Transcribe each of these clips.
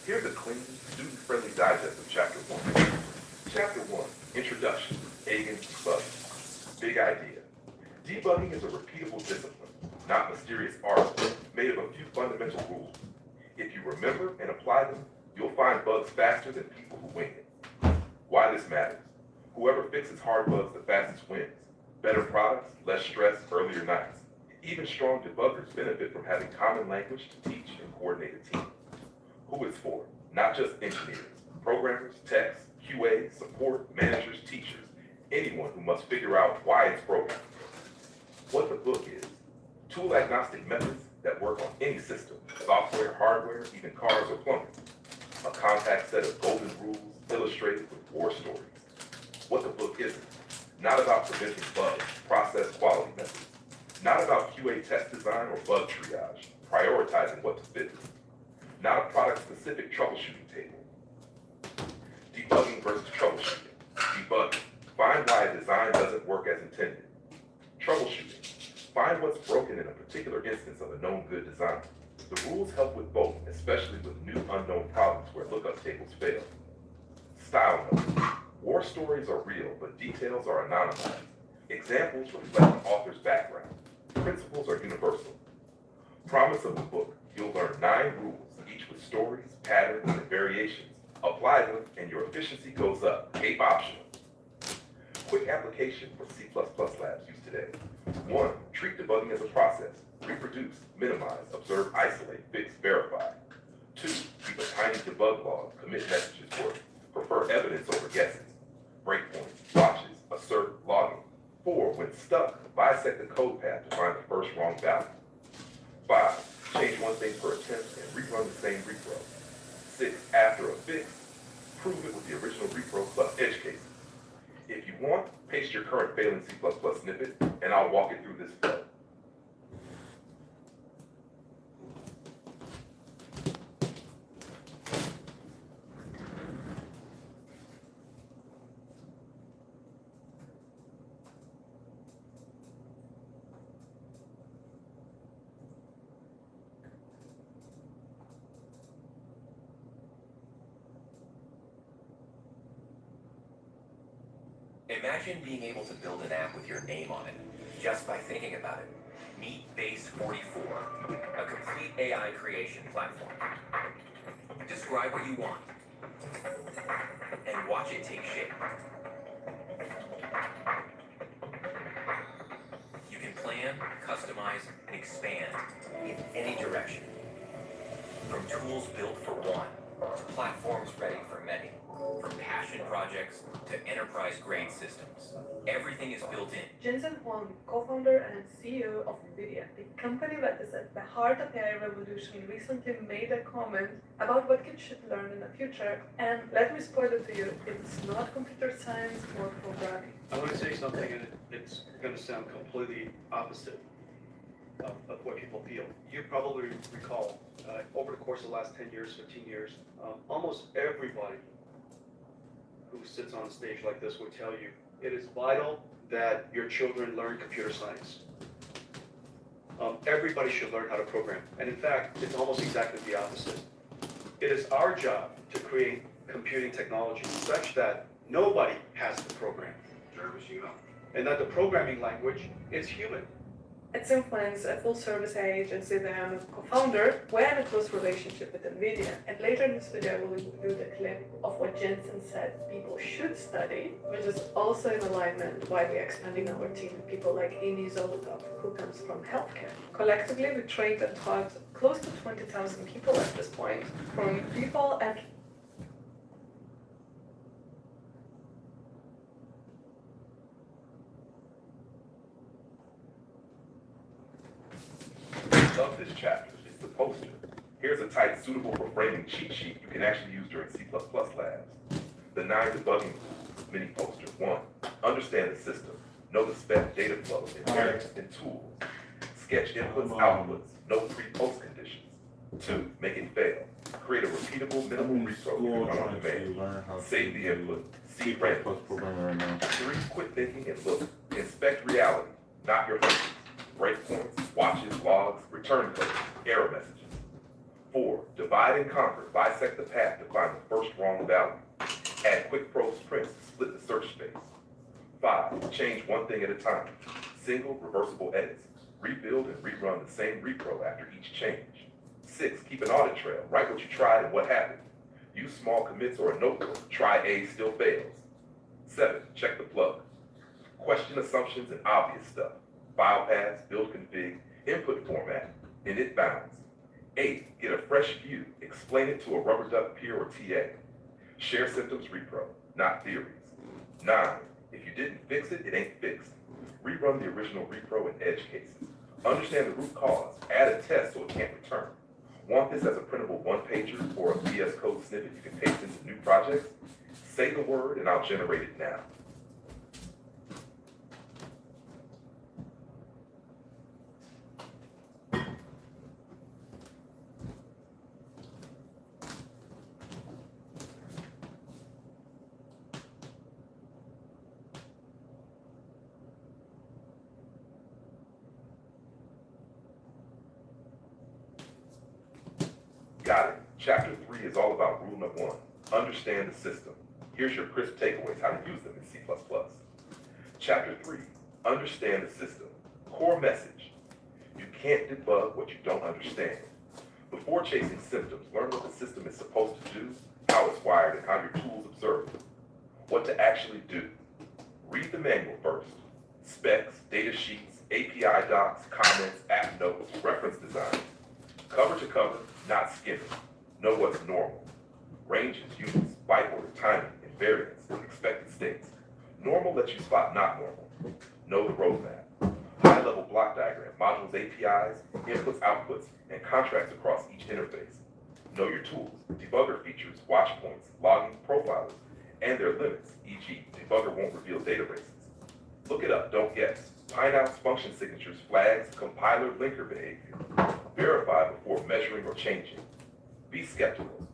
Here's a clean, student-friendly digest of Chapter 1. Chapter 1, Introduction, Egan Debugging. Big idea. Debugging is a repeatable discipline, not mysterious art, made of a few fundamental rules. If you remember and apply them, you'll find bugs faster than people who wing it. Why this matters. Whoever fixes hard bugs the fastest wins. Better products, less stress, earlier nights. Even strong debuggers benefit from having common language to teach and coordinate a team. Who it's for? Not just engineers, programmers, techs, QA, support, managers, teachers, anyone who must figure out why it's broken. What the book is: tool-agnostic methods that work on any system, software, hardware, even cars or plumbing. A compact set of golden rules illustrated with war stories. What the book isn't: not about preventing bugs, process quality methods. Not about QA test design or bug triage, prioritizing what to fix. Not a product-specific troubleshooting table. Debugging versus troubleshooting. Debugging. Find why a design doesn't work as intended. Troubleshooting. Find what's broken in a particular instance of a known good design. The rules help with both, especially with new unknown problems where lookup tables fail. Style notes. War stories are real, but details are anonymized. Examples reflect the author's background. Principles are universal. Promise of the book: you'll learn 9 rules, each with stories, patterns, and variations. Apply them, and your efficiency goes up. Cape optional. Quick application for C++ labs used today. 1. Treat debugging as a process. Reproduce, minimize, observe, isolate, fix, verify. 2. Keep a tiny debug log. Commit messages work. Prefer evidence over guesses. Breakpoints, watches, assert, logging. 4. When stuck, bisect the code path to find the first wrong value. 5. Change one thing per attempt and rerun the same repro. 6. After a fix, prove it with the original repro plus edge cases. If you want, paste your current failing C++ snippet, and I'll walk it through this flow. Imagine being able to build an app with your name on it, just by thinking about it. Meet Base 44, a complete AI creation platform. Describe what you want, and watch it take shape. You can plan, customize, and expand in any direction. From tools built for one, to platforms ready for many. From passion projects to enterprise-grade systems, everything is built in. Jensen Huang, co-founder and CEO of NVIDIA, the company that is at the heart of the AI revolution, recently made a comment about what kids should learn in the future. And let me spoil it to you, it's not computer science or programming. I want to say something, and it's going to sound completely opposite of what people feel. You probably recall, over the course of the last 10 years, 15 years, almost everybody who sits on a stage like this would tell you it is vital that your children learn computer science. Everybody should learn how to program. And in fact, it's almost exactly the opposite. It is our job to create computing technology such that nobody has to program. And that the programming language is human. At Symfonics, a full-service AI agency that I'm a co-founder, we had a close relationship with NVIDIA. And later in this video, I will include a clip of what Jensen said people should study, which is also in alignment why we're expanding our team with people like Amy Zolotov, who comes from healthcare. Collectively, we trained and taught close to 20,000 people at this point, from people at Love this chapter. It's the poster. Here's a tight, suitable for framing cheat sheet you can actually use during C++ labs. The 9 debugging rules, mini poster. 1. Understand the system. Know the spec, data flow, inheritance, and tools. Sketch inputs, outputs. Know pre-post conditions. 2. Make it fail. Create a repeatable, minimal repro you can run on demand. Save the input. See random. 3. Quit thinking and look. Inspect reality, not your hunches. Breakpoints, watches, logs, return codes, error messages. 4, divide and conquer, bisect the path to find the first wrong value. Add quick prose prints to split the search space. 5, change one thing at a time. Single, reversible edits. Rebuild and rerun the same repro after each change. 6, keep an audit trail. Write what you tried and what happened. Use small commits or a notebook. Try A, still fails. 7, check the plug. Question assumptions and obvious stuff. File paths, build config, input format, init bounds. 8, get a fresh view. Explain it to a rubber duck peer or TA. Share symptoms repro, not theories. 9, if you didn't fix it, it ain't fixed. Rerun the original repro in edge cases. Understand the root cause. Add a test so it can't return. Want this as a printable one-pager or a VS Code snippet you can paste into new projects? Say the word and I'll generate it now. Got it. Chapter 3 is all about rule number 1. Understand the system. Here's your crisp takeaways, how to use them in C++. Chapter 3, understand the system. Core message. You can't debug what you don't understand. Before chasing symptoms, learn what the system is supposed to do, how it's wired, and how your tools observe it. What to actually do. Read the manual first. Specs, data sheets, API docs, comments, app notes, reference design. Cover to cover, not skimming. Know what's normal. Ranges, units, byte order, timing, invariants, and expected states. Normal lets you spot not normal. Know the roadmap. High-level block diagram, modules, APIs, inputs, outputs, and contracts across each interface. Know your tools, debugger features, watch points, logging, profilers, and their limits, e.g. debugger won't reveal data races. Look it up, don't guess. Pinouts, function signatures, flags, compiler, linker behavior. Verify before measuring or changing. Be skeptical.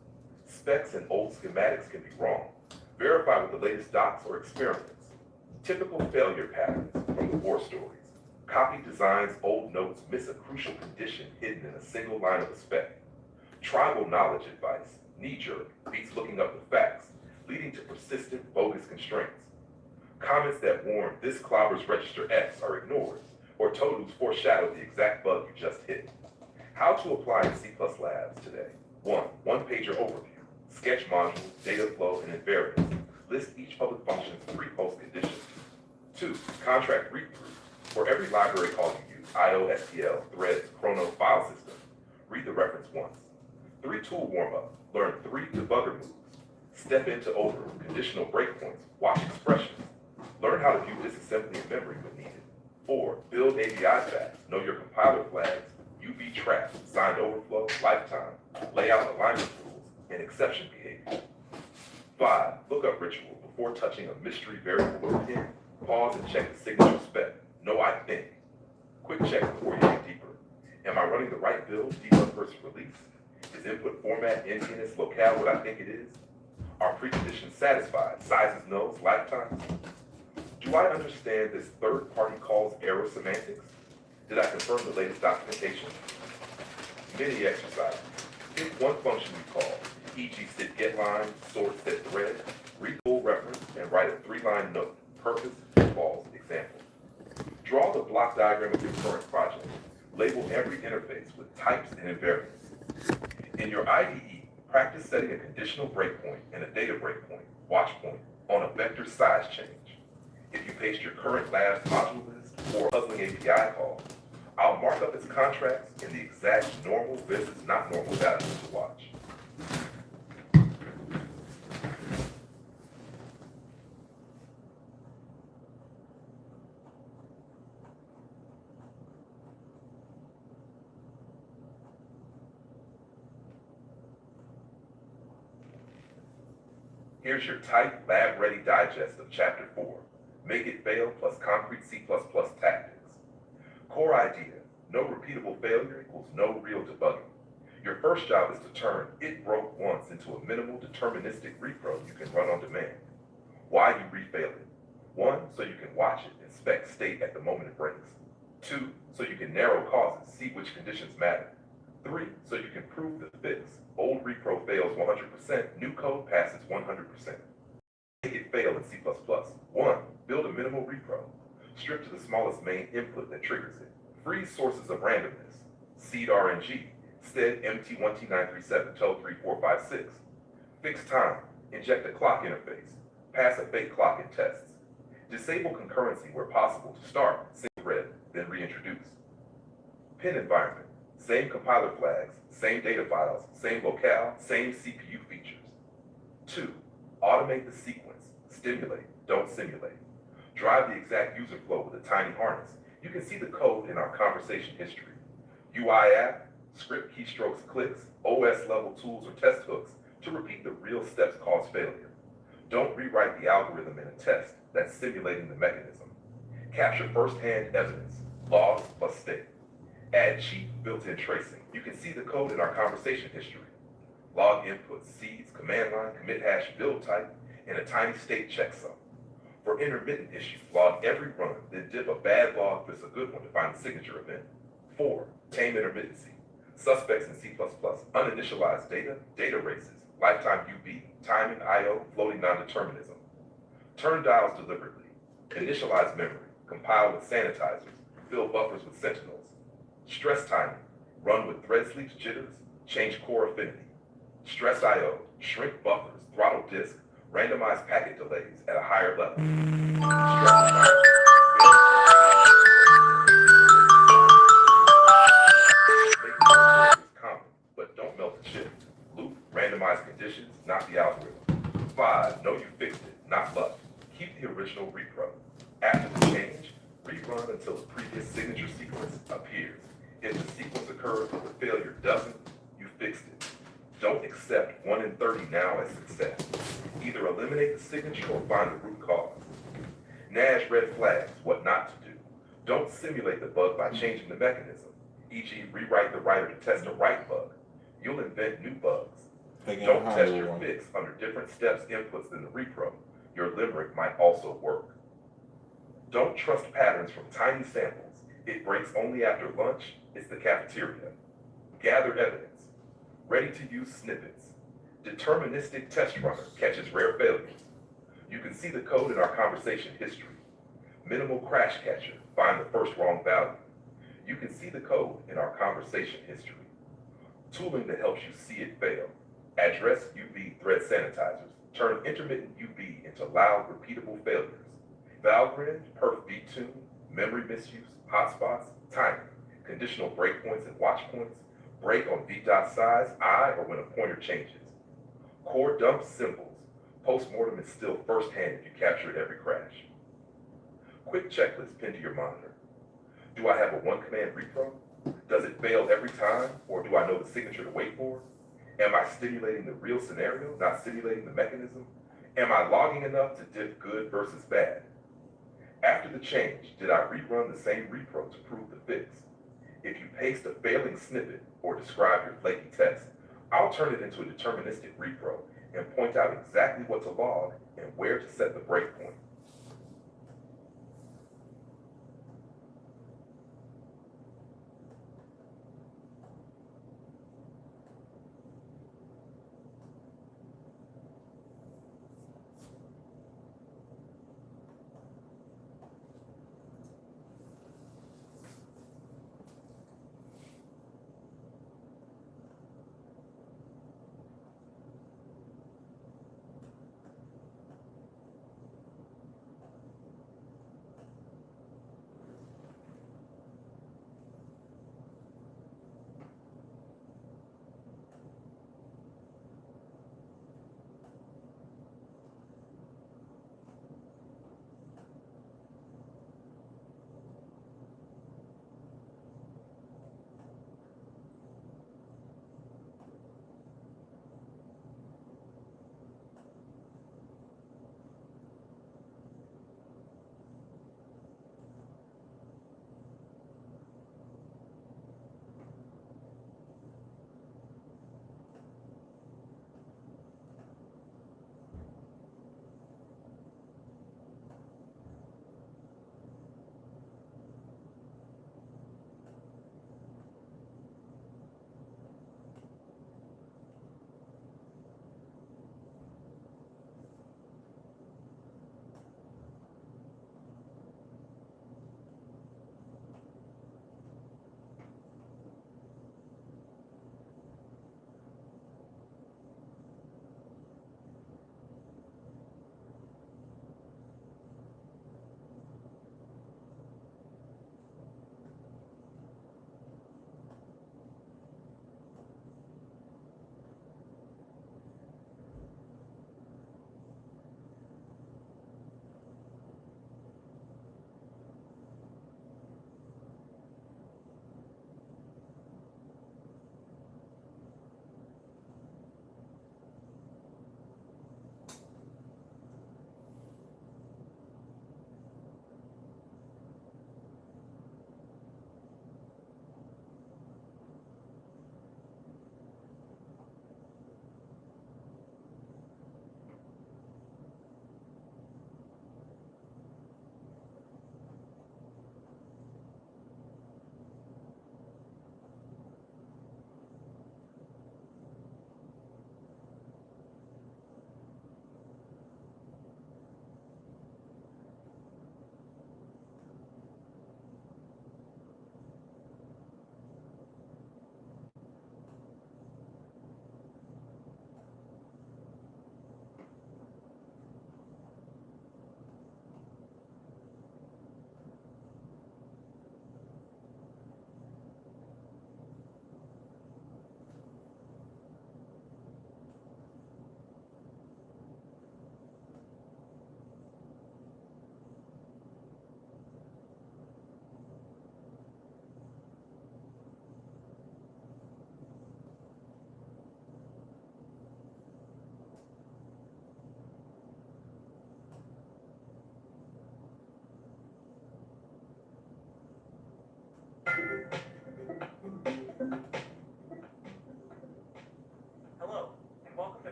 Specs and old schematics can be wrong. Verify with the latest docs or experiments. Typical failure patterns from the war stories. Copy designs, old notes, miss a crucial condition hidden in a single line of a spec. Tribal knowledge advice, knee-jerk, beats looking up the facts, leading to persistent, bogus constraints. Comments that warn this clobber's register X are ignored, or totals foreshadow the exact bug you just hit. How to apply in C++ Labs today. 1. One-pager overview. Sketch modules, data flow, and invariants. List each public function's pre-post conditions. 2. Contract read-through. For every library call you use, IO, STL, threads, chrono, file system, read the reference once. 3. Tool warm-up. Learn 3 debugger moves. Step into over, conditional breakpoints, watch expressions. Learn how to view disassembly in memory when needed. 4. Build API facts. Know your compiler flags, UV traps, signed overflow, lifetime, layout alignment rules, and exception behavior. 5. Look up ritual. Before touching a mystery variable or pin, pause and check the signature spec. No, I think. Quick checks before you dig deeper. Am I running the right build, debug versus release? Is input format in its locale what I think it is? Are preconditions satisfied? Sizes, nodes, lifetimes? Do I understand this third-party calls error semantics? Did I confirm the latest documentation? Mini exercise. Pick one function you call, e.g. set getLine, sort set thread, read the full reference, and write a 3-line note, purpose, false, example. Draw the block diagram of your current project. Label every interface with types and invariants. In your IDE, practice setting a conditional breakpoint and a data breakpoint, watch point, on a vector size change. If you paste your current lab's module list or a puzzling API call, I'll mark up its contracts and the exact normal versus not normal values to watch. Here's your tight, lab-ready digest of Chapter 4, Make It Fail plus Concrete C++ Tactics. Core idea, no repeatable failure equals no real debugging. Your first job is to turn it broke once into a minimal deterministic repro you can run on demand. Why you refail it? 1, so you can watch it, inspect state at the moment it breaks. 2, so you can narrow causes, see which conditions matter. 3, so you can prove the fix. Old repro fails 100%, new code passes 100%. Make it fail in C++. 1. Build a minimal repro. Strip to the smallest main input that triggers it. Freeze sources of randomness. Seed RNG. Stead MT1T937 tell 3456. Fix time. Inject a clock interface. Pass a fake clock in tests. Disable concurrency where possible to start, single red, then reintroduce. Pin environment. Same compiler flags, same data files, same locale, same CPU features. 2. Automate the sequence. Stimulate, don't simulate. Drive the exact user flow with a tiny harness. You can see the code in our conversation history. UI app, script keystrokes clicks, OS level tools or test hooks to repeat the real steps cause failure. Don't rewrite the algorithm in a test that's simulating the mechanism. Capture first-hand evidence, logs plus state. Add cheap built-in tracing. You can see the code in our conversation history. Log inputs, seeds, command line, commit hash, build type, and a tiny state checksum. For intermittent issues, log every run, then dip a bad log if it's a good one to find the signature event. 4. Tame intermittency. Suspects in C++, uninitialized data, data races, lifetime UB, timing, IO, floating non-determinism. Turn dials deliberately. Initialize memory. Compile with sanitizers. Fill buffers with sentinels. Stress timing. Run with thread sleeps, jitters. Change core affinity. Stress IO. Shrink buffers. Throttle disk. Randomize packet delays at a higher level. Stress environment. Is common, but don't melt the chip. Loop, randomize conditions, not the algorithm. 5. Know you fixed it, not luck. Keep the original repro. After the change, rerun until the previous signature sequence appears. If the sequence occurs but the failure doesn't, you fixed it. Don't accept 1 in 30 now as success. Either eliminate the signature or find the root cause. Nash red flags, what not to do. Don't simulate the bug by changing the mechanism, e.g. rewrite the writer to test a write bug. You'll invent new bugs. Don't test your fix under different steps inputs than the repro. Your limerick might also work. Don't trust patterns from tiny samples. It breaks only after lunch. It's the cafeteria. Gather evidence. Ready to use snippets. Deterministic test runner catches rare failures. You can see the code in our conversation history. Minimal crash catcher, find the first wrong value. You can see the code in our conversation history. Tooling that helps you see it fail. Address UV thread sanitizers. Turn intermittent UV into loud, repeatable failures. Valgrind, perf vtune, memory misuse, hotspots, timing, conditional breakpoints and watch points, break on v.size, I, or when a pointer changes. Core dump symbols. Postmortem is still firsthand if you capture it every crash. Quick checklist pinned to your monitor. Do I have a one-command repro? Does it fail every time, or do I know the signature to wait for? Am I stimulating the real scenario, not simulating the mechanism? Am I logging enough to diff good versus bad? After the change, did I rerun the same repro to prove the fix? If you paste a failing snippet or describe your flaky test, I'll turn it into a deterministic repro and point out exactly what to log and where to set the breakpoint.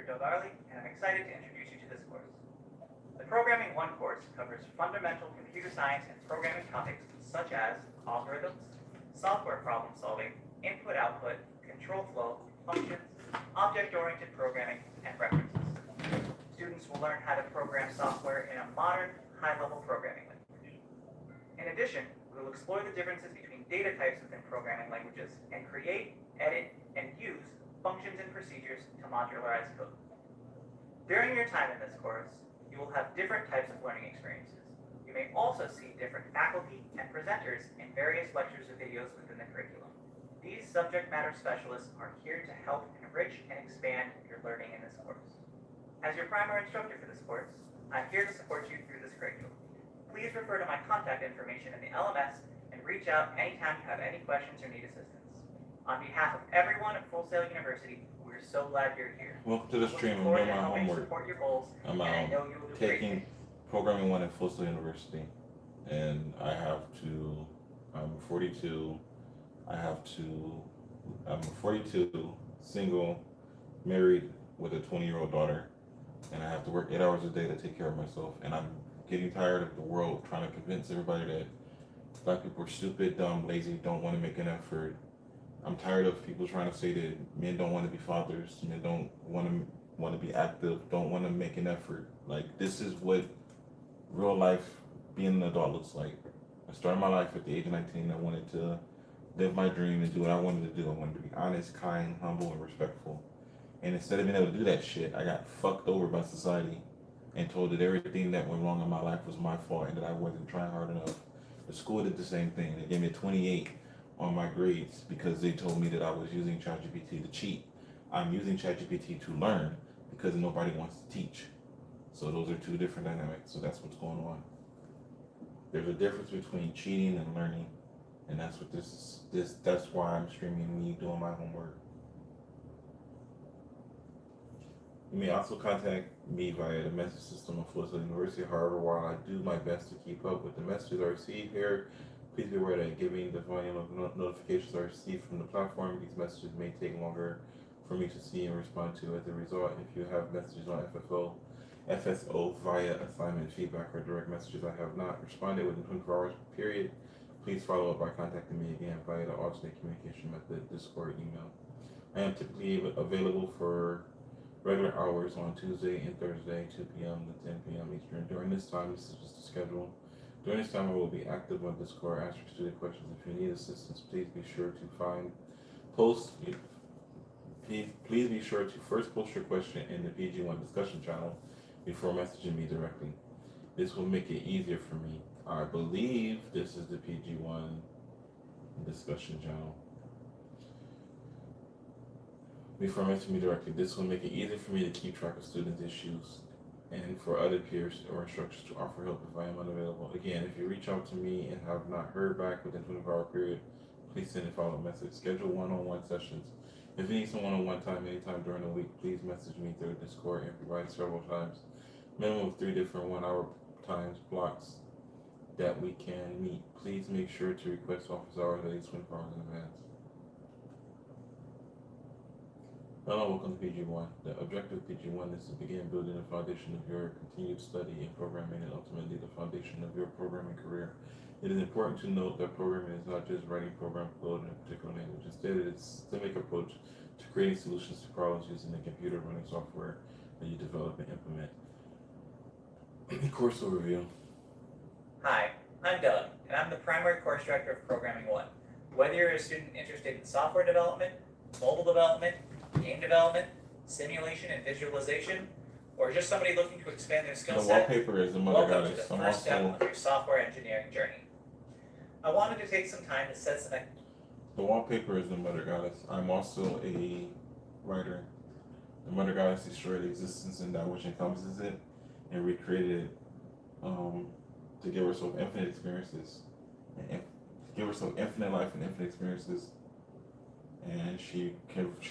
Dogarli, and I'm excited to introduce you to this course. The Programming 1 course covers fundamental computer science and programming topics such as algorithms, software problem solving, input-output, control flow, functions, object-oriented programming, and references. Students will learn how to program software in a modern, high-level programming language. In addition, we will explore the differences between data types within programming languages and create, edit, and use functions and procedures to modularize code. During your time in this course, you will have different types of learning experiences. You may also see different faculty and presenters in various lectures or videos within the curriculum. These subject matter specialists are here to help enrich and expand your learning in this course. As your primary instructor for this course, I'm here to support you through this curriculum. Please refer to my contact information in the LMS and reach out anytime you have any questions or need assistance. On behalf of everyone at Fullsail University, we're so glad you're here. Welcome to the stream. I'm Looking forward doing to my helping homework. support your goals, I'm and I know you will do great taking things. programming 1 at Fullsail University, and I'm 42. I'm 42, single, married with a 20-year-old daughter, and I have to work 8 hours a day to take care of myself. And I'm getting tired of the world trying to convince everybody that black people are stupid, dumb, lazy, don't want to make an effort. I'm tired of people trying to say that men don't want to be fathers, men don't want to be active, don't want to make an effort. Like, this is what real life being an adult looks like. I started my life at the age of 19. I wanted to live my dream and do what I wanted to do. I wanted to be honest, kind, humble, and respectful. And instead of being able to do that shit, I got fucked over by society and told that everything that went wrong in my life was my fault and that I wasn't trying hard enough. The school did the same thing. They gave me a 28 on my grades because they told me that I was using ChatGPT to cheat. I'm using ChatGPT to learn because nobody wants to teach. So those are two different dynamics. So that's what's going on. There's a difference between cheating and learning, and that's what that's why I'm streaming me doing my homework. You may also contact me via the message system of Fullsail University. However, while I do my best to keep up with the messages I receive here, please be aware that given the volume of notifications I receive from the platform, these messages may take longer for me to see and respond to. As a result, if you have messages on FSO via assignment, feedback, or direct messages I have not responded within 24 hours period, please follow up by contacting me again via the alternate communication method, Discord, email. I am typically available for regular hours on Tuesday and Thursday, 2 p.m. to 10 p.m. Eastern. During this time, this is just a schedule. During this time, I will be active on Discord, answering student questions. If you need assistance, please be sure to Please be sure to first post your question in the PG1 discussion channel before messaging me directly. This will make it easier for me. I believe this is the PG1 discussion channel. Before messaging me directly, this will make it easier for me to keep track of students' issues and for other peers or instructors to offer help if I am unavailable. Again, if you reach out to me and have not heard back within 24-hour period, please send a follow-up message. Schedule one-on-one sessions. If you need some one-on-one time anytime during the week, please message me through Discord and provide several times. Minimum of 3 different 1-hour times blocks that we can meet. Please make sure to request office hours at least 24 hours in advance. Hello, welcome to PG1. The objective of PG1 is to begin building the foundation of your continued study in programming and ultimately the foundation of your programming career. It is important to note that programming is not just writing program code in a particular language. Instead, it is a systemic approach to creating solutions to problems using the computer running software that you develop and implement. Course overview. Hi, I'm Doug, and I'm the primary course director of Programming 1. Whether you're a student interested in software development, mobile development, game development, simulation and visualization, or just somebody looking to expand their skill The set, wallpaper is the mother welcome to goddess. the I'm first step also of your software engineering journey. I wanted to take some time to set some the wallpaper is the mother goddess. I'm also a writer. The mother goddess destroyed existence and that which encompasses it and recreated it to give herself infinite experiences, and give herself infinite life and infinite experiences. And she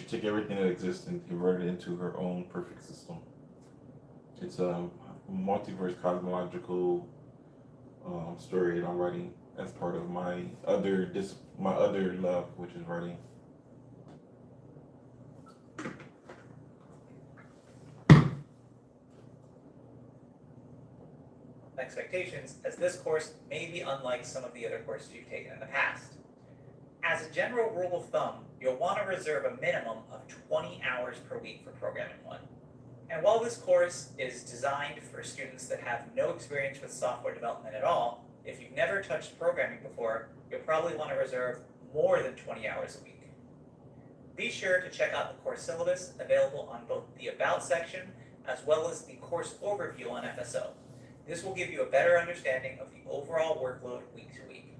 took everything that exists and converted it into her own perfect system. It's a multiverse cosmological story that I'm writing as part of my other love, which is writing. expectations, as this course may be unlike some of the other courses you've taken in the past. As a general rule of thumb, you'll want to reserve a minimum of 20 hours per week for Programming 1. And while this course is designed for students that have no experience with software development at all, if you've never touched programming before, you'll probably want to reserve more than 20 hours a week. Be sure to check out the course syllabus available on both the About section as well as the course overview on FSO. This will give you a better understanding of the overall workload week to week.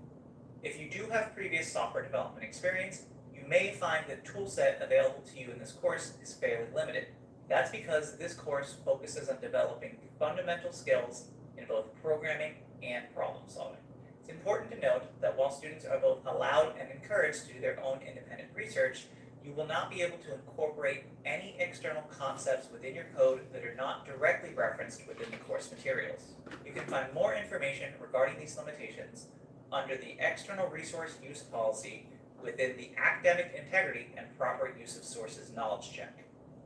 If you do have previous software development experience, you may find that toolset available to you in this course is fairly limited. That's because this course focuses on developing fundamental skills in both programming and problem solving. It's important to note that while students are both allowed and encouraged to do their own independent research, you will not be able to incorporate any external concepts within your code that are not directly referenced within the course materials. You can find more information regarding these limitations under the External Resource Use Policy within the Academic Integrity and Proper Use of Sources Knowledge Check.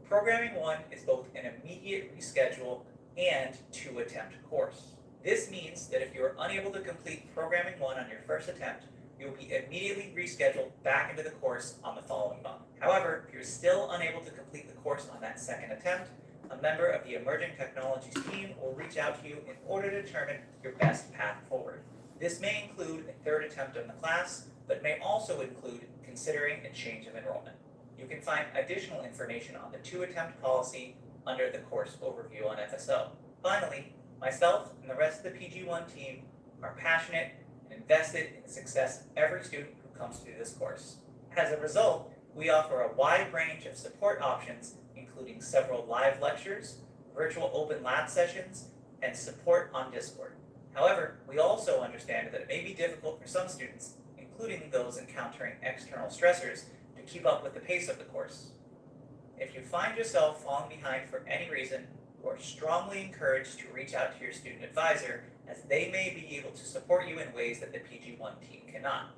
Programming 1 is both an immediate reschedule and 2-attempt course. This means that if you are unable to complete Programming 1 on your first attempt, you will be immediately rescheduled back into the course on the following month. However, if you're still unable to complete the course on that second attempt, a member of the Emerging Technologies team will reach out to you in order to determine your best path forward. This may include a third attempt on the class, but may also include considering a change of enrollment. You can find additional information on the 2-attempt policy under the course overview on FSO. Finally, myself and the rest of the PG1 team are passionate and invested in the success of every student who comes through this course. As a result, we offer a wide range of support options, including several live lectures, virtual open lab sessions, and support on Discord. However, we also understand that it may be difficult for some students, including those encountering external stressors, to keep up with the pace of the course. If you find yourself falling behind for any reason, you are strongly encouraged to reach out to your student advisor, as they may be able to support you in ways that the PG1 team cannot.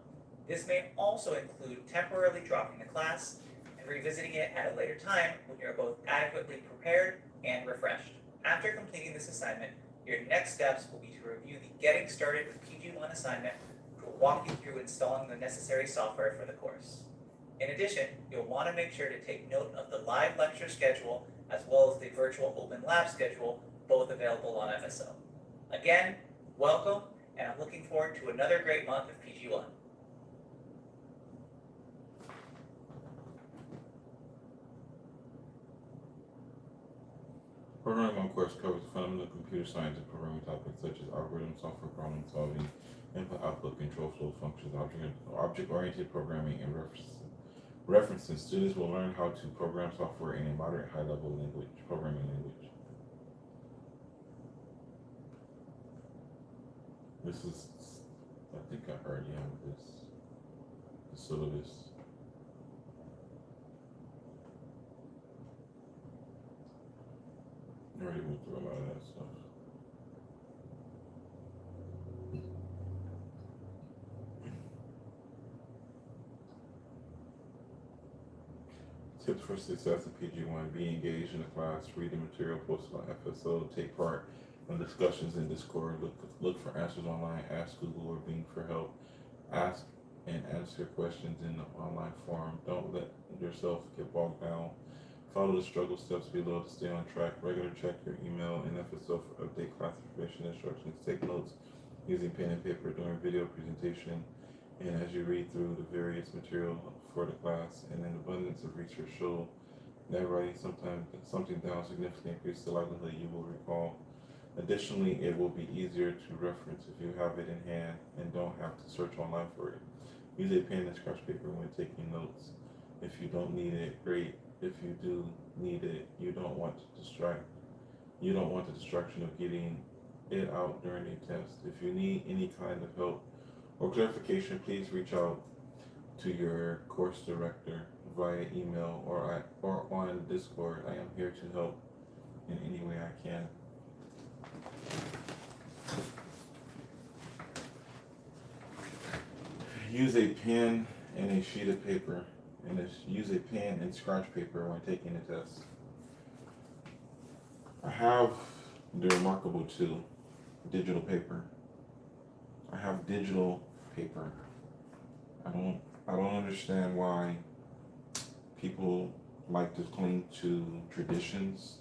This may also include temporarily dropping the class and revisiting it at a later time when you are both adequately prepared and refreshed. After completing this assignment, your next steps will be to review the Getting Started with PG1 assignment, which will walk you through installing the necessary software for the course. In addition, you'll want to make sure to take note of the live lecture schedule as well as the virtual open lab schedule, both available on FSO. Again, welcome, and I'm looking forward to another great month of PG1. Programming 1 course covers fundamental computer science and programming topics such as algorithm, software problem solving, input-output control flow functions, object-oriented programming, and references. Students will learn how to program software in a moderate high-level programming language. This is, I think I already have this, the syllabus. I already went through a lot of that stuff. Tips for success in PG1: be engaged in the class, read the material posted on FSO, take part in discussions in Discord, look for answers online, ask Google or Bing for help, ask and answer questions in the online forum. Don't let yourself get bogged down. Follow the struggle steps below to stay on track. Regular check your email and FSO for update class information instructions. Take notes using pen and paper during video presentation and as you read through the various material for the class. And an abundance of research show that writing something down significantly increases the likelihood you will recall. Additionally, it will be easier to reference if you have it in hand and don't have to search online for it. Use a pen and scratch paper when taking notes. If you don't need it, great. If you do need it, you don't want the distraction of getting it out during a test. If you need any kind of help or clarification, please reach out to your course director via email or on Discord. I am here to help in any way I can. Use a pen and a sheet of paper, and use a pen and scratch paper when taking the test. I have the remarkable tool digital paper. I have digital paper. I don't understand why people like to cling to traditions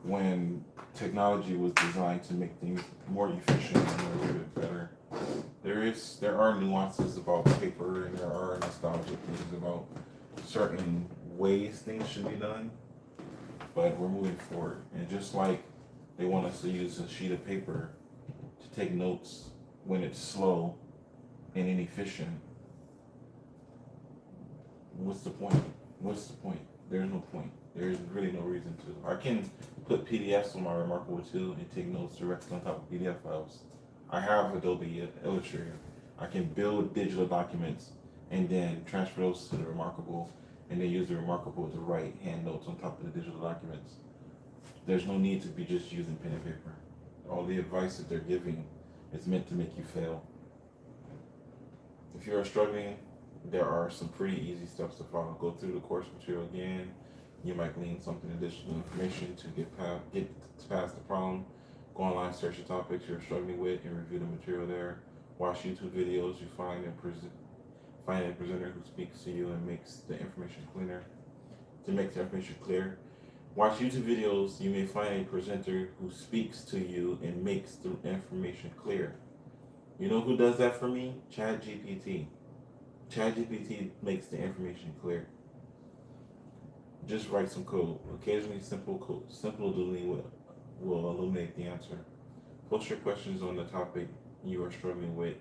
when technology was designed to make things more efficient and a little bit better. There are nuances about paper, and there are nostalgic things about certain ways things should be done, but we're moving forward. And just like they want us to use a sheet of paper to take notes when it's slow and inefficient, what's the point? What's the point? There's no point. There's really no reason to. I can put PDFs on my Remarkable 2 and take notes directly on top of PDF files. I have Adobe Illustrator. I can build digital documents and then transfer those to the Remarkable, and then use the Remarkable to write hand notes on top of the digital documents. There's no need to be just using pen and paper. All the advice that they're giving is meant to make you fail. If you are struggling, there are some pretty easy steps to follow. Go through the course material again. You might glean something additional information to get past the problem. Go online, search the topics you're struggling with, and review the material there. Watch YouTube videos. You find a presenter who speaks to you and makes the information cleaner. To make the information clear, watch YouTube videos. You may find a presenter who speaks to you and makes the information clear. You know who does that for me? ChatGPT. ChatGPT makes the information clear. Just write some code. Occasionally, simple doodling will illuminate the answer. Post your questions on the topic you are struggling with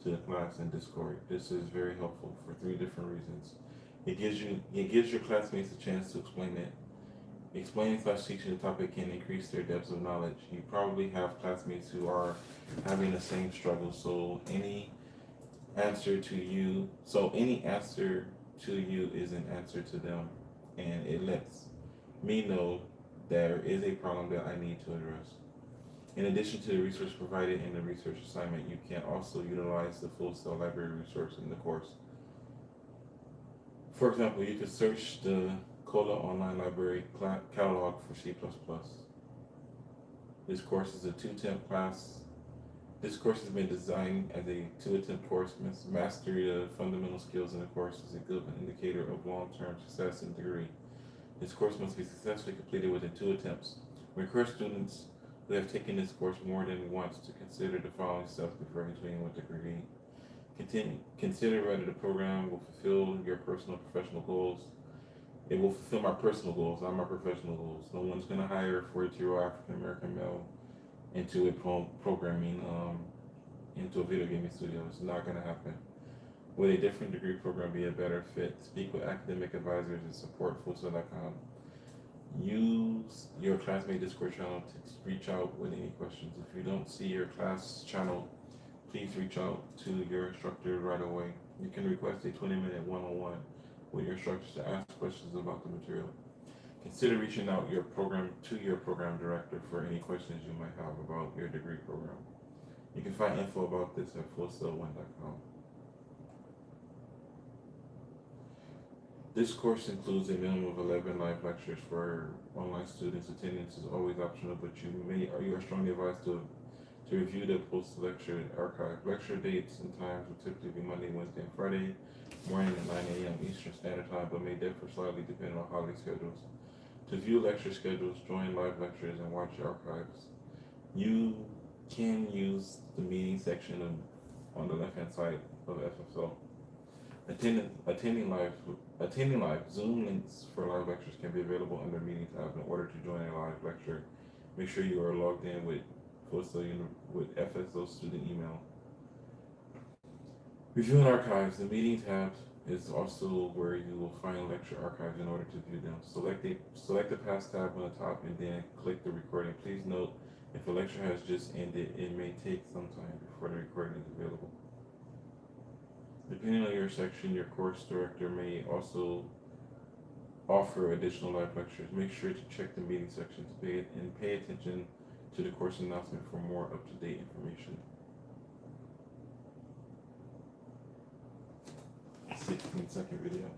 to the class in Discord. This is very helpful for 3 different reasons. It gives your classmates a chance to explain it. Explaining/teaching the topic can increase their depths of knowledge. You probably have classmates who are having the same struggle, so any answer to you is an answer to them, and it lets me know there is a problem that I need to address. In addition to the resource provided in the research assignment, you can also utilize the Fullsail library resource in the course. For example, you could search the COLA online library catalog for C++. This course is a 2-temp class. This course has been designed as a 2-attempt course. Mastery of fundamental skills in the course is a good indicator of long-term success and degree. This course must be successfully completed within 2 attempts. We encourage students who have taken this course more than once to consider the following steps before continuing with the degree. Consider whether the program will fulfill your personal and professional goals. It will fulfill my personal goals, not my professional goals. No one's going to hire a 42-year-old African-American male into a programming, into a video gaming studio. It's not going to happen. Would a different degree program be a better fit? Speak with academic advisors and support Fullsail.com. Use your classmate Discord channel to reach out with any questions. If you don't see your class channel, please reach out to your instructor right away. You can request a 20-minute one-on-one with your instructors to ask questions about the material. Consider reaching out to your program director for any questions you might have about your degree program. You can find info about this at fullsail1.com. This course includes a minimum of 11 live lectures for online students. Attendance is always optional, but you are strongly advised to review the post-lecture archive. Lecture dates and times will typically be Monday, Wednesday, and Friday morning at 9 a.m. Eastern Standard Time, but may differ slightly depending on holiday schedules. To view lecture schedules, join live lectures, and watch archives, you can use the meeting section on the left-hand side of FFL. Attending live Zoom links for live lectures can be available under Meeting tab. In order to join a live lecture, make sure you are logged in with FSO student email. Reviewing archives. The Meeting tab is also where you will find lecture archives in order to view them. Select the past tab on the top and then click the recording. Please note, if a lecture has just ended, it may take some time before the recording is available. Depending on your section, your course director may also offer additional live lectures. Make sure to check the meeting section and pay attention to the course announcement for more up-to-date information. 16-second video.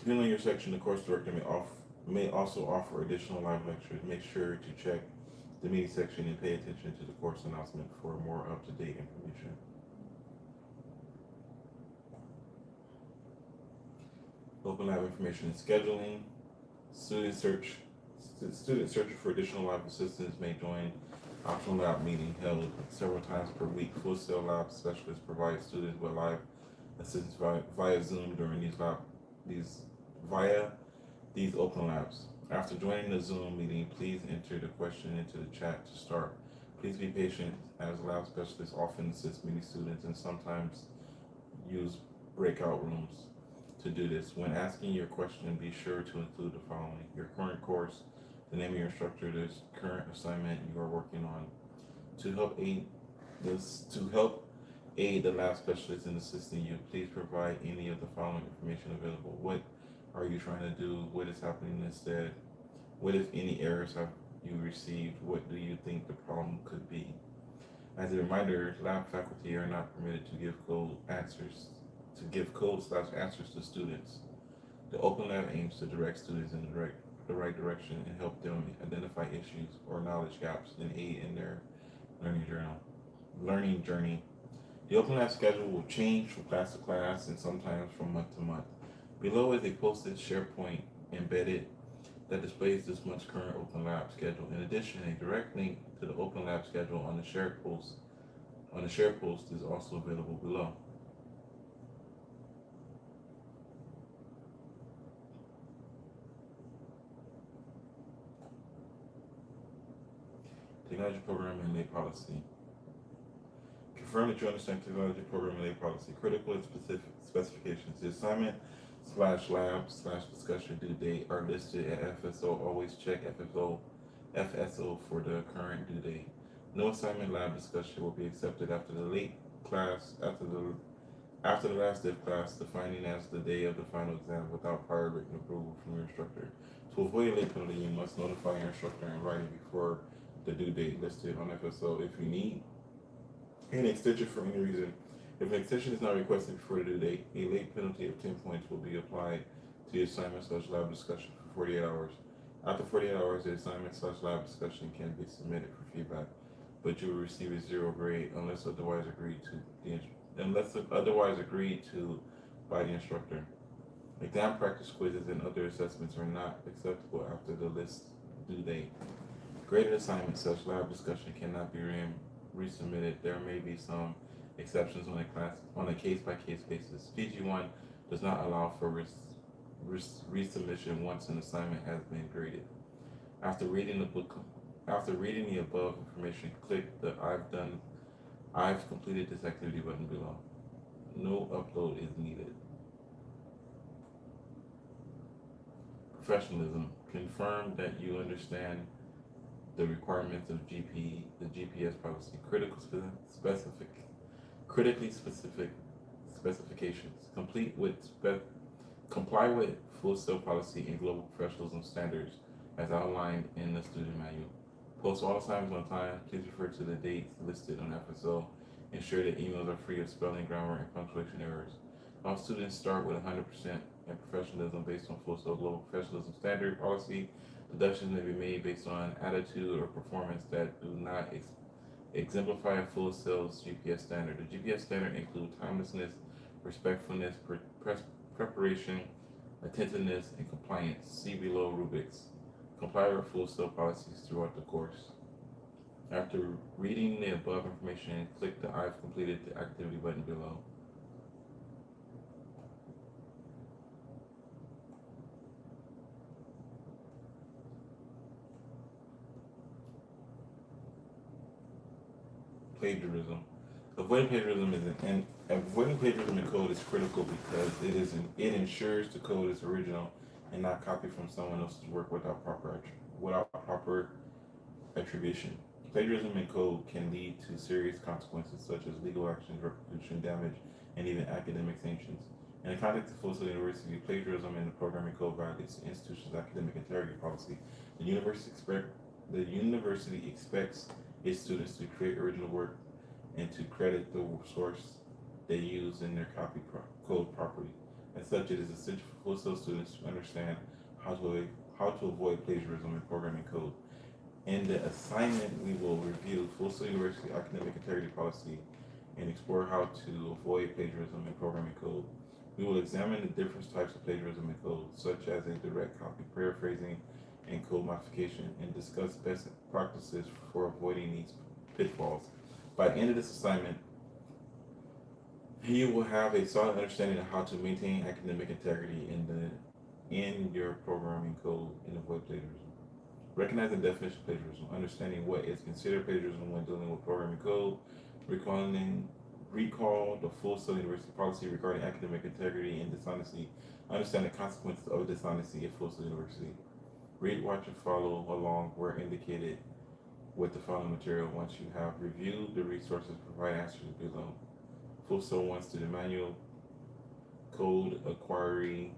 Depending on your section, the course director may also offer additional live lectures. Make sure to check the media section and pay attention to the course announcement for more up-to-date information. Open lab information and scheduling. Students searching for additional lab assistants may join optional lab meeting held several times per week. Fullsail lab specialists provide students with live assistance via Zoom during these open labs. After joining the Zoom meeting, please enter the question into the chat to start. Please be patient as lab specialists often assist many students and sometimes use breakout rooms to do this. When asking your question, be sure to include the following: your current course, the name of your instructor, the current assignment you are working on. To help aid the lab specialist in assisting you, please provide any of the following information available. What are you trying to do? What is happening instead? What, if any, errors have you received? What do you think the problem could be? As a reminder, lab faculty are not permitted to give code/answers to students. The Open Lab aims to direct students in the right direction and help them identify issues or knowledge gaps and aid in their learning journey. The Open Lab schedule will change from class to class and sometimes from month to month. Below is a posted SharePoint embedded that displays this month's current Open Lab schedule. In addition, a direct link to the Open Lab schedule on the share post is also available below. Technology program and lay policy. Confirm that you understand technology program and lay policy. Critical and specific specifications. The assignment/lab/discussion due date are listed at FSO. Always check FSO for the current due date. No assignment lab discussion will be accepted after the last day of class, defining as the day of the final exam without prior written approval from your instructor. To avoid a late penalty, you must notify your instructor in writing before the due date listed on FSO. If you need an extension for any reason, if an extension is not requested before the due date, a late penalty of 10 points will be applied to the assignment/lab discussion for 48 hours. After 48 hours, the assignment/lab discussion can be submitted for feedback, but you will receive a 0 grade unless otherwise agreed to by the instructor. Exam practice quizzes and other assessments are not acceptable after the list due date. Graded assignment/lab discussion cannot be resubmitted. There may be some exceptions on a case-by-case basis. PG1 does not allow for resubmission once an assignment has been graded. After reading the above information, click the I've completed this activity button below. No upload is needed. Professionalism. Confirm that you understand the requirements of the GPS policy. Critically specific specifications. Comply with Fullsail policy and global professionalism standards as outlined in the student manual. Post all assignments on time. Please refer to the dates listed on FSO. Ensure that emails are free of spelling, grammar, and punctuation errors. All students start with 100% in professionalism based on Fullsail global professionalism standard policy. Deductions may be made based on attitude or performance that do not exemplify Fullsail's GPS standard. The GPS standard includes timelessness, respectfulness, preparation, attentiveness, and compliance. See below rubrics. Comply with Fullsail policies throughout the course. After reading the above information, click the I've completed the activity button below. Plagiarism. Avoiding plagiarism in code is critical because it ensures the code is original and not copied from someone else's work without proper attribution. Plagiarism in code can lead to serious consequences such as legal actions, reputation damage, and even academic sanctions. In the context of Fullsail University, plagiarism in the programming code violates the institution's academic integrity policy. The university expects its students to create original work and to credit the source they use in their code properly. As such, it is essential for Full Sail students to understand how to avoid plagiarism in programming code. In the assignment, we will review Full Sail University academic integrity policy and explore how to avoid plagiarism in programming code. We will examine the different types of plagiarism in code, such as a direct copy, paraphrasing, and code modification, and discuss best practices for avoiding these pitfalls. By the end of this assignment, you will have a solid understanding of how to maintain academic integrity in your programming code and avoid plagiarism. Recognize the definition of plagiarism, understanding what is considered plagiarism when dealing with programming code, recall the Full Sail University policy regarding academic integrity and dishonesty, understand the consequences of dishonesty at Full Sail University. Read, watch, and follow along where indicated with the following material. Once you have reviewed the resources, provide answers below. Full Sail wants to the manual, code, inquiry,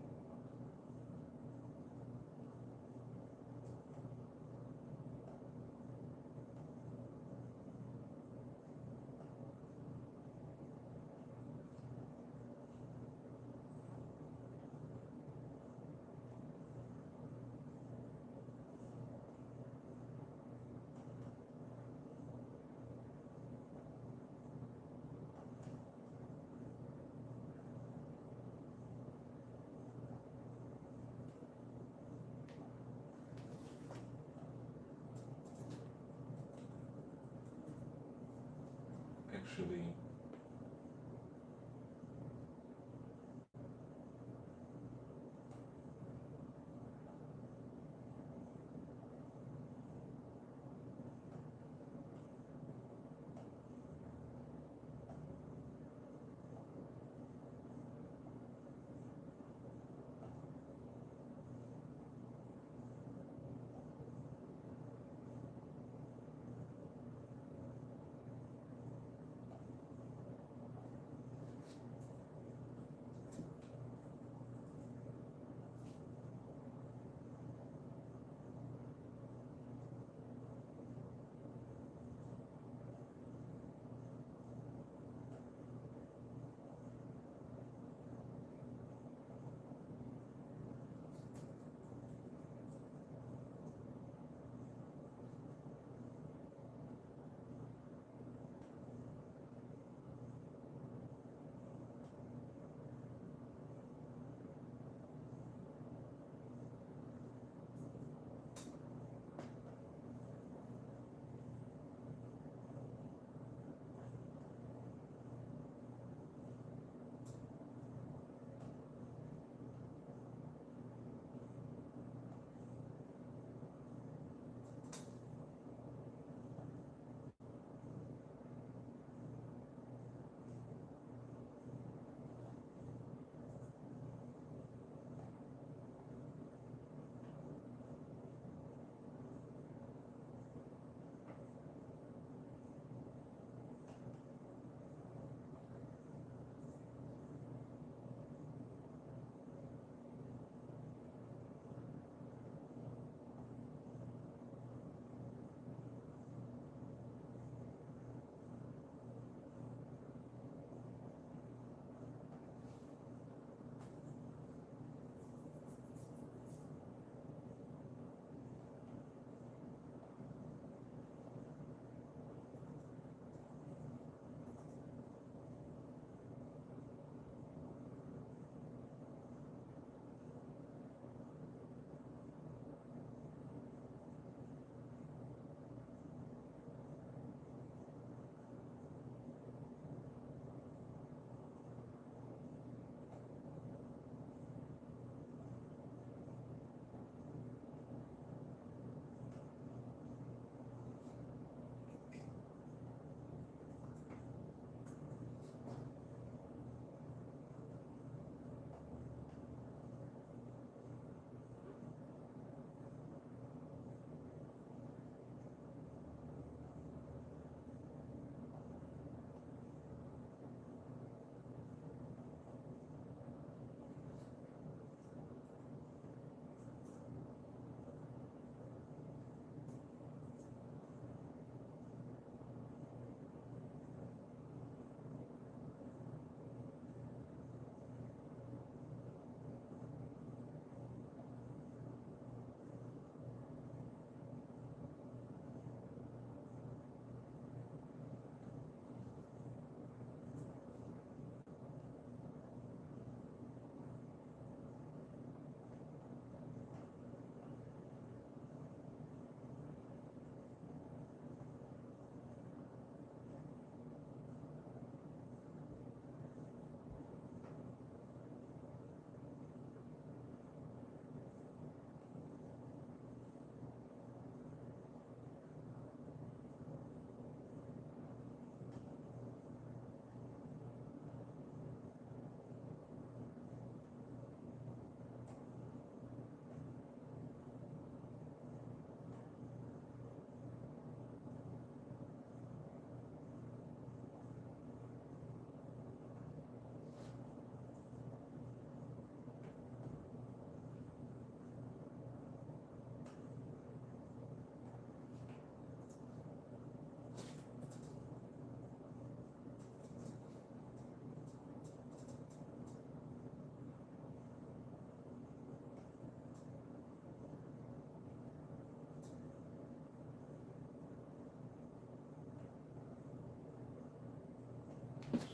actually.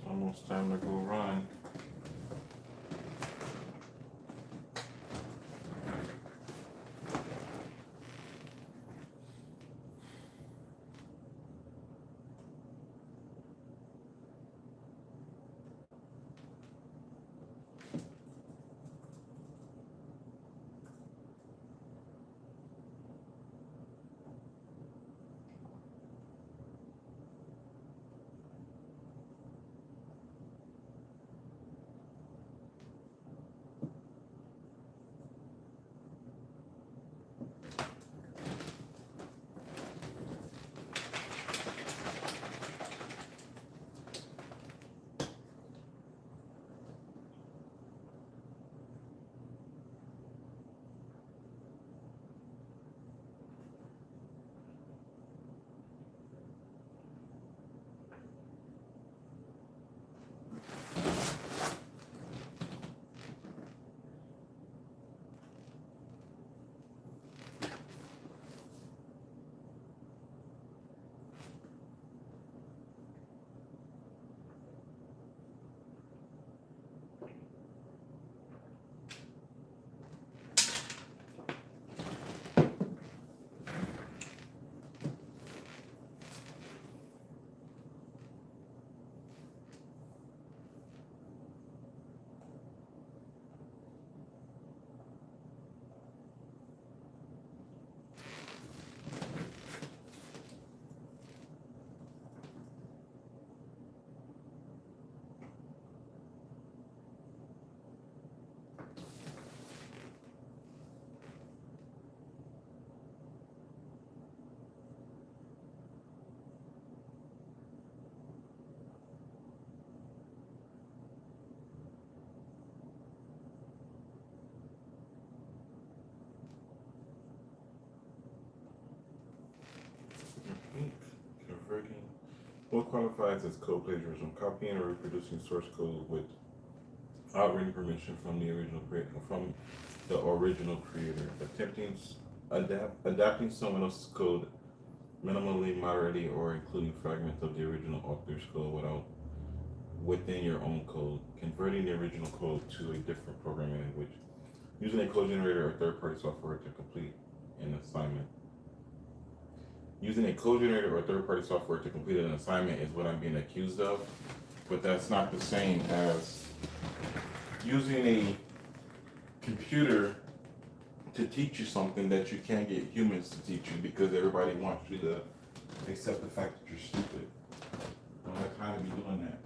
Almost time to go run. Converting. What qualifies as code plagiarism? Copying or reproducing source code without written permission from the original creator. Adapting someone else's code minimally, moderately, or including fragments of the original author's code within your own code. Converting the original code to a different programming language. Using a code generator or third-party software to complete an assignment. Using a code generator or third-party software to complete an assignment is what I'm being accused of, but that's not the same as using a computer to teach you something that you can't get humans to teach you because everybody wants you to accept the fact that you're stupid. I don't have time to be doing that.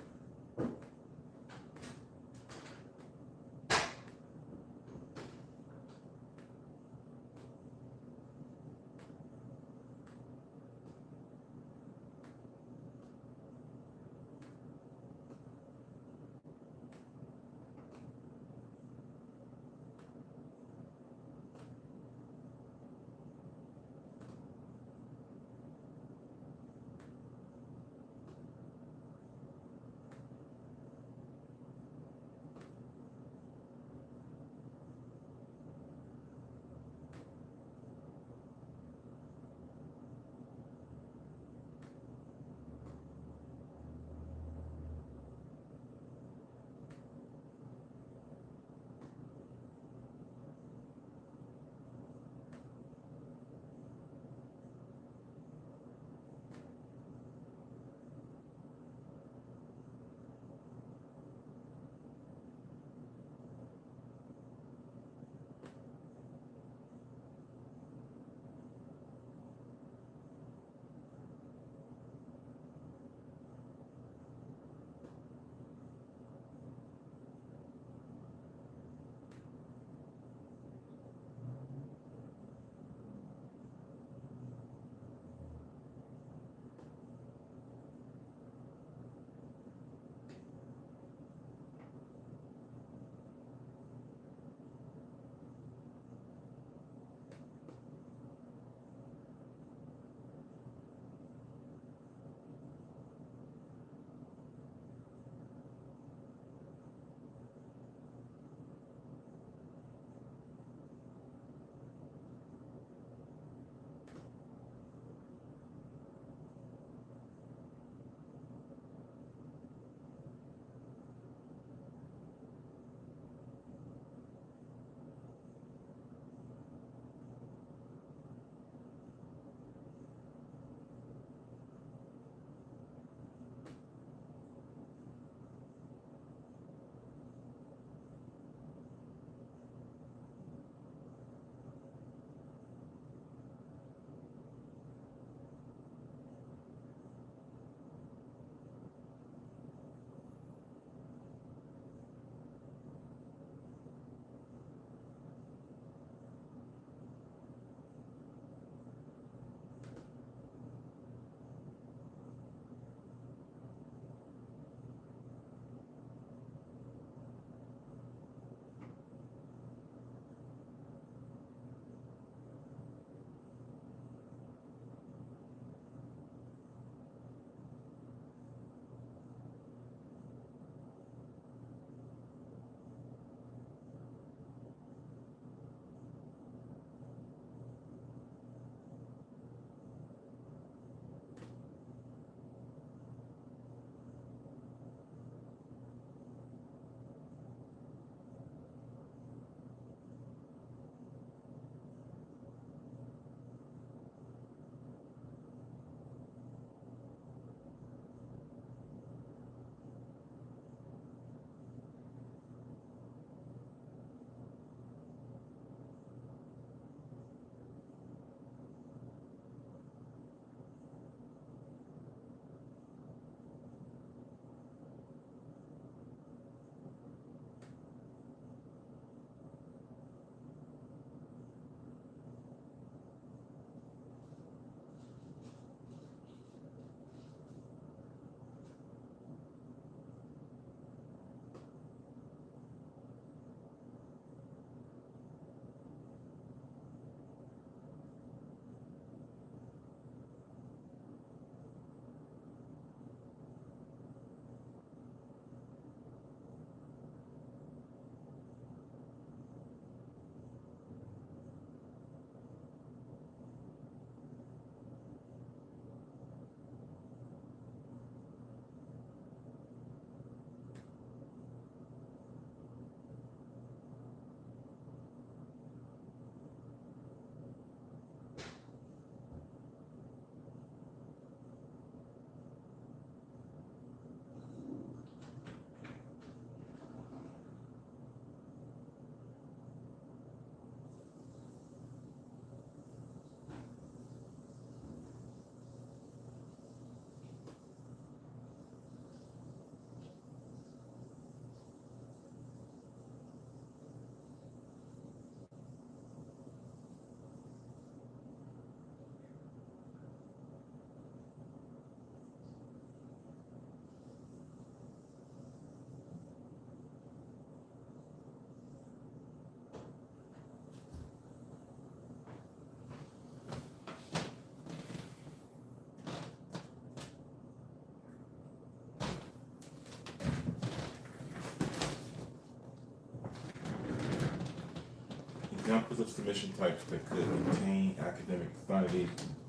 Examples of submission types that could contain academic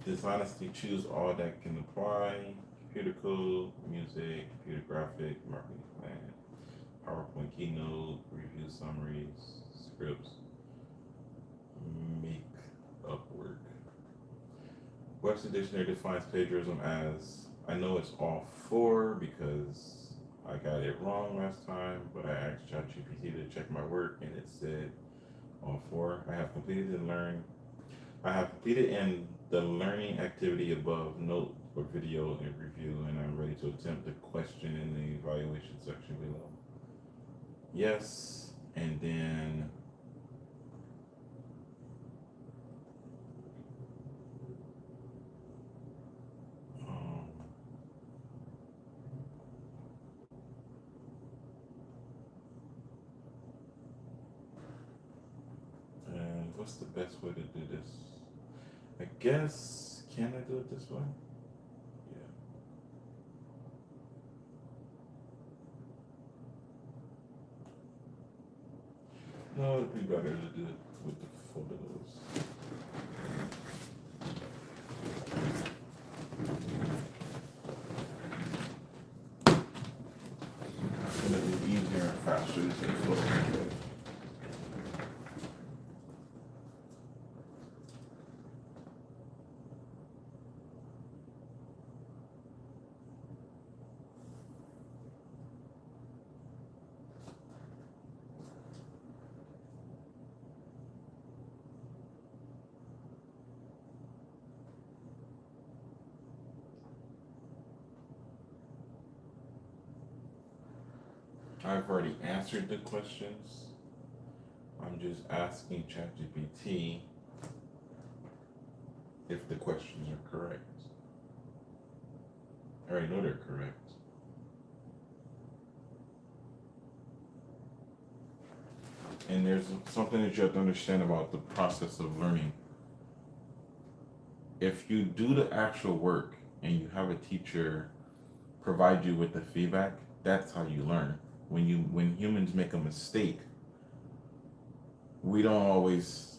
dishonesty. Choose all that can apply. Computer code, music, computer graphic, marketing plan, PowerPoint keynote, review summaries, scripts, make up work. Webster Dictionary defines plagiarism as, I know it's all four because I got it wrong last time, but I asked ChatGPT to check my work and it said all four. I have completed in the learning activity above, note or video and review, and I'm ready to attempt the question in the evaluation section below. Yes, and then and what's the best way to do this? I guess, can I do it this way? Yeah. No, it'd be better to do it with the photos. It's gonna be easier and faster to take photos. I've already answered the questions. I'm just asking ChatGPT if the questions are correct. I already know they're correct. And there's something that you have to understand about the process of learning. If you do the actual work and you have a teacher provide you with the feedback, that's how you learn. When humans make a mistake, we don't always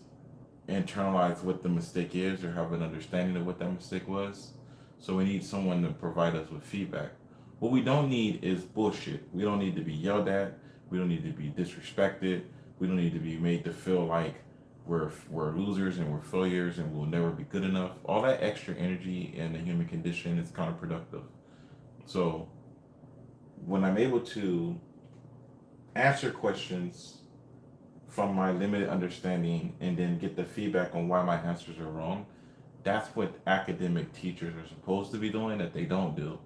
internalize what the mistake is or have an understanding of what that mistake was. So we need someone to provide us with feedback. What we don't need is bullshit. We don't need to be yelled at. We don't need to be disrespected. We don't need to be made to feel like we're losers and we're failures and we'll never be good enough. All that extra energy in the human condition is counterproductive. So when I'm able to answer questions from my limited understanding and then get the feedback on why my answers are wrong, that's what academic teachers are supposed to be doing that they don't do,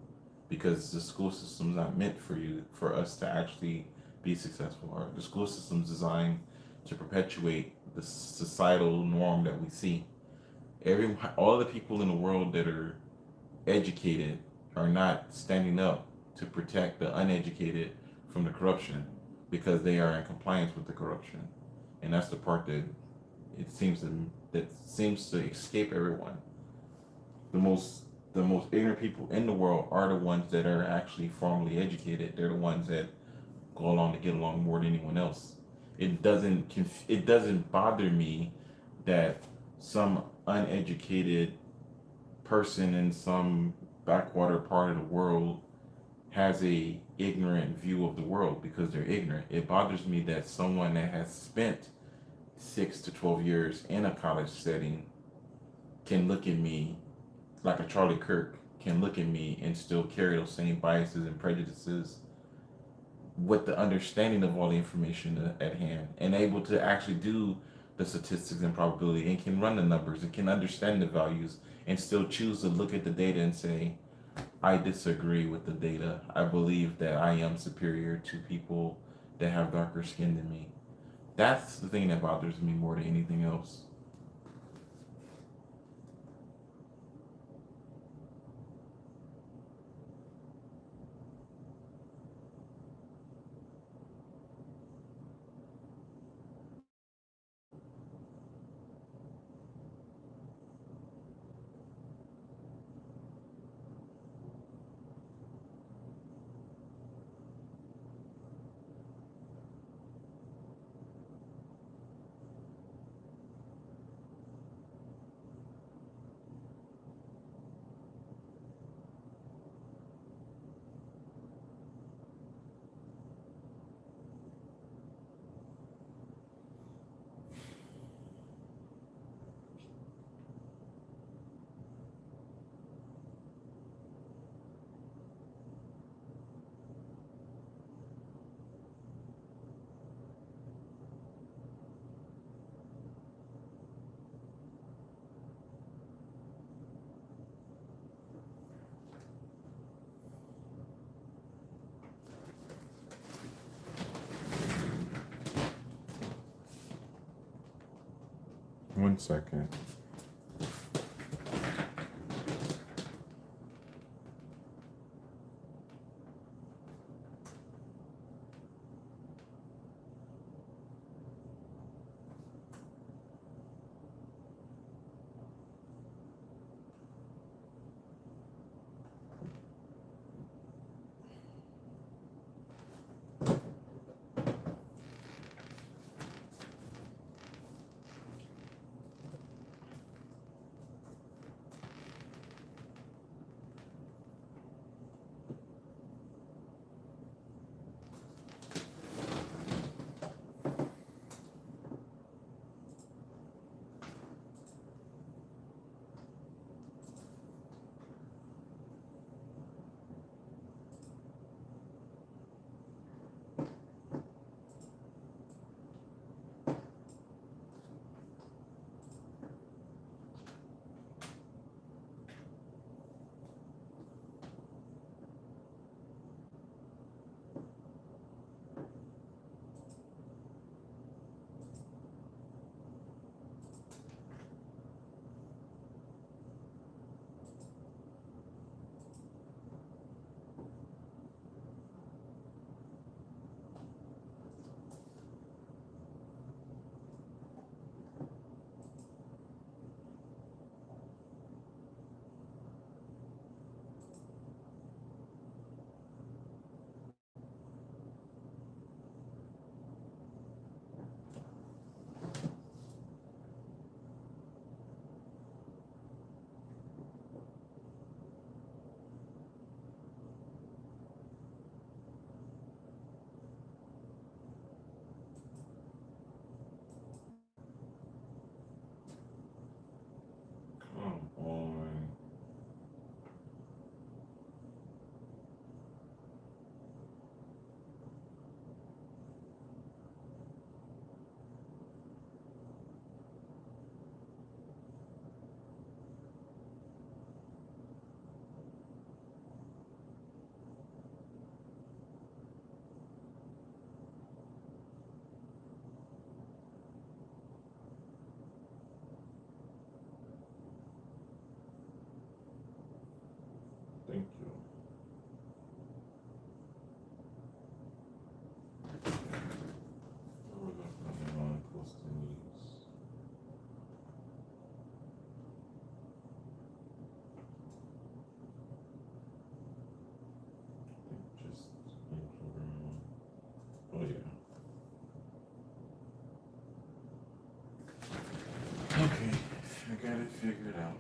because the school system's not meant for us to actually be successful. Or the school system's designed to perpetuate the societal norm that we see. All the people in the world that are educated are not standing up to protect the uneducated from the corruption, because they are in compliance with the corruption, and that's the part that seems to escape everyone. The most ignorant people in the world are the ones that are actually formally educated. They're the ones that go along to get along more than anyone else. It doesn't bother me that some uneducated person in some backwater part of the world has a ignorant view of the world because they're ignorant. It bothers me that someone that has spent 6 to 12 years in a college setting can look at me like a Charlie Kirk, can look at me and still carry those same biases and prejudices with the understanding of all the information at hand, and able to actually do the statistics and probability and can run the numbers and can understand the values and still choose to look at the data and say, I disagree with the data. I believe that I am superior to people that have darker skin than me. That's the thing that bothers me more than anything else. 1 second. Come on. Thank you. Where was I putting on close to knees? Just around. Oh yeah. Okay, I got it figured out.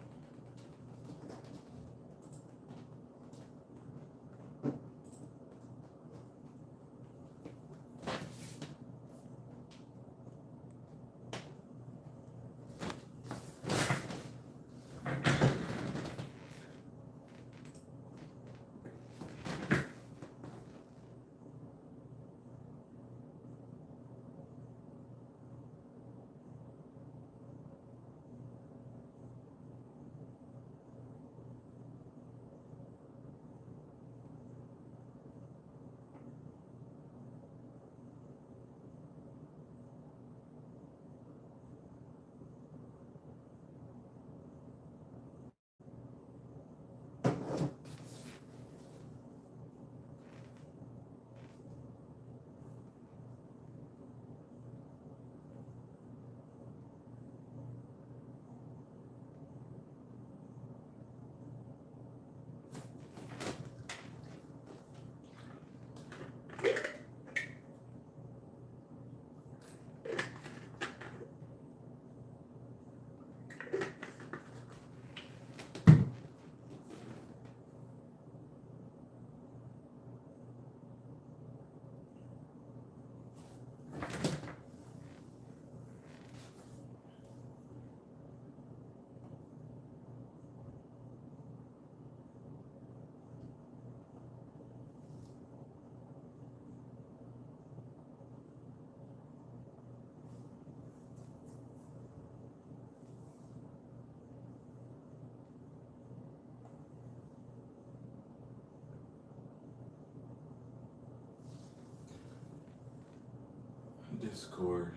Discord,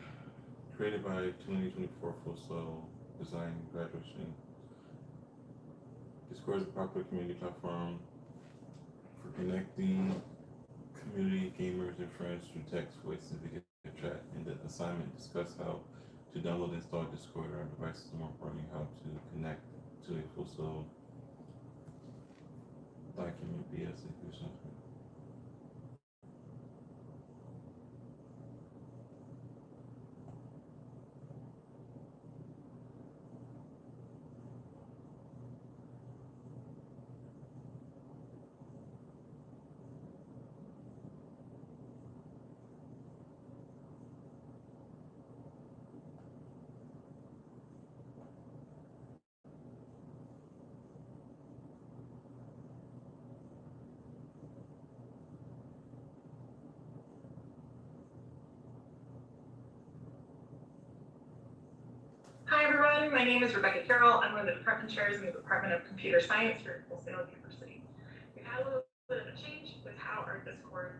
created by 2024 Fullsail design graduation. Discord is a popular community platform for connecting community gamers and friends through text, voice, and video chat. In the assignment, discuss how to download and install Discord on devices, and more importantly, how to connect to a Fullsail document BSAP or something. Hi everyone, my name is Rebecca Carroll. I'm one of the department chairs in the Department of Computer Science here at Fullsail University. We've had a little bit of a change with how our Discord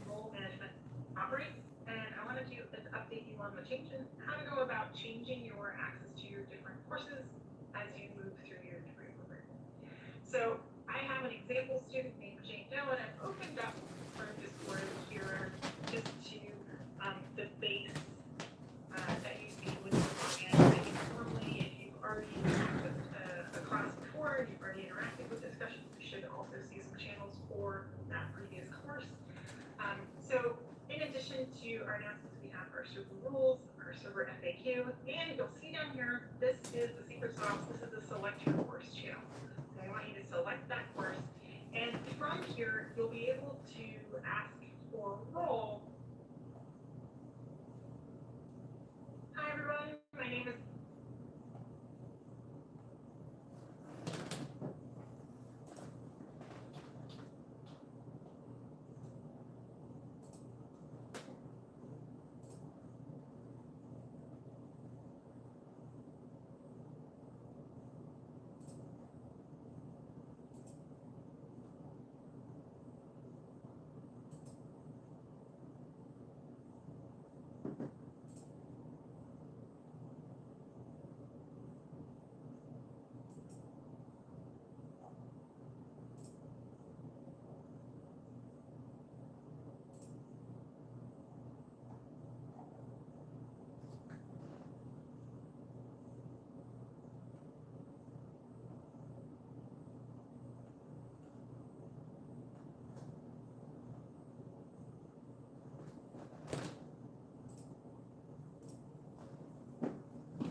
role management operates, and I wanted to update you on the change and how to go about changing your access to your different courses as you move through your degree program. So I have an example student named Jane Doe, and I've opened up our Discord here just to the base that you see when you log in. I think normally if you've already accessed a class before and you've already interacted with discussions, you should also see some channels for that previous course. So in addition to our announcements, we have our server rules, our server FAQ, and you'll see down here, this is the secret sauce. This is the select your course channel. So I want you to select that course, and from here, you'll be able to ask for a role. Hi everyone, my name is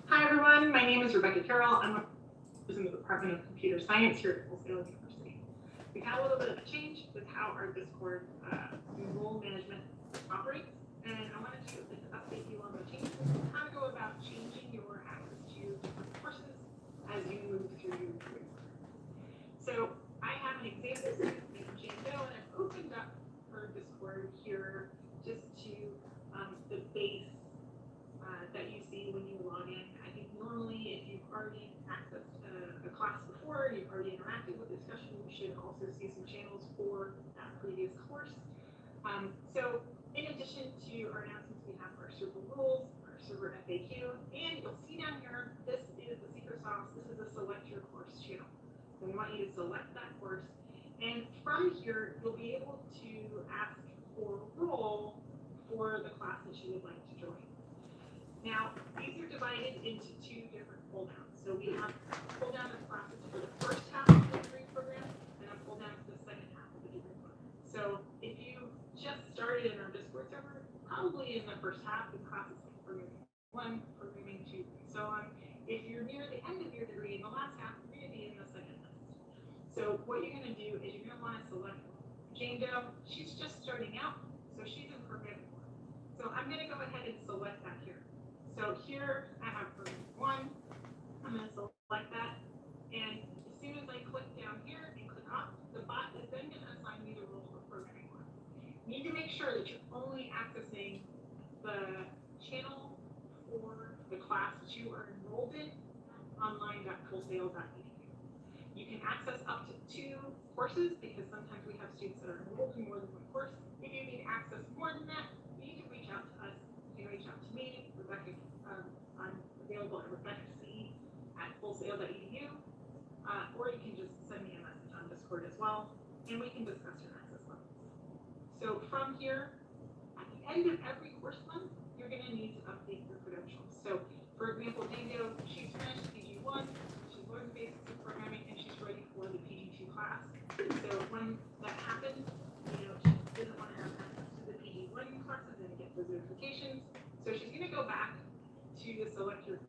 Hi everyone, my name is Rebecca Carroll. I'm in the Department of Computer Science here at Fullsail University. We've had a little bit of a change with how our Discord role management operates, and I wanted to update you on the changes and how to go about changing your access to different courses as you move through your career. So I have an example student named Jane Doe, and I've opened up her Discord here just to the base that you see when you log in. I think normally if you've already accessed a class before and you've already interacted with discussion, you should also see some channels for that previous course. So in addition to our announcements, we have our server rules, our server FAQ, and you'll see down here, this is the secret sauce. This is the select your course channel. So we want you to select that course, and from here, you'll be able to ask for a role for the class that you would like to join. Now, these are divided into two different pull downs. So we have a pull down of classes for the first half of the degree program and a pull down for the second half of the degree program. So if you just started in our Discord server, probably in the first half, the classes like programming 1, programming 2, and so on. If you're near the end of your degree in the last half, you're going to be in the second list. So what you're going to do is you're going to want to select Jane Doe. She's just starting out, so she's in programming 1. So I'm going to go ahead and select that here. So here I have programming 1. I'm going to select that, and as soon as I click down here and click off, the bot is then going to assign me the role of programming 1. You need to make sure that you're only accessing the channel for the class that you are enrolled in, online.fullsail.edu. You can access up to 2 courses because sometimes we have students that are enrolled in more than one course. If you need access more than that, you can reach out to us. You can reach out to me, Rebecca. I'm available at Rebecca C well, and we can discuss your access levels. So from here, at the end of every course month, you're going to need to update your credentials. So for example, Dingo, she's finished PG1, she's learned the basics of programming, and she's ready for the PG2 class. So when that happens, she doesn't want to have access to the PG1 classes and get those notifications. So she's going to go back to the select your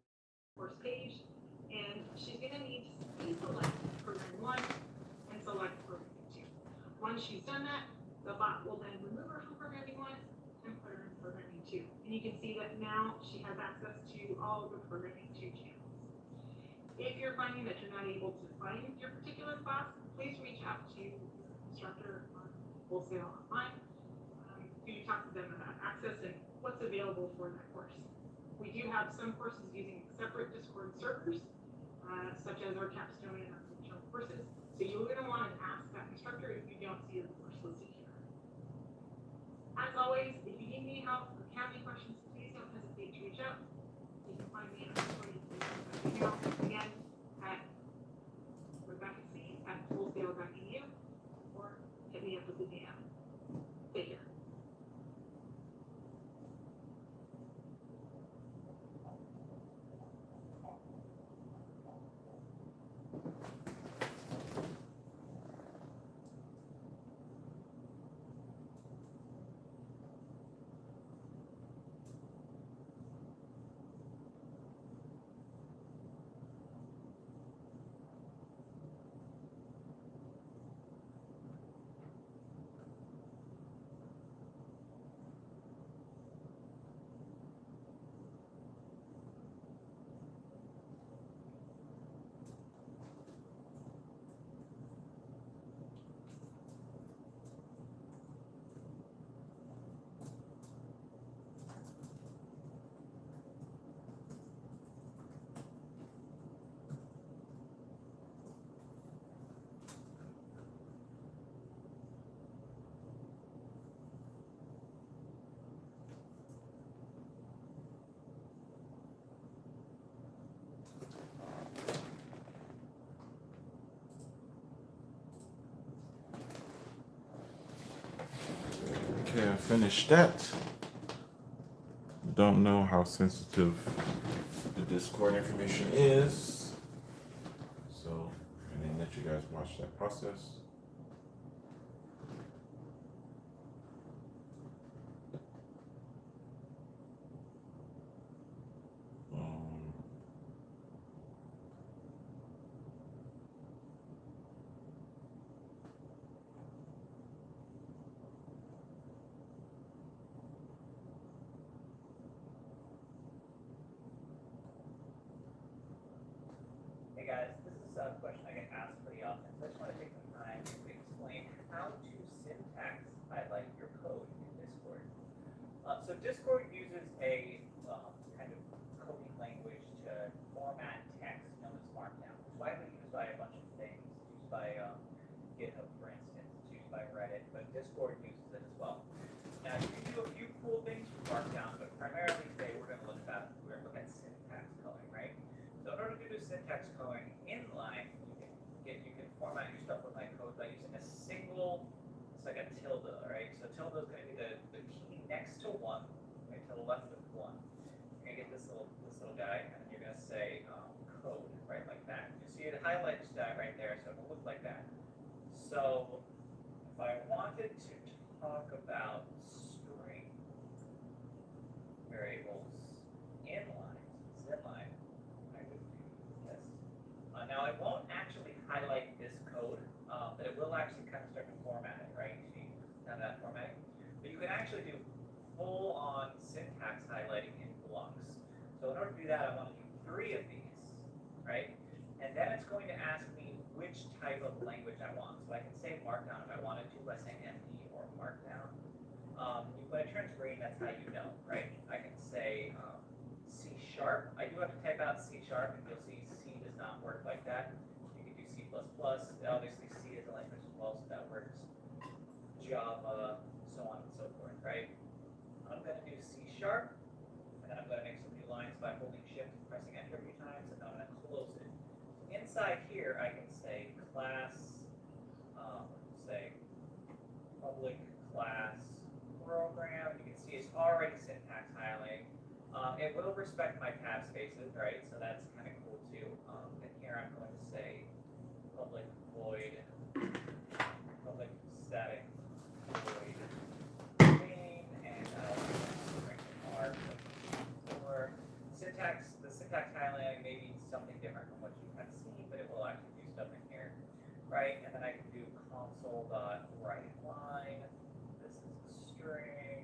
course page, and she's going to need to deselect program 1 and select programming 2. Once she's done that, the bot will then remove her from programming 1 and put her in programming 2. And you can see that now she has access to all the programming 2 channels. If you're finding that you're not able to find your particular class, please reach out to your instructor on Fullsail Online to talk to them about access and what's available for that course. We do have some courses using separate Discord servers, such as our capstone and our functional courses. So you're going to want to ask that instructor if you don't see the course listed here. As always, if you need any help or have any questions, please don't hesitate to reach out. You can find me on email again at rebeccac@fullsail.edu or hit me up with a DM. Take care. Okay, I finished that. Don't know how sensitive the Discord information is. So, and then let you guys watch that process. Hey guys, this is a question I get asked pretty often, so I just want to take some time to explain how to syntax highlight your code in Discord. So Discord uses a kind of coding language to format text known as Markdown. It's widely used by a bunch of things. It's used by GitHub, for instance. It's used by Reddit, but Discord uses it as well. Now you can do a few cool things with Markdown, but primarily today we're going to look at syntax coding, right? So in order to do syntax coding inline, you can format your stuff with like code by using a single, it's like a tilde, right? So tilde is going to be the key next to 1, right, to the left of 1. You're going to get this little guy, and you're going to say code, right, like that. You see it highlights that right there, so it'll look like that. So if I wanted to talk about string variables inline, inline, I would do this. Now it won't actually highlight this code, but it will actually kind of start to format it, right? You see kind of that formatting. But you can actually do full-on syntax highlighting in blocks. So in order to do that, I want to do 3 of these, right? And then it's going to ask me which type of language I want. So I can say Markdown if I wanted to by saying MD or Markdown. When it turns green, that's how you know, right? I can say C#. I do have to type out C#, and you'll see C does not work like that. You can do C++. Obviously, C is a language as well, so that works. Java, so on and so forth, right? I'm going to do C#, and then I'm going to make some new lines by holding Shift and pressing Enter a few times, and then I'm going to close it. Inside here, I can say class respect my tab spaces, right? So that's kind of cool too. And here I'm going to say public void, public static void main, and R for syntax. The syntax highlighting may be something different from what you have seen, but it will actually do stuff in here, right? And then I can do console.writeLine. This is a string.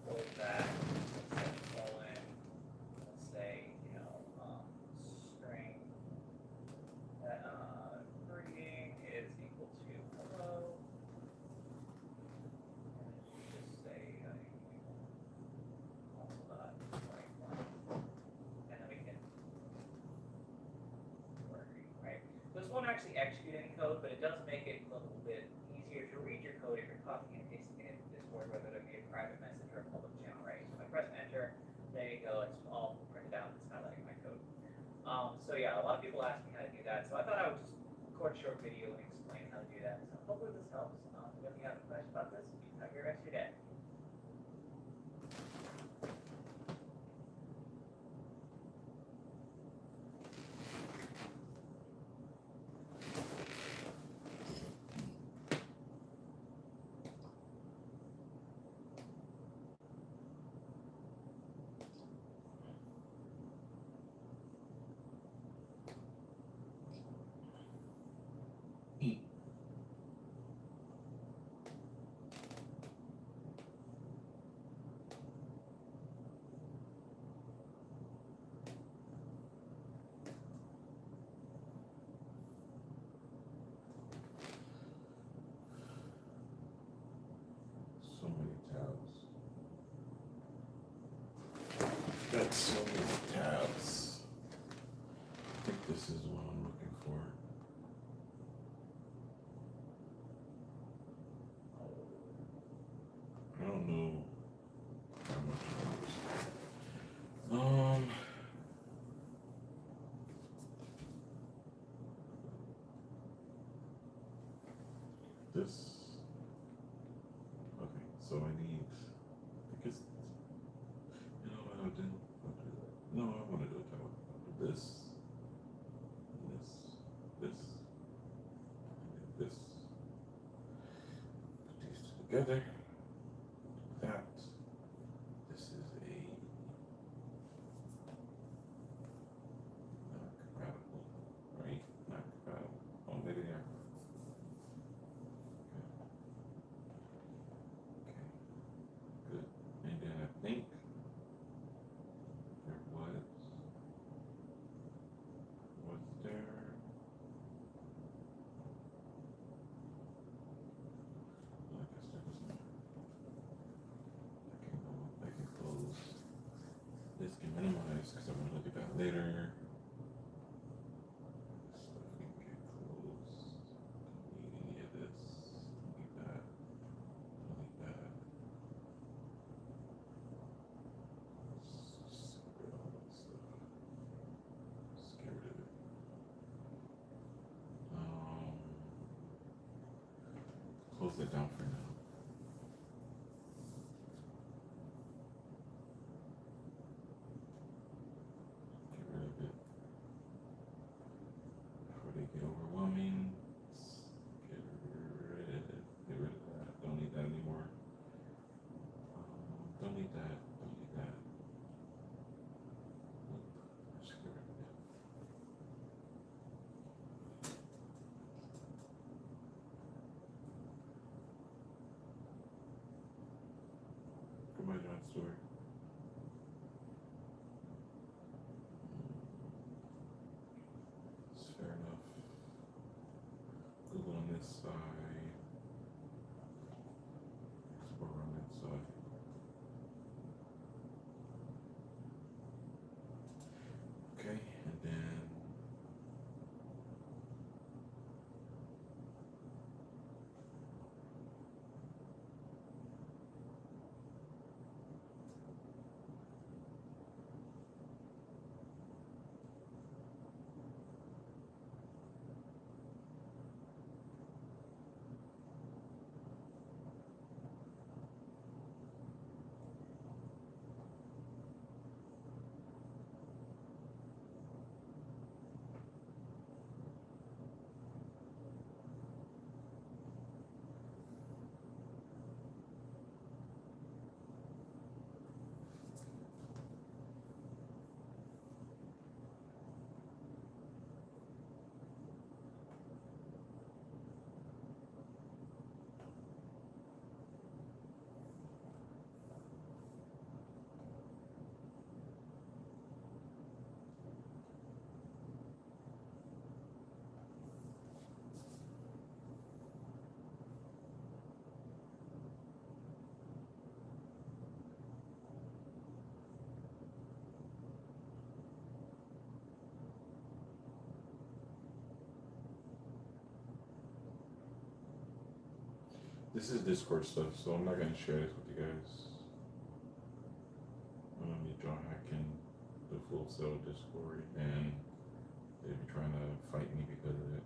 Void that. Semicolon. Let's say, string greeting is equal to hello. And just say console.writeLine. And then we can query, right? This won't actually execute any code, but it does make it a little bit easier to read your code if you're copying and pasting it into Discord, whether it be a private message or a public channel, right? So if I press enter, there you go, it's all printed out, it's highlighting my code. So yeah, a lot of people ask me how to do that, so I thought I would just record a short video and explain how to do that. So hopefully this helps. If you have any questions about this, have a great rest of your day. So many tabs. Got so many tabs. I think this is what I'm looking for. I don't know how much I was. This. Okay, so I need. I guess. You know what I'll do? I'll do that. No, I want to do it that way. I'll do this. This. And then this. Put these two together. That. This is a. Not compatible. Right? Not compatible. Oh, maybe they are. Good. And then I think there was there? Well, I guess there was not. I can close. This can minimize because I'm gonna look at that later. This stuff can get closed. Don't need any of this. Don't need that. Don't need that. Just get rid of all that stuff. Just get rid of it. Close it down for now. Get rid of it before they get overwhelming. Get rid of it. Get rid of that. Don't need that anymore. Don't need that. Don't need that. Just get rid of it. Goodbye, John Stewart. It's fair enough. Google on this side. Explorer on that side. Okay, and then This is Discord stuff, so I'm not gonna share this with you guys. I'm gonna be John hacking the Fullsail Discord, and they'll be trying to fight me because of it.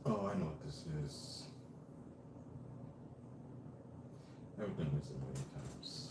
Oh, I know what this is. I've done this a million times.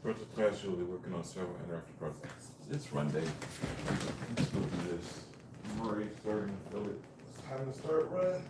Throughout the class, you'll be working on several interactive projects. It's Runday. Let's go do this. I'm already starting to feel it. It's time to start running.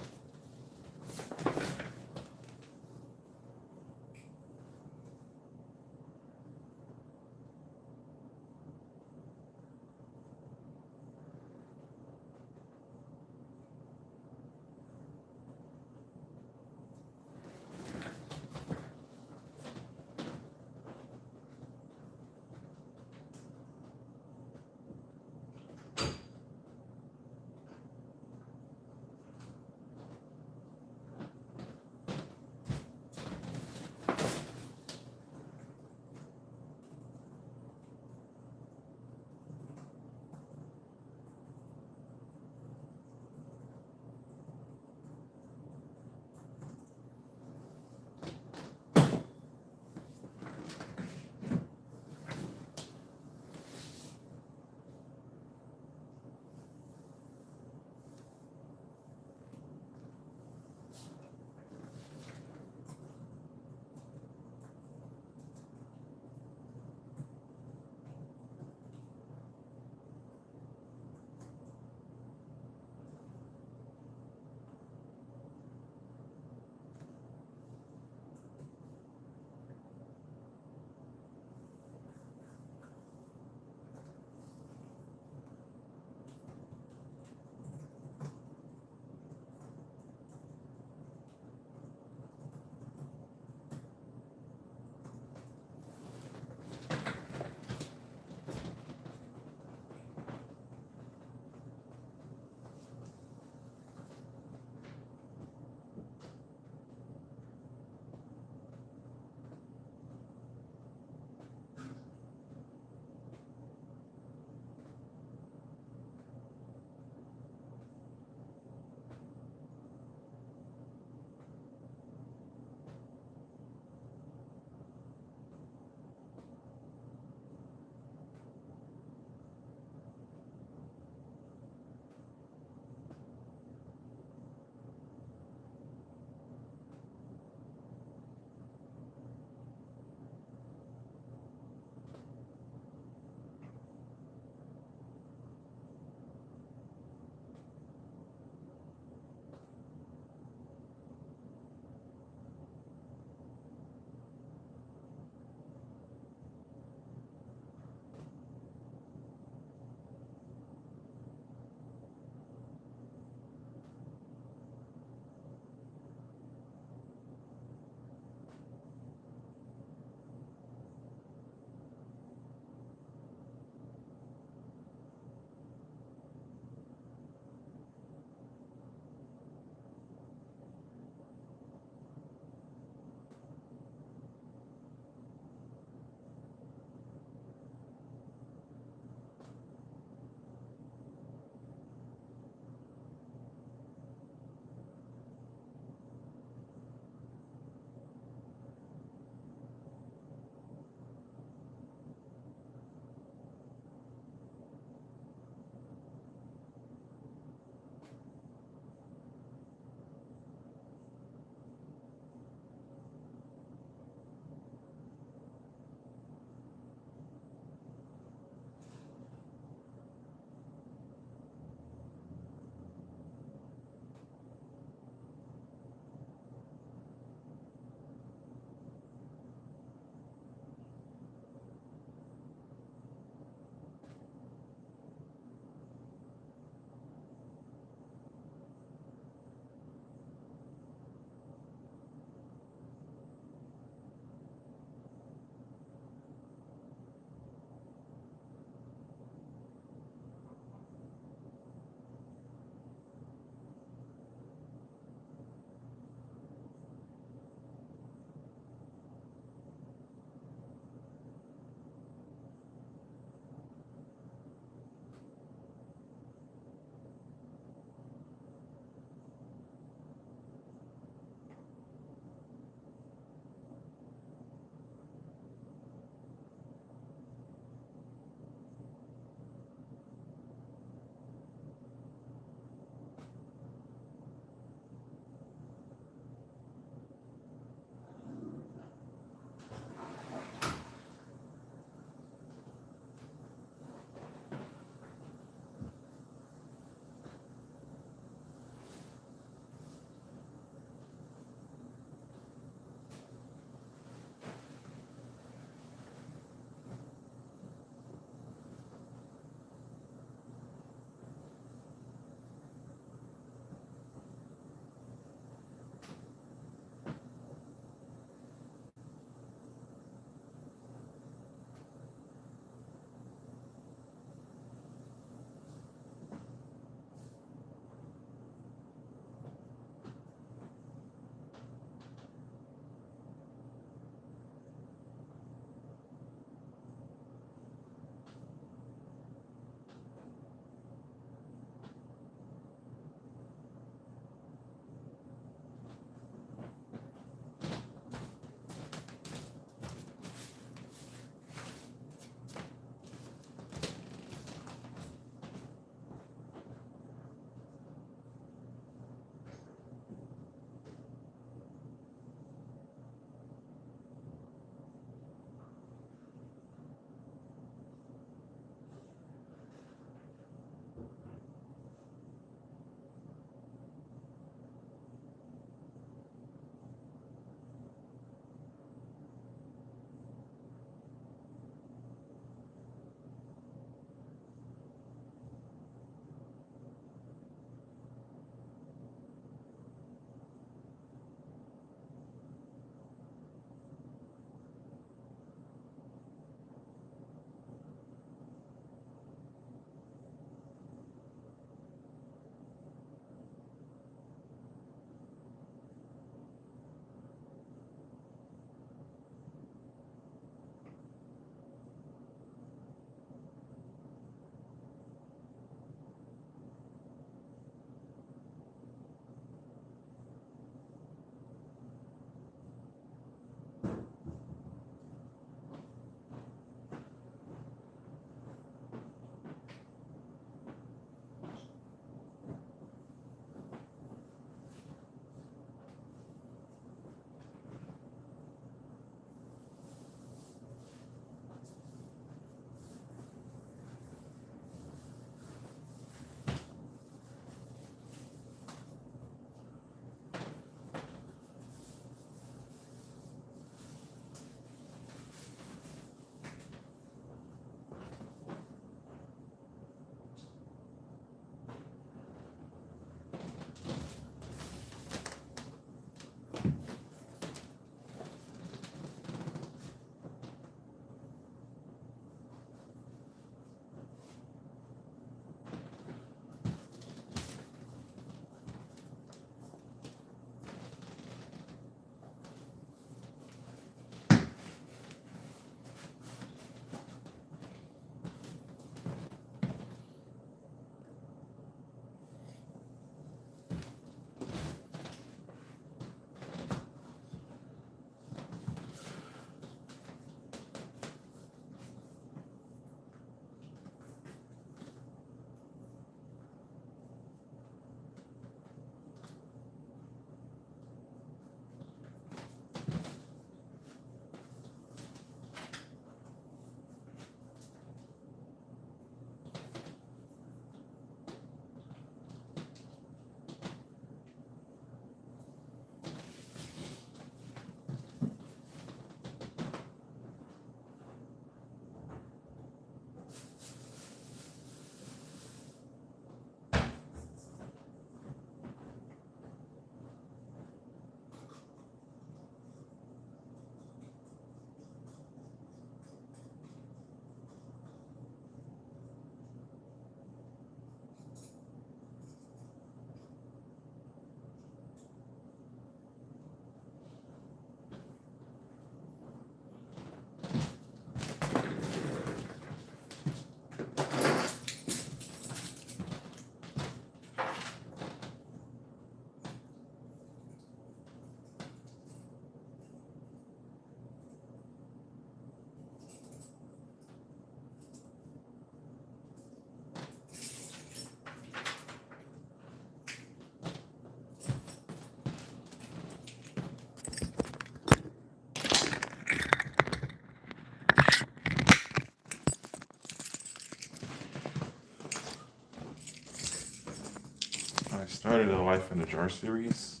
started a Life in a Jar series,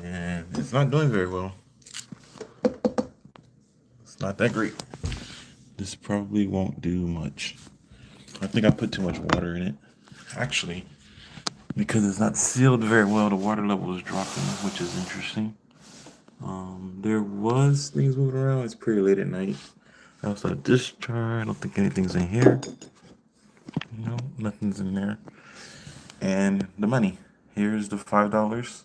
and it's not doing very well. It's not that great. This probably won't do much. I think I put too much water in it. Actually, because it's not sealed very well, the water level is dropping, which is interesting. There was things moving around. It's pretty late at night. I also had this jar. I don't think anything's in here. No, nothing's in there. And the money. Here's the $5.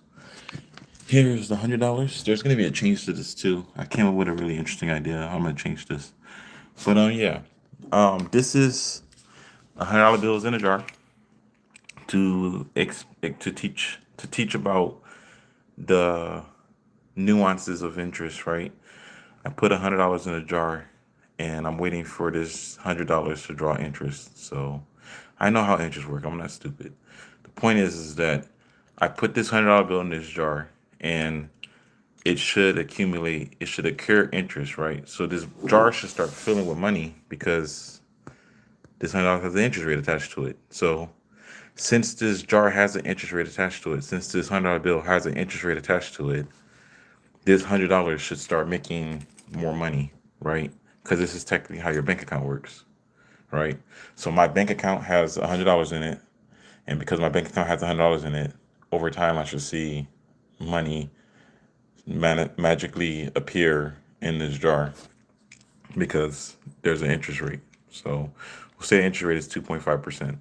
Here's the $100. There's gonna be a change to this too. I came up with a really interesting idea. I'm gonna change this. But yeah. This is $100 bills in a jar to teach about the nuances of interest, right? I put $100 in a jar, and I'm waiting for this $100 to draw interest. So I know how interest works. I'm not stupid. The point is that I put this $100 bill in this jar, and it should accumulate. It should accrue interest, right? So this jar should start filling with money because this $100 has an interest rate attached to it. So since this jar has an interest rate attached to it, since this $100 bill has an interest rate attached to it, this $100 should start making more money, right? Because this is technically how your bank account works, right? So my bank account has $100 in it, and because my bank account has $100 in it, over time I should see money magically appear in this jar because there's an interest rate. So we'll say the interest rate is 2.5%.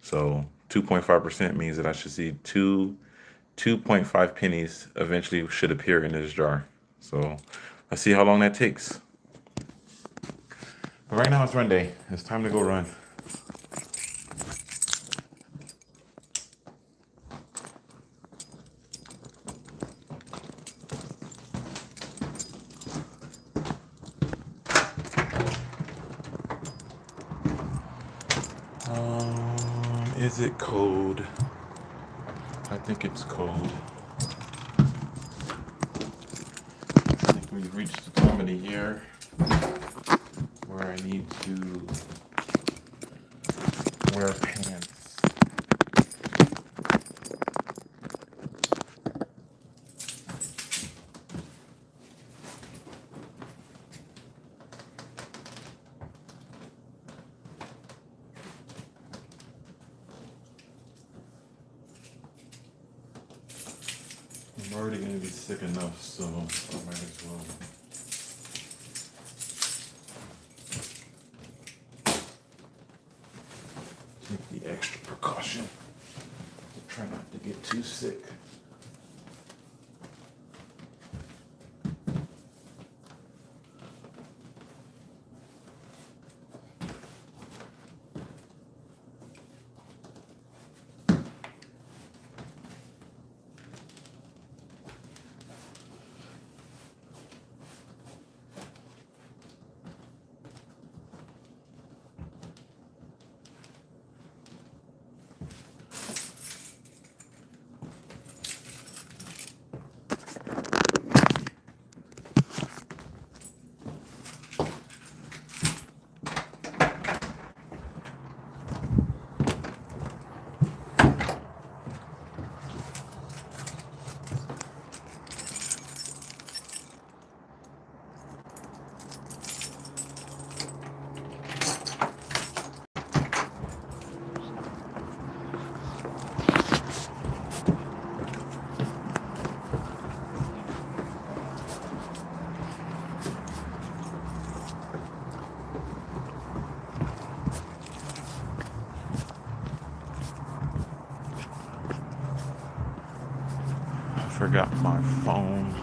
So 2.5% means that I should see 2.5 pennies eventually should appear in this jar. So let's see how long that takes. But right now it's run day. It's time to go run. Is it cold? I think it's cold. I think we've reached the time of the year where I need to wear pants. I'm already going to be sick enough, so I might as well. Take the extra precaution to try not to get too sick. Forgot my phone.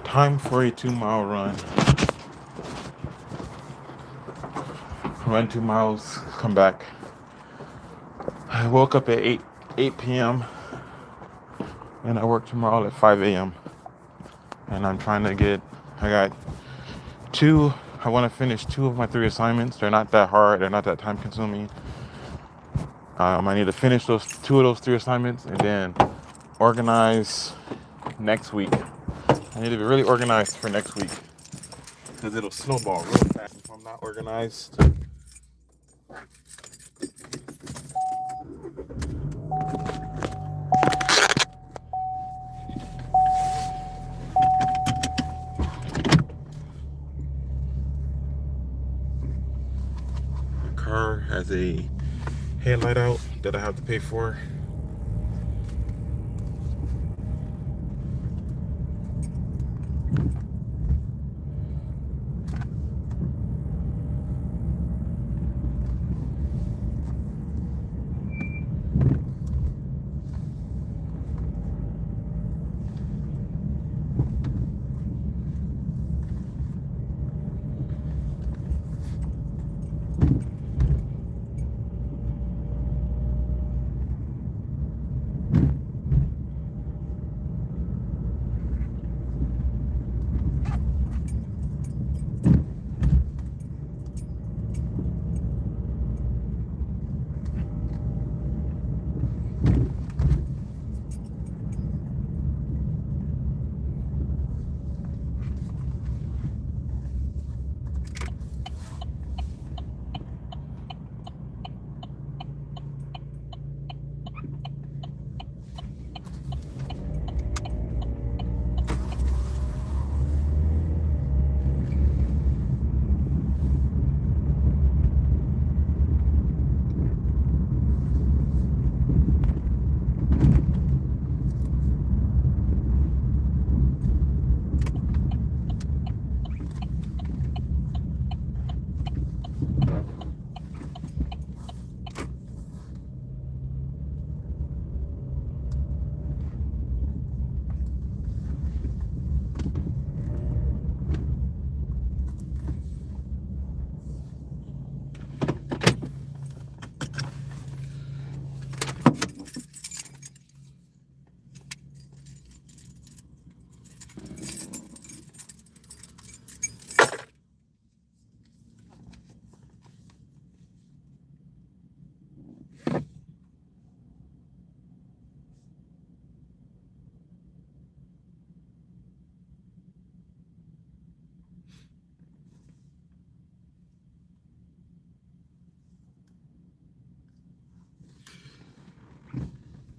Time for a 2-mile run. run 2 miles, come back. I woke up at 8 p.m. and I work tomorrow at 5 a.m. And I'm trying to I got I want to finish 2 of my 3 assignments. They're not that hard, they're not that time consuming. I need to finish 2 of those 3 assignments and then organize next week. I need to be really organized for next week because it'll snowball real fast if I'm not organized. The car has a headlight out that I have to pay for.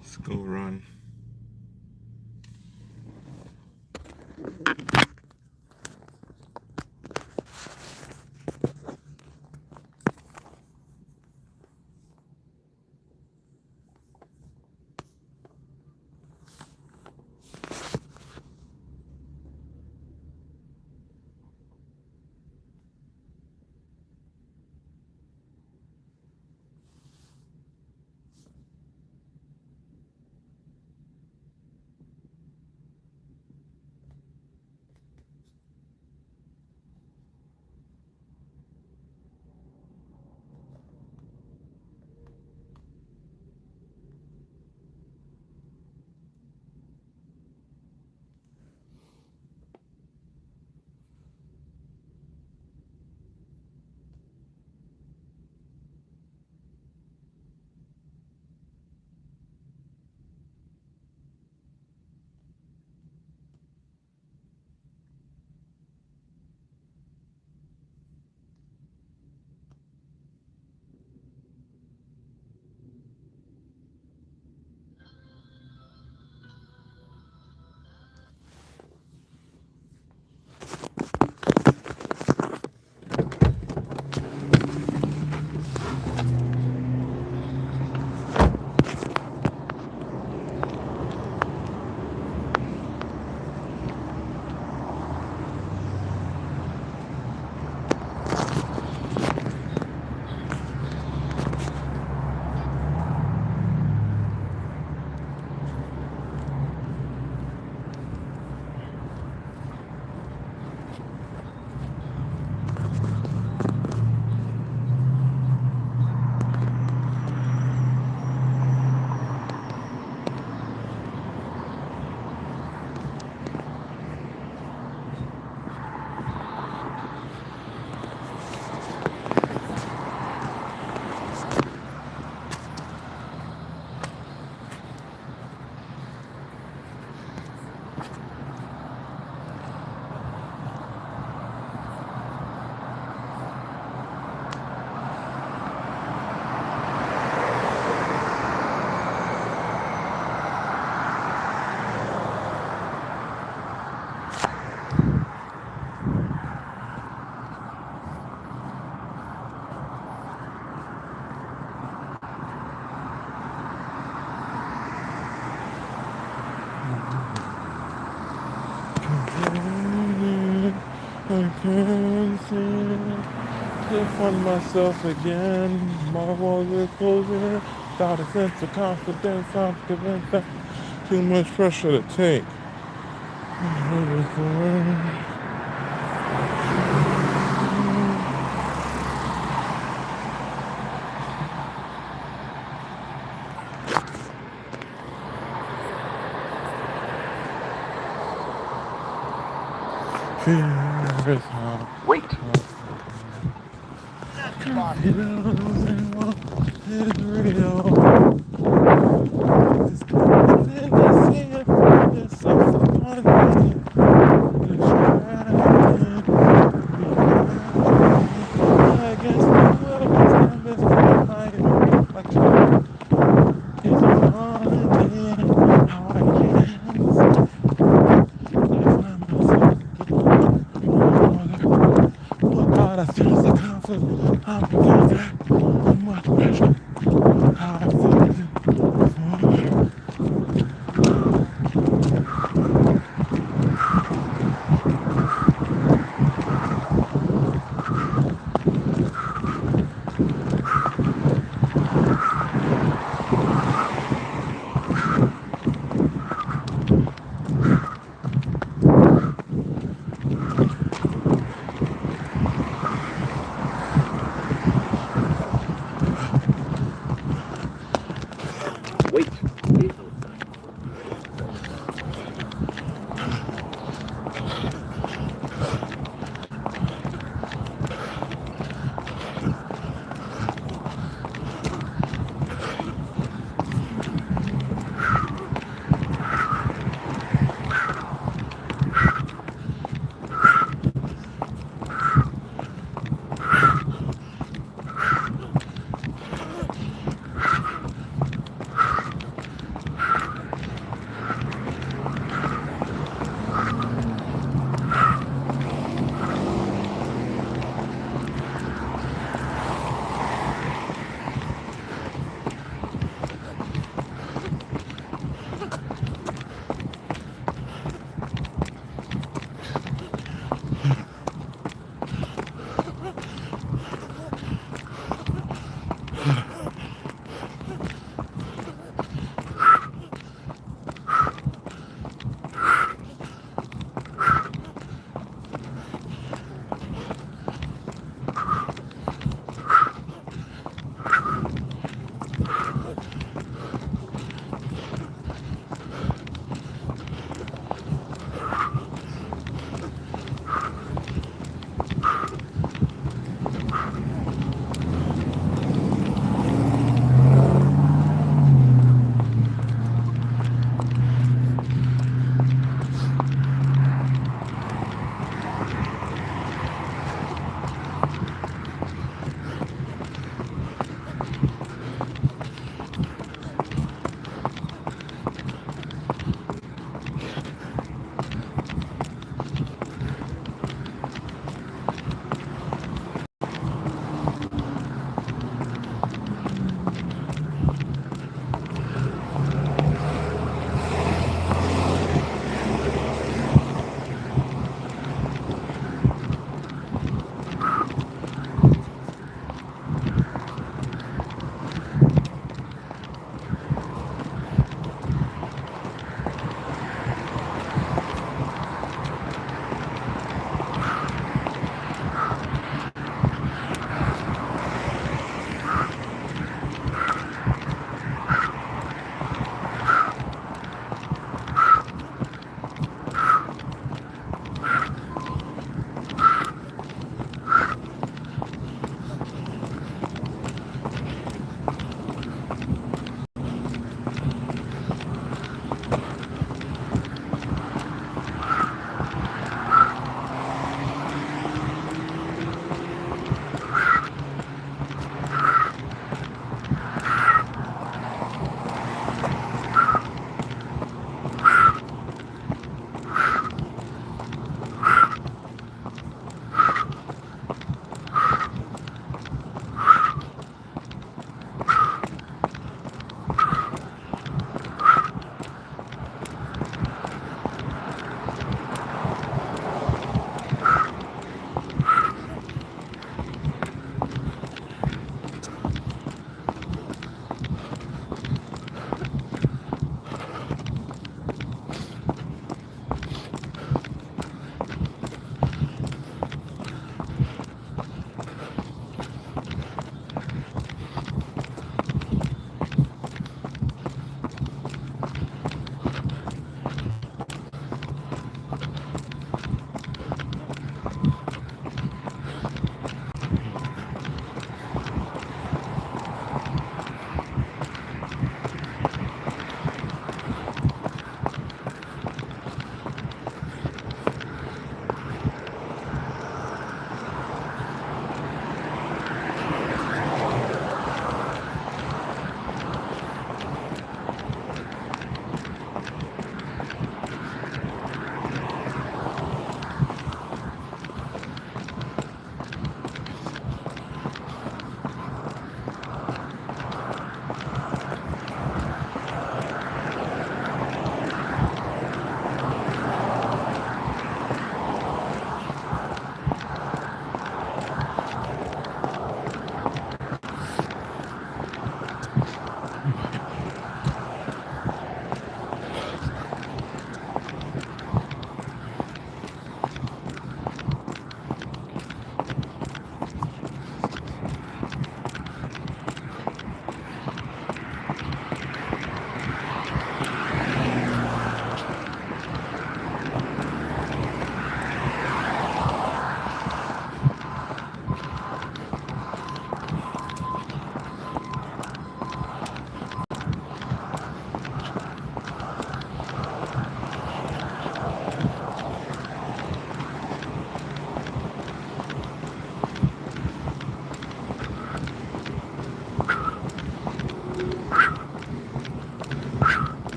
Let's go run. To find myself again, my walls are closing. Without a sense of confidence, I'm convinced that too much pressure to take. Wait.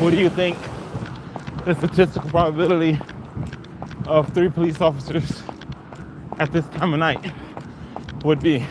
What do you think the statistical probability of 3 police officers at this time of night would be?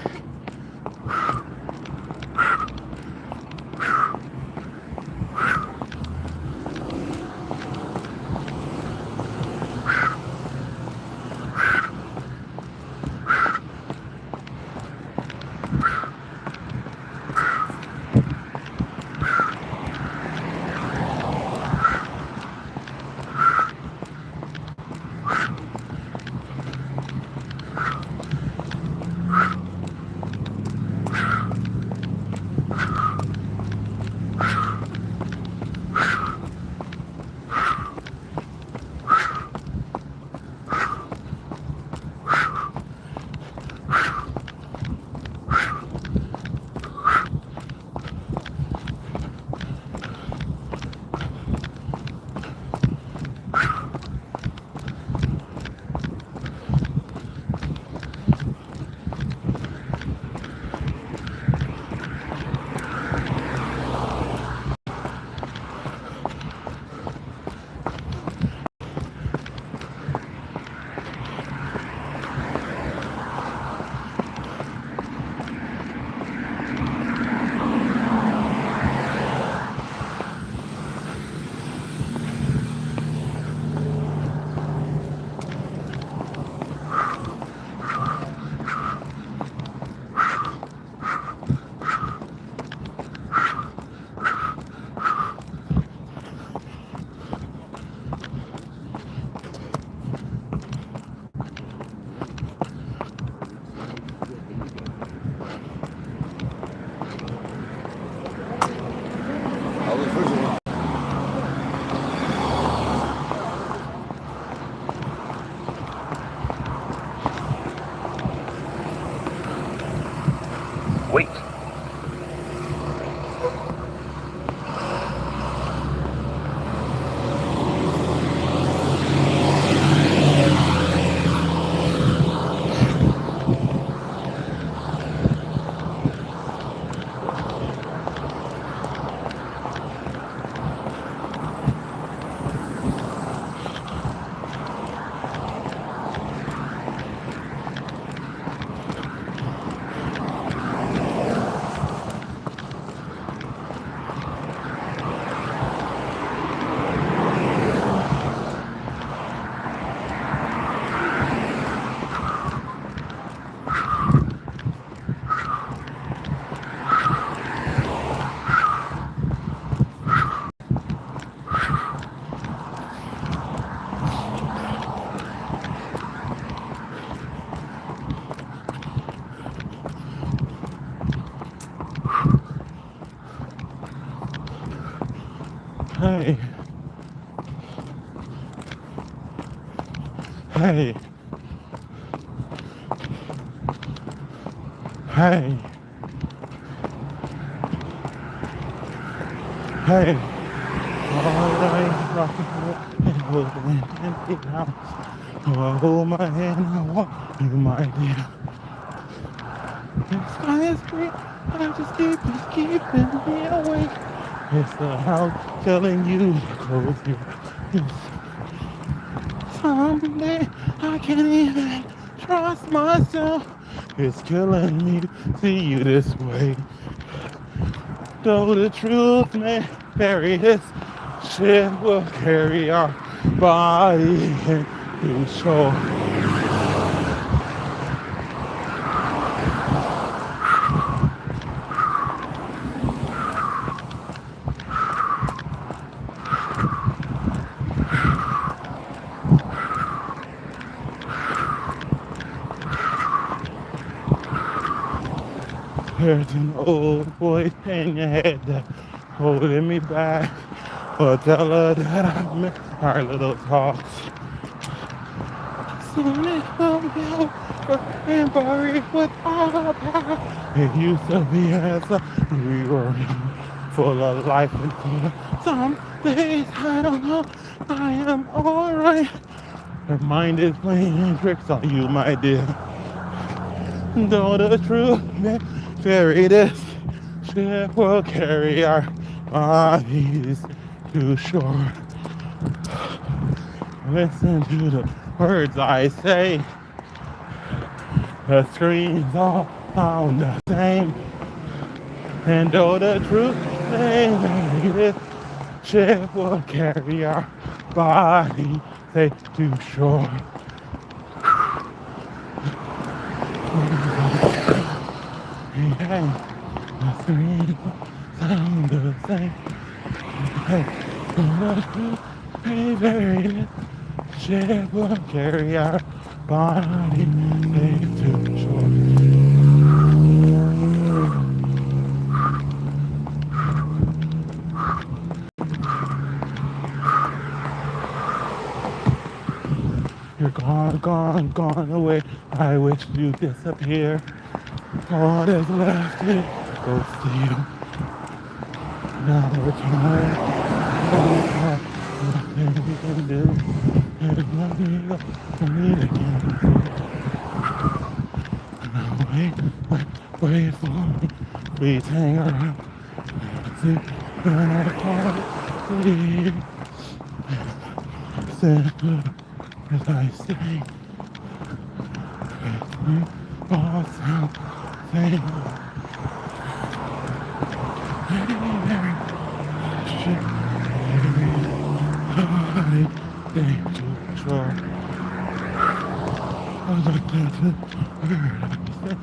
Wait. Hey. Hey. Hey. Hey. Alright, rockin' and holding an empty house. Oh, hold my hand, I walk you, my dear. The sky is green, I just keeping me awake. It's the house telling you to close your eyes. Someday I can't even trust myself. It's killing me to see you this way. Though the truth may vary, this shit will carry our body into shore. There's an old voice in your head that's holding me back. But tell her that I miss our little talks. Soon it will be over and buried with our past. It used to be as we were full of life and fun. Some days I don't know, I am alright. Her mind is playing tricks on you, my dear. Though the truth may vary, this ship will carry our bodies too short. Listen to the words I say. The screams all sound the same. And though the truth may be this ship will carry our body safe to shore. Hey, the screams sound the same. Hey, though the truth may vary, this ship will carry our body safe to shore. You're gone, gone, gone away. I wish you'd disappear. All that's left is close to you. Now we're tired. Nothing we can do. There's nothing we need again. Now wait for me. Please hang around. See, when I call, please. Stand as I stay. We all sound same. Very shit. Everybody came to shore. I looked at the bird. I said,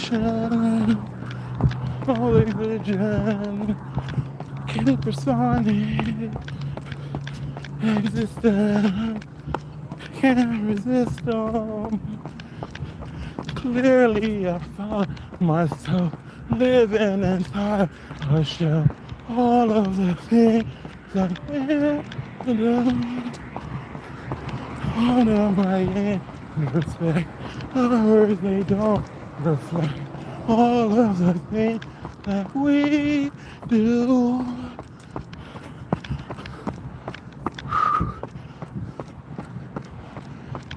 ocean, holy religion, supersonic existence, can't resist them. Clearly I found myself living inside a shell. All of the things I went through, all of my respect, others they don't reflect. All of the things that we do.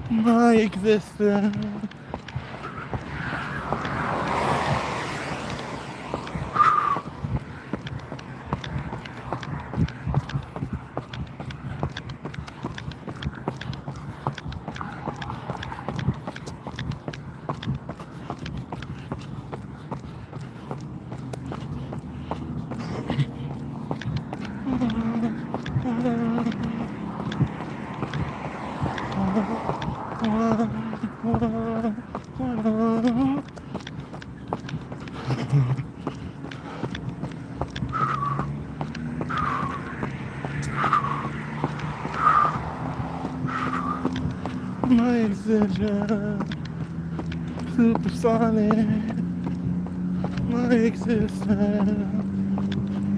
My existence. My existence, supersonic. My existence,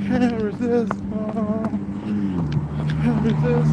can't resist. Can't resist.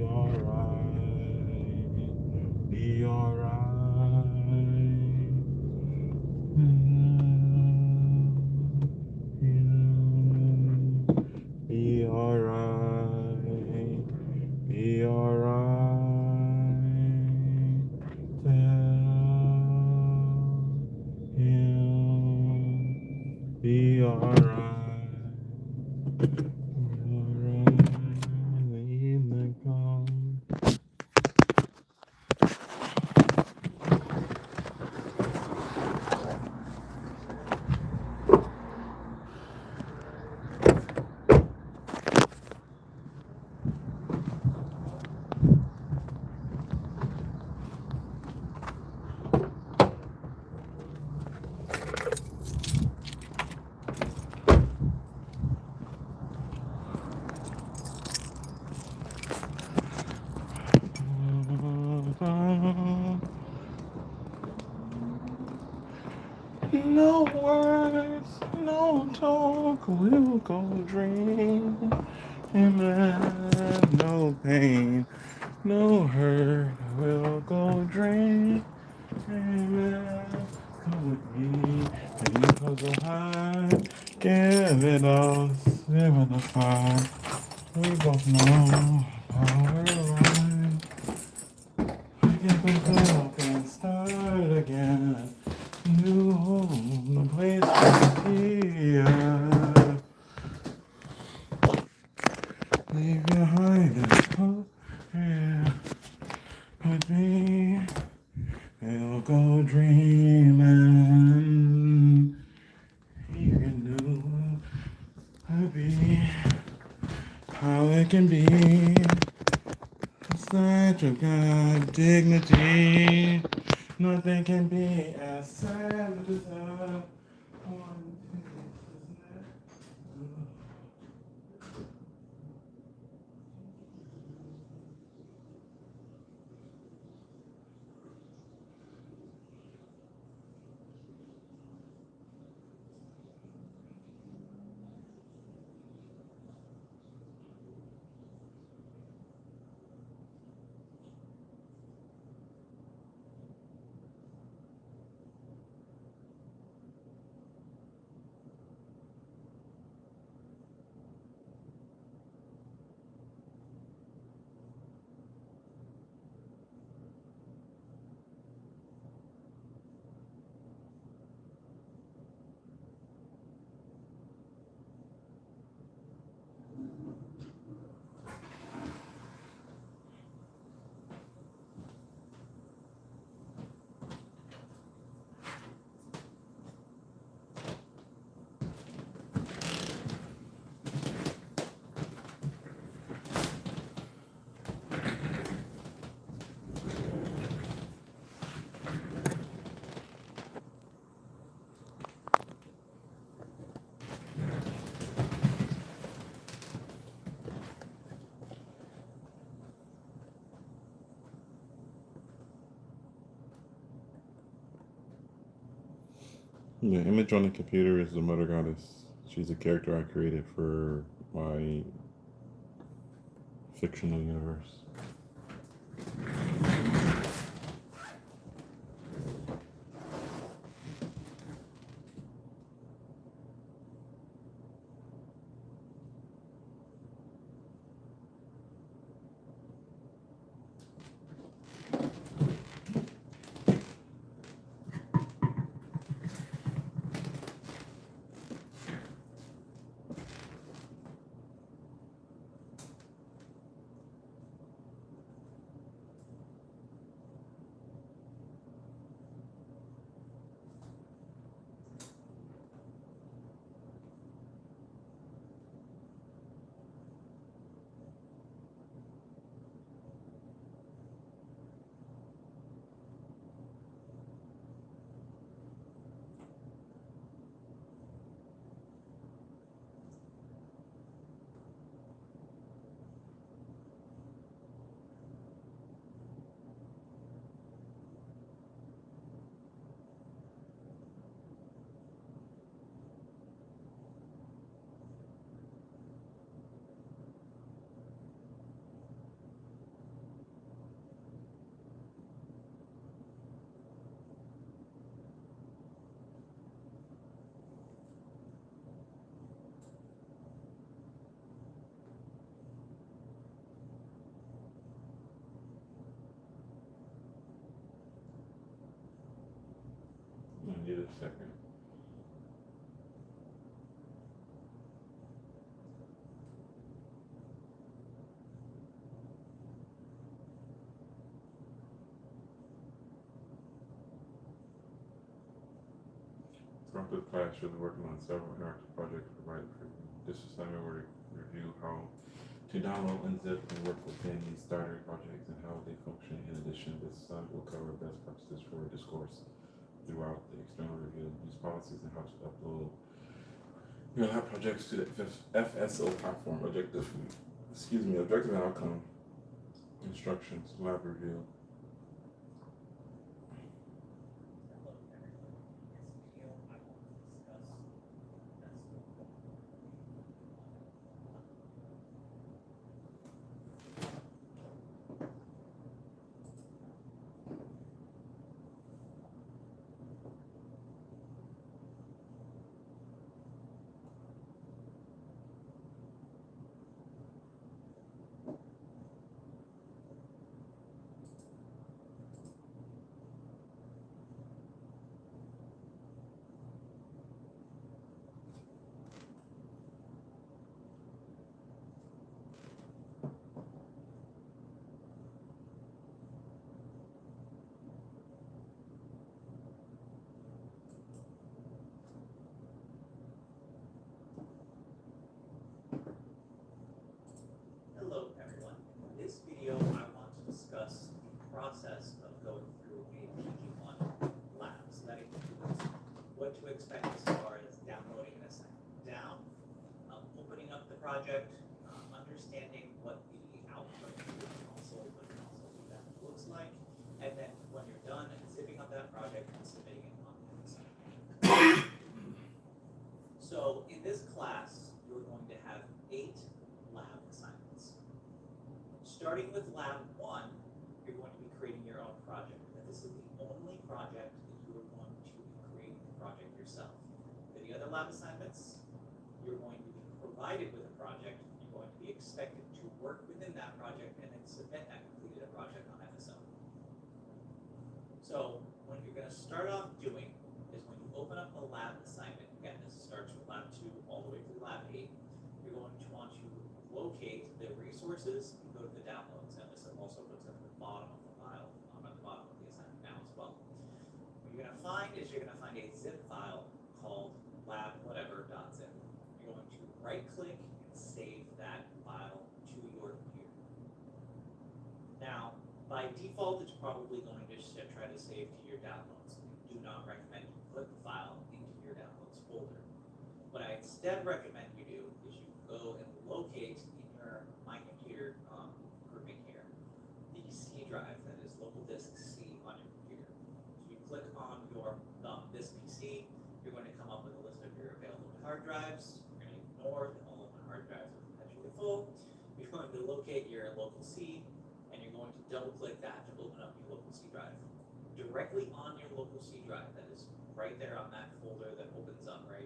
alright. Be alright. Be alright. Be alright. Tell him. Be alright. Be alright. Leave the gone. No words, no talk, we'll go dream. And no pain, no hurt, we'll go dream. Amen. Come with me, and you go so high. Give it us, give it a fight. We both know power line. We get back up and start again. New home, the place is here. Leave behind this hope here with me. We'll go dreaming. You can do happy how it can be. It's that you got dignity. Nothing can be as sad as that. One, two, The image on the computer is the Mother Goddess. She's a character I created for my fictional universe. need a second. Throughout the class, you'll be working on several interactive projects provided for you. This assignment will review how to download, unzip, and work within these starter projects and how they function. In addition, this assignment will cover best practices for discourse throughout the external review, use policies, and how to upload your lab projects to the FSO platform. Objective and outcome, instructions, lab review. Hello everyone. In this video I want to discuss the process of going through a PG1 lab. So that includes what to expect as far as downloading an assignment down, opening up the project, understanding what the output console that looks like, and then when you're done, zipping up that project and submitting it on the assignment. So in this class, you're going to have 8 lab assignments. Starting with lab 1, you're going to be creating your own project. And this is the only project that you are going to be creating the project yourself. For the other lab assignments, you're going to be provided with a project. You're going to be expected to work within that project and then submit that completed project on FSO. So what you're going to start off doing is when you open up a lab assignment, again, this starts with lab 2 all the way through lab 8, you're going to want to locate the resources and go to the downloads. And this also puts it at the bottom of the file, at the bottom of the assignment now as well. What you're going to find is you're going to find a zip file called lab-whatever.zip. You're going to right click and save that file to your computer. Now, by default, it's probably going to try to save to your downloads. Do not recommend you put the file into your downloads folder. What I instead recommend you do is you go and locate in your My Computer grouping here the C drive, that is local disk C on your computer. So you click on your this PC, you're going to come up with a list of your available hard drives. You're going to ignore that all of the hard drives are perpetually full. You're going to locate your local C, and you're going to double click that to open up your local C drive. Directly on your local C drive, that is right there on that folder that opens up, right?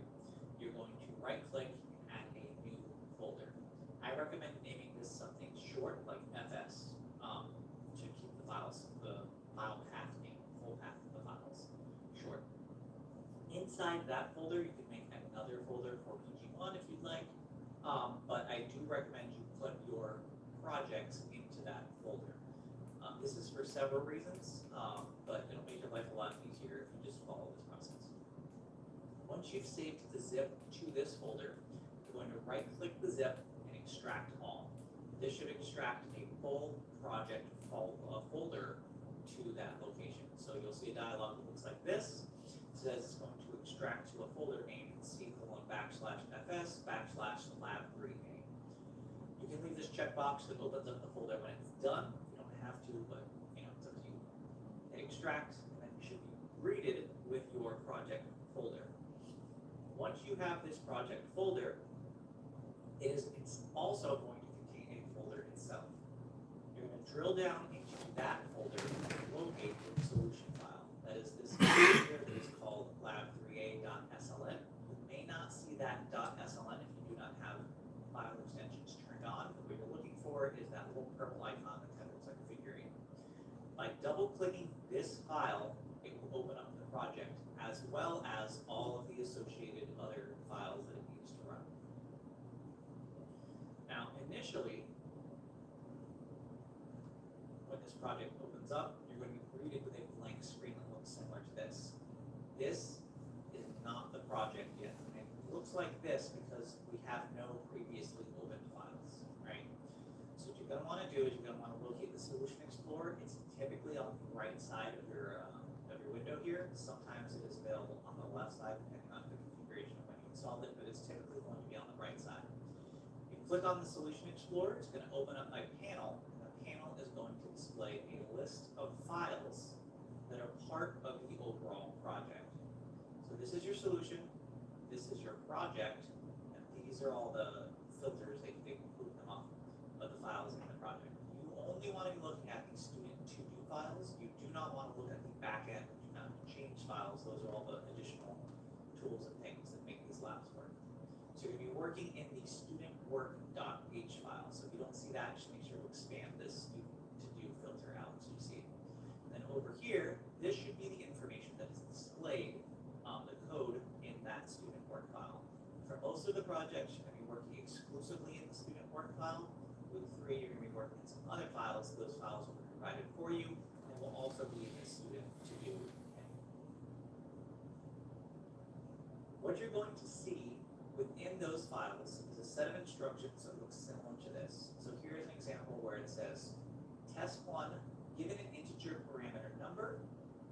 You're going to right click and add a new folder. I recommend naming this something short like FS to keep the file path name, full path of the files short. Inside that folder, you can make another folder for PG1 if you'd like, but I do recommend you put your projects into that folder. This is for several reasons, but it'll make your life a lot easier if you just follow this process. Once you've saved the zip to this folder, you're going to right-click the zip and extract all. This should extract a full project folder to that location. So you'll see a dialog that looks like this. It says it's going to extract to a folder named C:\fs/lab3a. You can leave this checkbox that opens up the folder when it's done. You don't have to, but it's up to you. Hit extract, and then you should be greeted with your project folder. Once you have this project folder, it's also going to contain a folder itself. You're going to drill down into that folder and locate your solution file. That is this file here that is called lab3a.sln. You may not see that .sln if you do not have file extensions turned on. What you're looking for is that little purple icon that kind of looks like a figurine. By double-clicking this file, it will open up the project as well as all of the associated other files that it needs to run. Now, initially, when this project opens up, you're going to be greeted with a blank screen that looks similar to this. This is not the project yet. It looks like this because we have no previously opened files, right? So what you're going to want to do is you're going to want to locate the Solution Explorer. It's typically on the right side of your window here. Sometimes it is available on the left side depending on the configuration of when you installed it, but it's typically going to be on the right side. You click on the Solution Explorer, it's going to open up a panel, and the panel is going to display a list of files that are part of the overall project. So this is your solution, this is your project, and these are all the filters that you can move them off of the files in the project. You only want to be looking at the student to-do files. You do not want to look at the back-end change files. Those are all the additional tools and things that make these labs work. So you're going to be working in the studentwork.h file. So if you don't see that, just make sure to expand this student to-do filter out so you see it. And then over here, this should be the information that is displayed on the code in that student work file. For most of the projects, you're going to be working exclusively in the student work file. With 3, you're going to be working in some other files. Those files will be provided for you and will also be in the student to-do. What you're going to see within those files is a set of instructions that looks similar to this. So here's an example where it says, test 1, given an integer parameter number,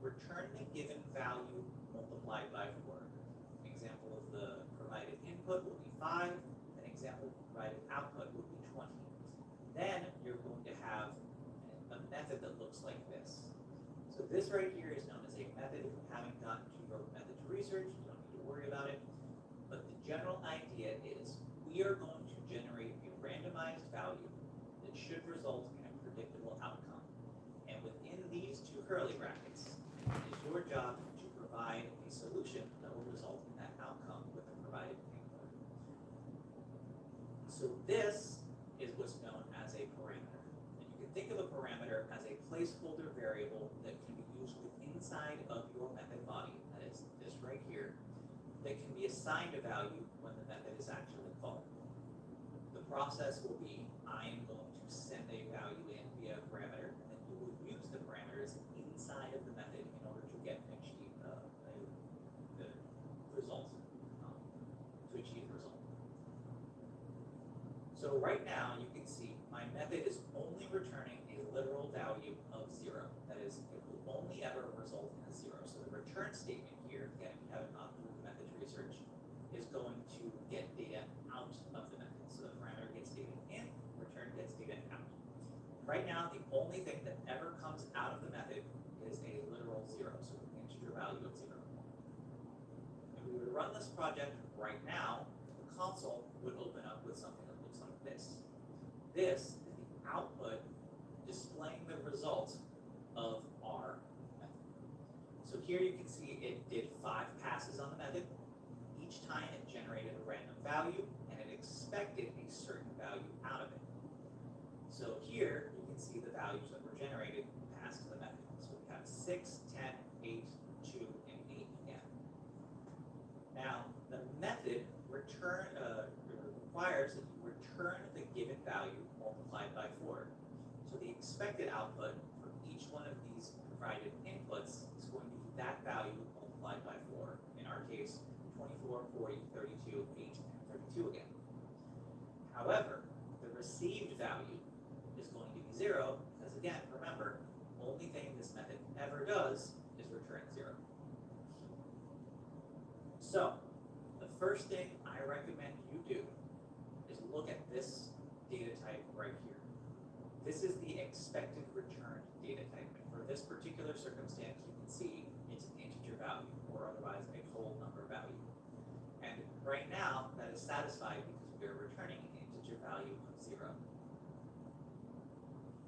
return the given value multiplied by 4. An example of the provided input will be 5, an example of provided output would be 20. Then you're going to have a method that looks like this. So this right here is known as a method. If you haven't gotten to your method to research, you don't need to worry about it. But the general idea is we are going to generate a randomized value that should result in a predictable outcome. And within these 2 curly brackets, it is your job to provide a solution that will result in that outcome with the provided input. So this is what's known as a parameter. And you can think of a parameter as a placeholder variable that can be used inside of your method body, that is this right here, that can be assigned a value when the method is actually called. The process will be, I am going to send a value in via a parameter, and then you will use the parameters inside of the method in order to get and achieve the result, to achieve the result. So right now, you can see my method is only returning a literal value of 0. That is, it will only ever result in a 0. So the return statement here, again, if you haven't gone through the method research, is going to get data out of the method. So the parameter gets data in, return gets data out. Right now, the only thing that ever comes out of the method is a literal 0, so an integer value of 0. If we were to run this project right now, the console would open up with something that looks like this. This is the output displaying the result of our method. So here you can see it did 5 passes on the method. Each time it generated a random value and it expected a certain value out of it. So here you can see the values that were generated passed to the method. So we have 6, 10, 8, 2, and 8 again. Now the method requires that you return the given value multiplied by 4. So the expected output for each one of these provided inputs is going to be that value multiplied by 4. In our case, 24, 40, 32, 8, and 32 again. However, the received value is going to be 0, because again, remember, only thing this method ever does is return 0. So, the first thing I recommend you do is look at this data type right here. This is the expected return data type. And for this particular circumstance, you can see it's an integer value, or otherwise a whole number value. And right now, that is satisfied because we are returning an integer value of 0.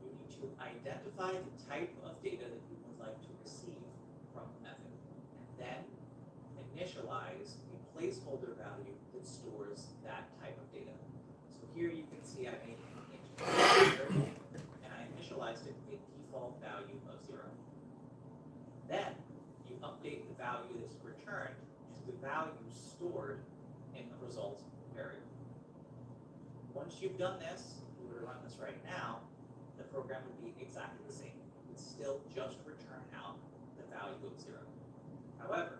You need to identify the type of data that you would like to receive from the method, and then initialize a placeholder value that stores that type of data. So here you can see I made an integer variable, and I initialized it with a default value of 0. Then you update the value that's returned returned to the value stored in the result variable. Once you've done this, if we were to run this right now, the program would be exactly the same. It would still just return out the value of 0. However,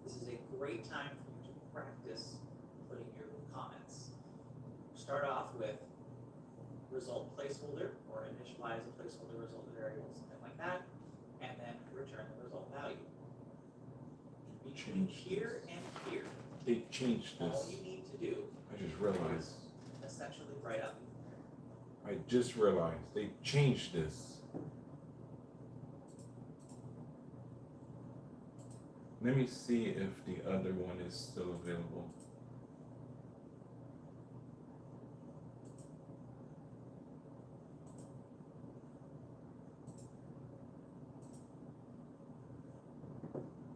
this is a great time for you to practice putting your comments. Start off with result placeholder or initialize a placeholder result variable, something like that, and then return the result value. Between here and here, They changed all this. you need to do I just realized. is essentially write out I just realized they changed this. Let me see if the other one is still available.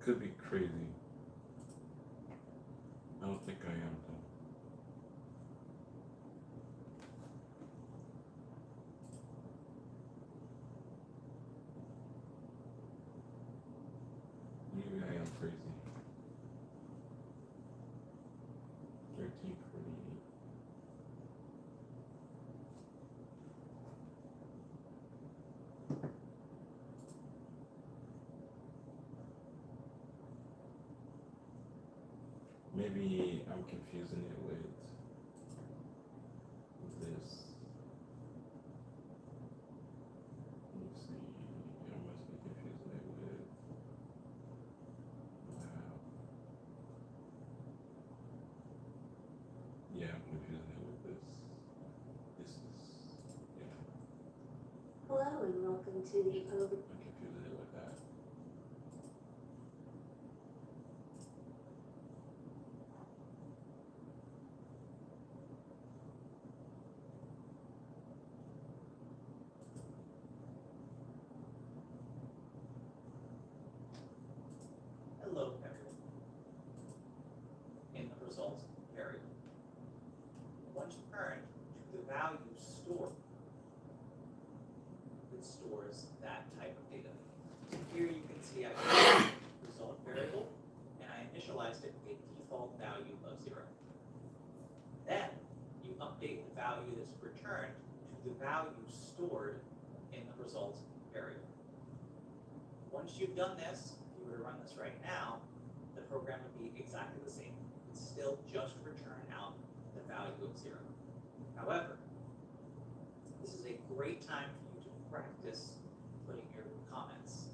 Could be crazy. I don't think I am though. Maybe I am crazy. 1348. Maybe I'm confusing it with this. Let me see. I must be confusing it with lab. Yeah, I'm confusing it with this. This is, yeah, Hello and welcome to the I'm confusing it with that. hello everyone in the result variable. Once returned to the value stored, it stores that type of data. So here you can see I have the result variable and I initialized it with a default value of 0. Then you update the value that's returned to the value stored in the result variable. Once you've done this, if you were to run this right now, the program would be exactly the same. It's still just return out the value of 0. However, this is a great time for you to practice putting your comments.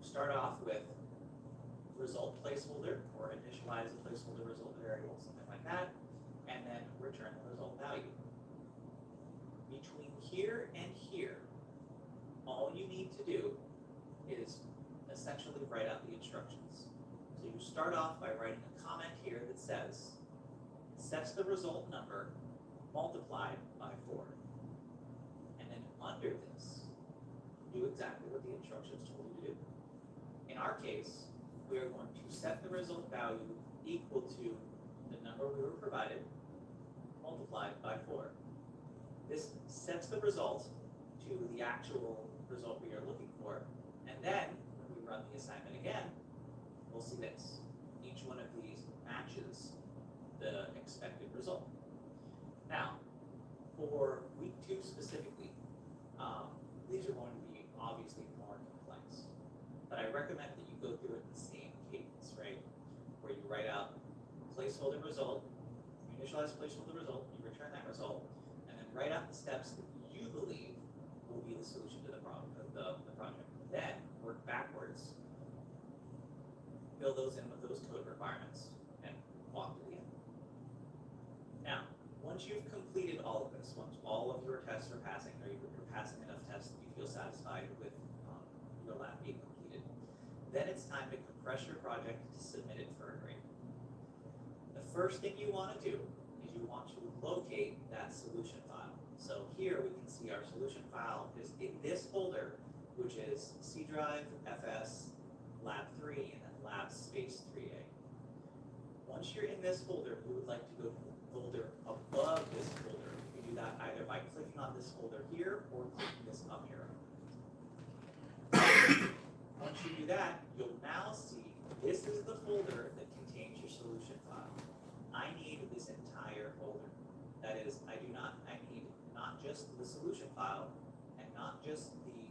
Start off with result placeholder or initialize a placeholder result variable, something like that, and then return the result value. Between here and here, all you need to do is essentially write out the instructions. So you start off by writing a comment here that says, sets the result number multiplied by 4. And then under this, do exactly what the instructions told you to do. In our case, we are going to set the result value equal to the number we were provided multiplied by 4. This sets the result to the actual result we are looking for, and then when we run the assignment again, we'll see this. Each one of these matches the expected result. Now, for week 2 specifically, these are going to be obviously more complex, but I recommend that you go through it in the same cadence, right? Where you write out placeholder result, you initialize placeholder result, you return that result, and then write out the steps that you believe will be the solution to the problem, the project. Then work backwards, fill those in with those code requirements, and walk to the end. Now, once you've completed all of this, once all of your tests are passing, or you're passing enough tests that you feel satisfied with your lab being completed, then it's time to compress your project to submit it for a grade. The first thing you want to do is you want to locate that solution file. So here we can see our solution file is in this folder, which is C drive, FS, lab 3, and then lab space 3A. Once you're in this folder, you would like to go to the folder above this folder. You can do that either by clicking on this folder here or clicking this up arrow. Once you do that, you'll now see this That is, I need not just the solution file and not just the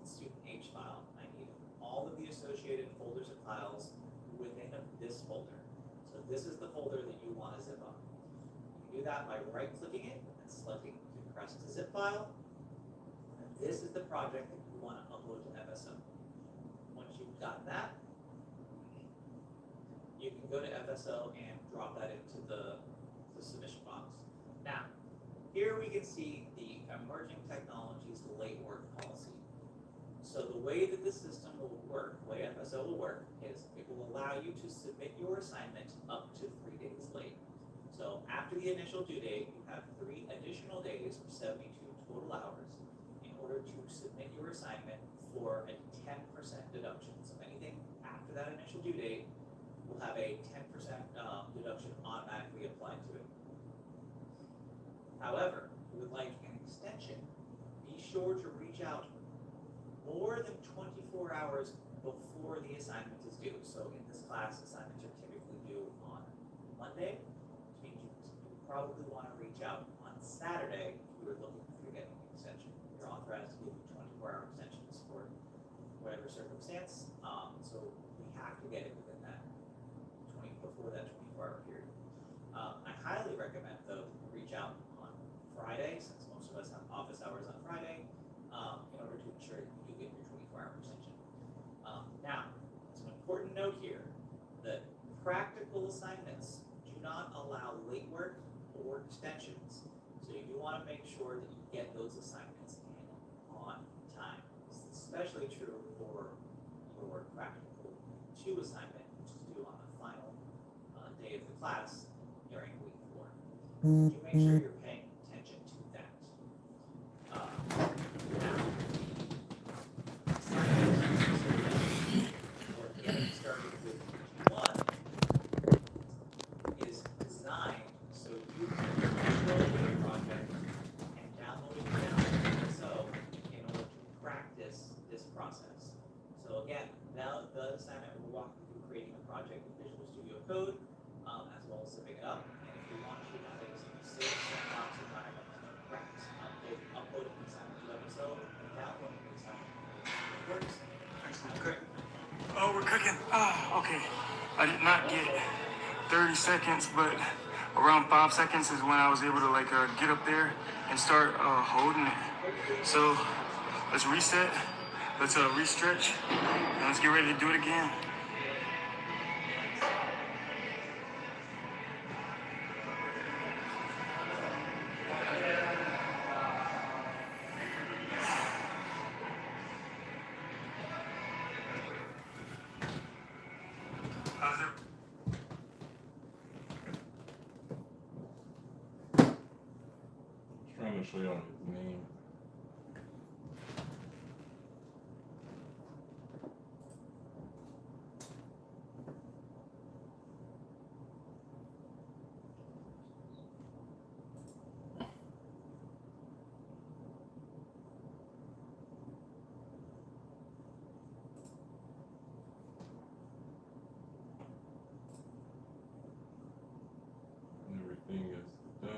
student H file. I need all of the associated folders and files within this folder. So this is the folder that you want to zip up. You can do that by right-clicking it and selecting compress to zip file. And this is the project that you want to upload to FSO. Once you've got that, you can go to FSO and drop that into the submission box. Now, here we can see the emerging technologies late work policy. So the way that the system will work, the way FSO will work, is it will allow you to submit your assignment up to 3 days late. So after the initial due date, you have 3 additional days or 72 total hours in order to submit your assignment for a 10% deduction. So anything after that initial due date will have a 10% deduction automatically applied to it. However, if you would like an extension, be sure to reach out more than 24 hours before the assignment is due. So in this class, assignments are typically due on Monday, which means you probably want to reach out on Saturday if you were looking for getting an extension. You're authorized to give you 24-hour extensions for whatever circumstance. So we have to get it within that before that 24-hour period. I highly recommend though to reach out on Friday, since most of us have office hours on Friday, in order to ensure that you do get your 24-hour extension. Now, it's an important note here that practical assignments do not allow late work or extensions. So you do want to make sure that you get those assignments in on time. This is especially true for your practical 2 assignment, which is due on the final day of the class during week 4. You make sure you're paying attention to that. Now, or getting started with G1 is designed so you can control your project and download it down so in order to practice this process. So again, now the assignment will walk you through creating a project with Visual Studio Code, as well as zipping it up. And if you want to have a safe sandbox environment to practice uploading the assignment to episode and downloading the assignment, it works. Good. Oh, we're cooking. Ah, okay. I did not get 30 seconds, but around 5 seconds is when I was able to get up there and start holding it. So let's reset, let's restretch, and let's get ready to do it again. Trying to show y'all his name. Everything is done.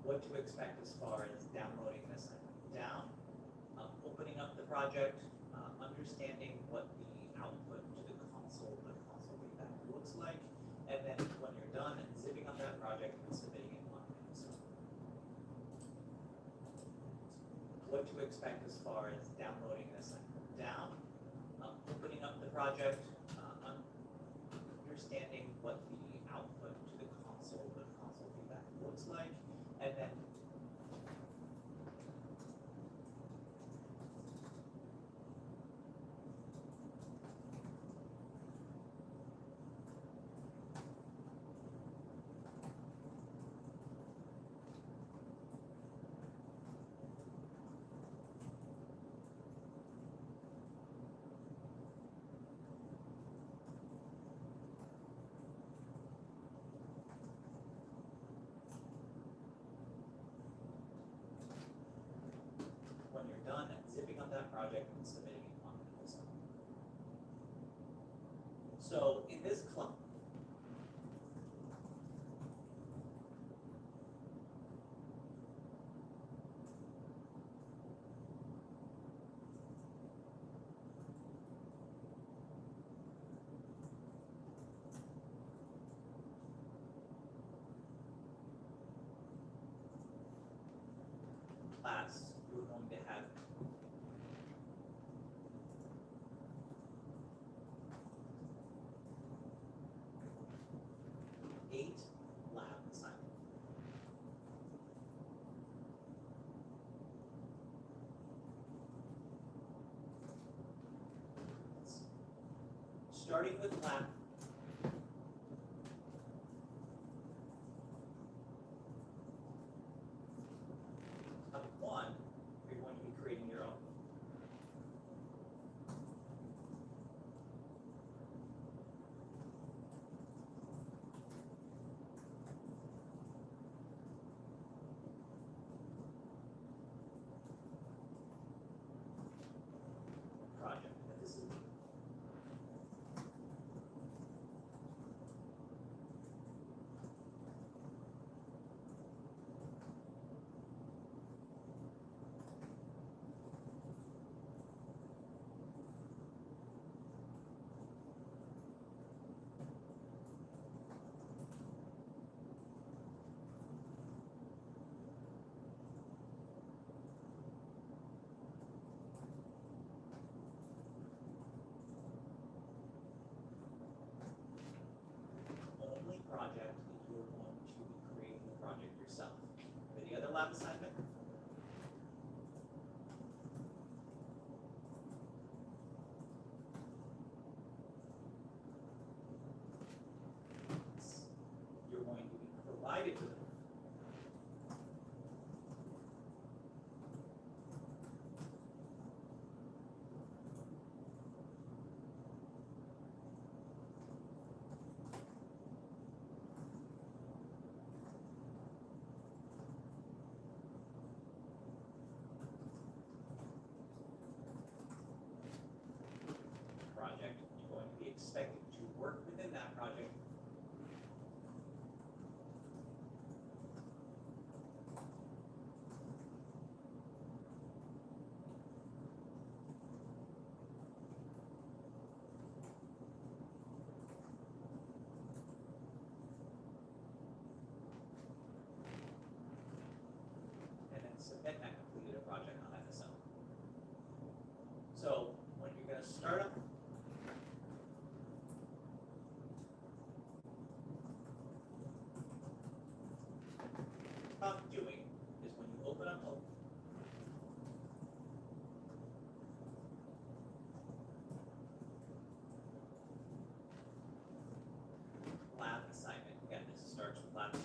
what to expect as far as downloading this down, opening up the project, understanding what the output to the console feedback looks like, and then when you're done, zipping up that project and submitting it on Amazon. What to expect as far as downloading this down, opening up the project, understanding what the output to the console feedback looks like, and then when you're done, zipping up that project and submitting it on Amazon. So in this class, you're going to have eight lab assignments. Starting with lab. One, you're going to be creating your own. Project. This is only project that you're going to be creating the project yourself. For the other lab assignment, you're going to be provided with project, you're going to be expected to work within that project. And then submit that completed project on FSL. So when you're going to start up doing is when you open up a lab assignment. Again, this starts with lab 2.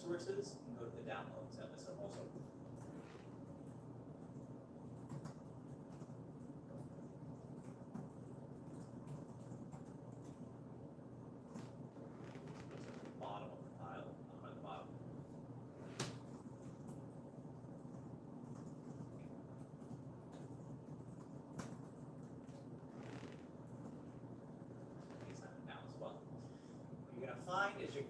resources and go to the downloads and listen also. Looks at the bottom of the file, at the bottom. It's not now as well. What you're gonna find is you're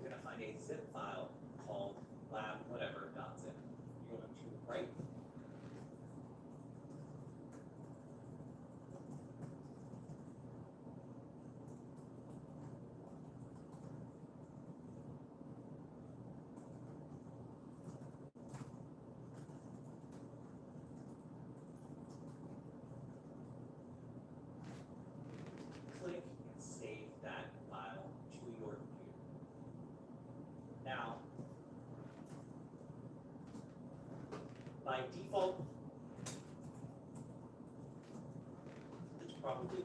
you're gonna find a zip file called lab whatever.zip. You're going to write click and save that file to your computer. Now, by default, it's probably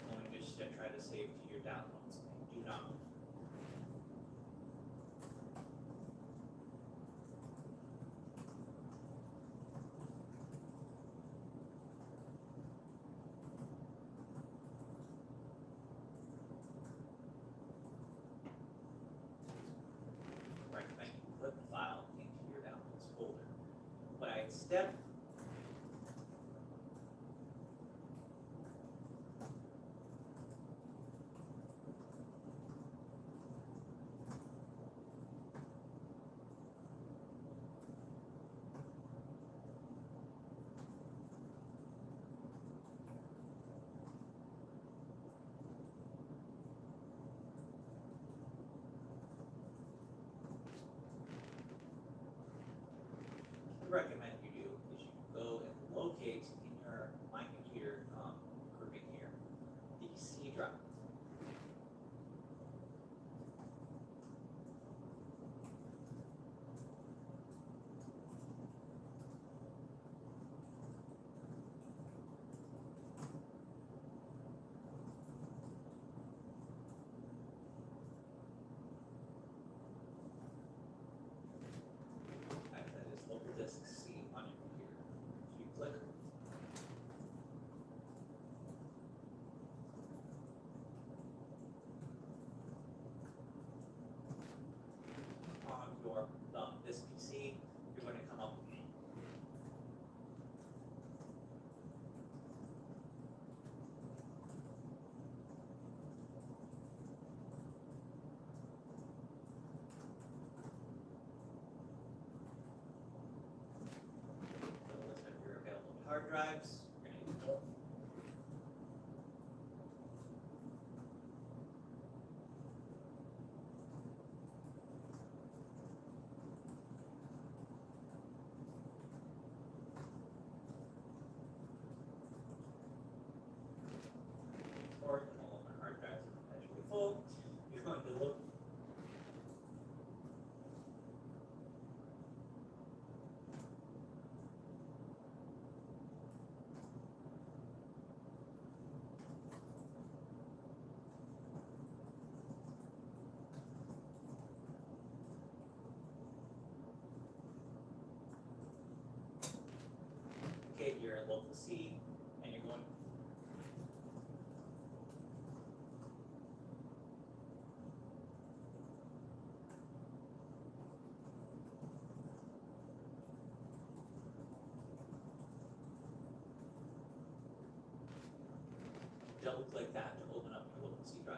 going to just try to save to your downloads. Do not. Recommend you put the file into your downloads folder. But I instead recommend you do is you go and locate in your My Computer grouping here the C drive. That is local disk C on your computer. So you click on your this PC, you're going to come up with a list of your available hard drives. You're going to use both. Or when all of my hard drives are perpetually full, you're going to look okay, you're at local C, and you're going double click that to open up your local C drive.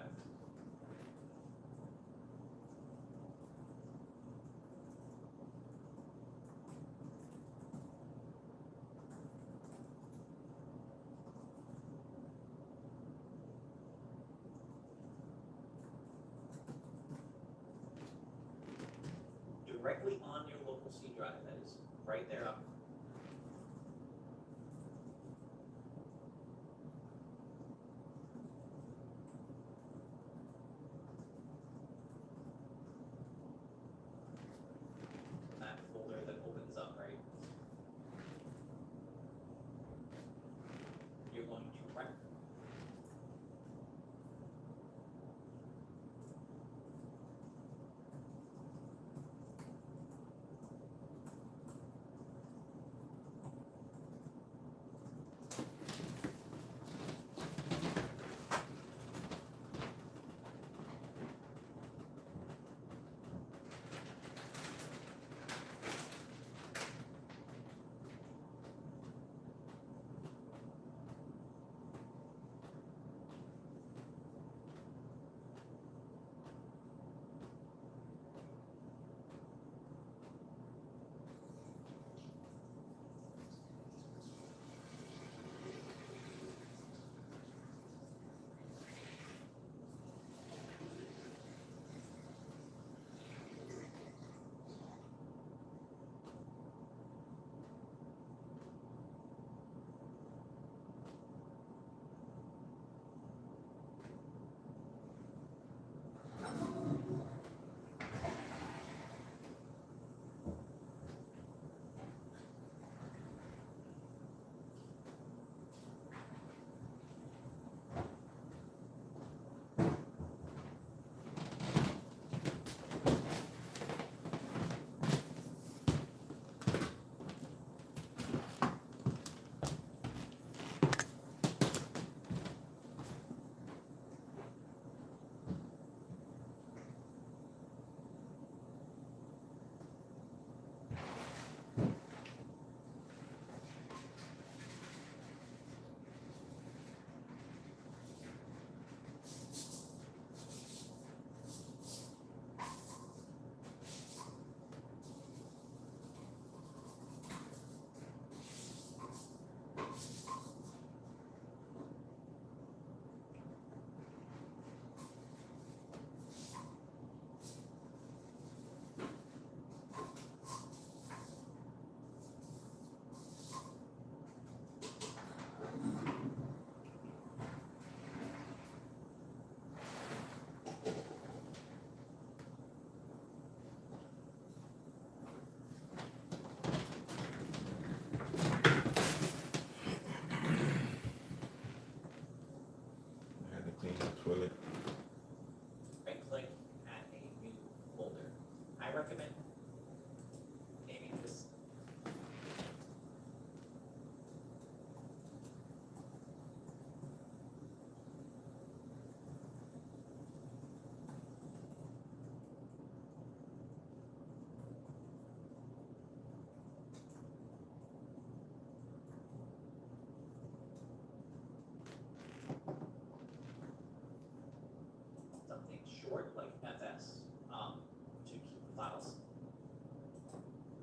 directly on your local C drive. That is right there up. That folder that opens up, right? You're going to right. I had to clean the toilet. Right click, add a new folder. I recommend naming this. Something short like FS to keep the files.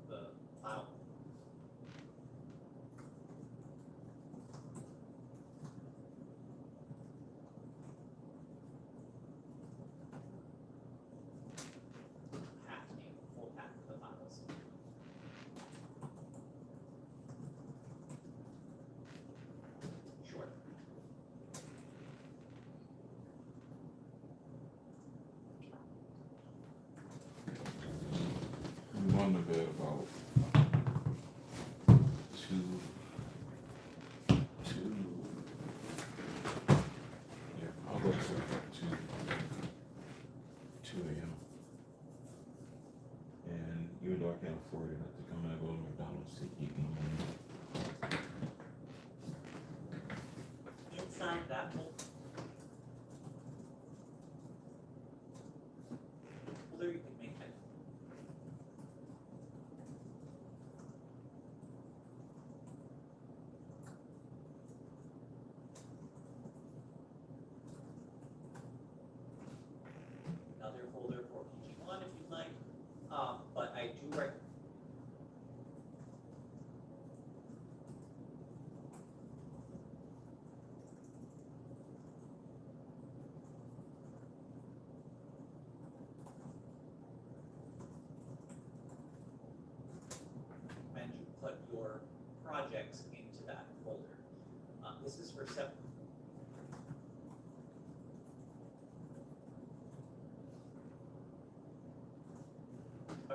The file. Path name, full path of the files. Short. I'm going to bed about two. Yeah, I'll go to sleep at 2 a.m. And even though I can't afford it, I think I'm gonna go to McDonald's to eat in the morning. Inside that folder, you can make it. Another folder for PG1 if you'd like, but I do recommend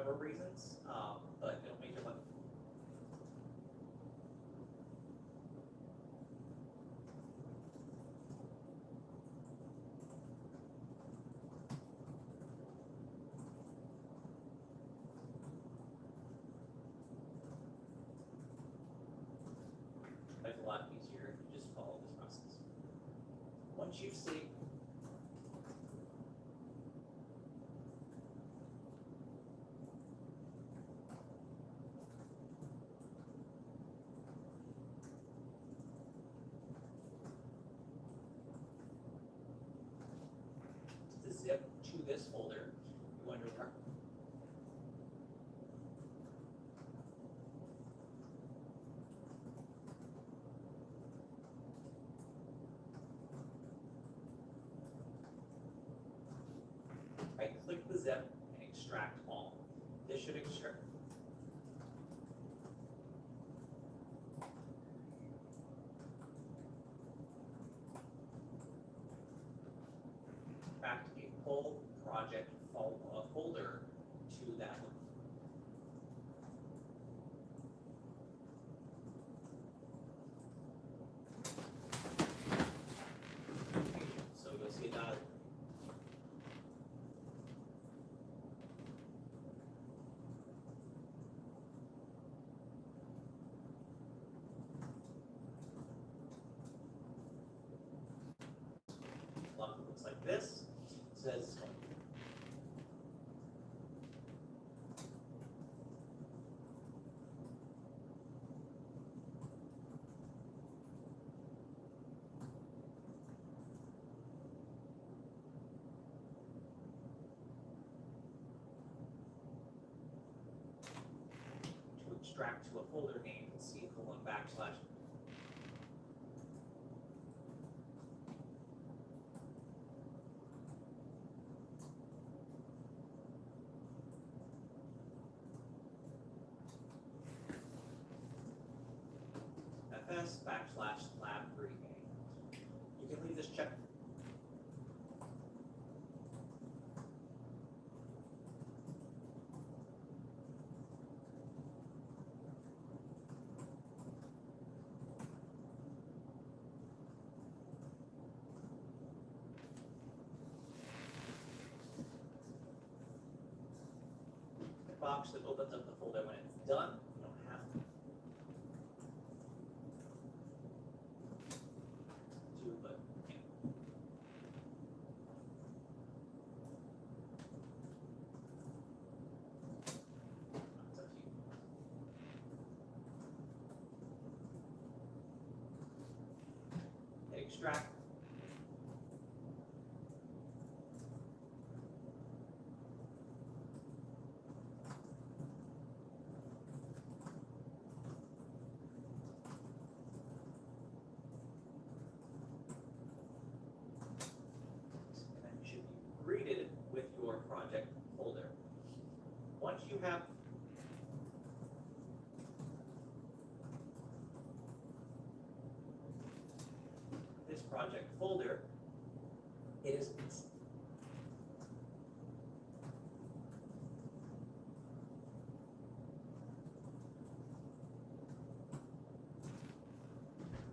number of reasons, but it'll make your life. Life a lot easier if you just follow this process. Once you've saved the zip to this folder, you want to right-click the zip and extract all. This should extract. Extract a full project folder to that one. So you'll see that. Looks like this. It says to extract to a folder named C:\\. FS/lab3A. You can leave this check. The box that opens up the folder when it's done. You don't have to. But yeah. It's up to you. Hit extract. And then you should be greeted with your project folder. Once you have this project folder, it is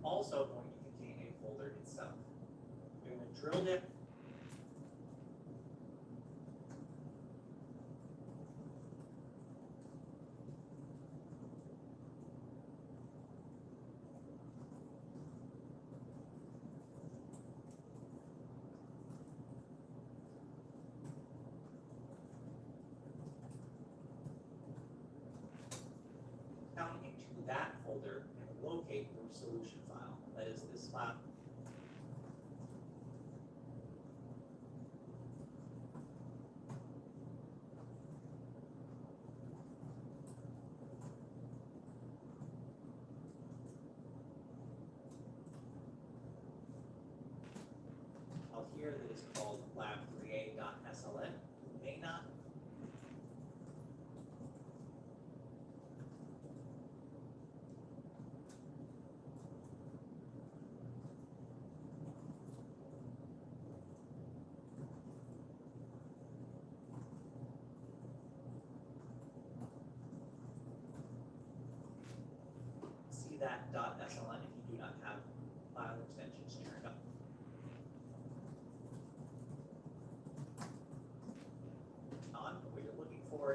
also going to contain a folder itself. You're going to drill down. Down into that folder and locate your solution file. That is this file. File here that is called lab3a.sln. You may not. that .sln if you do not have file extensions turned on. What you're looking for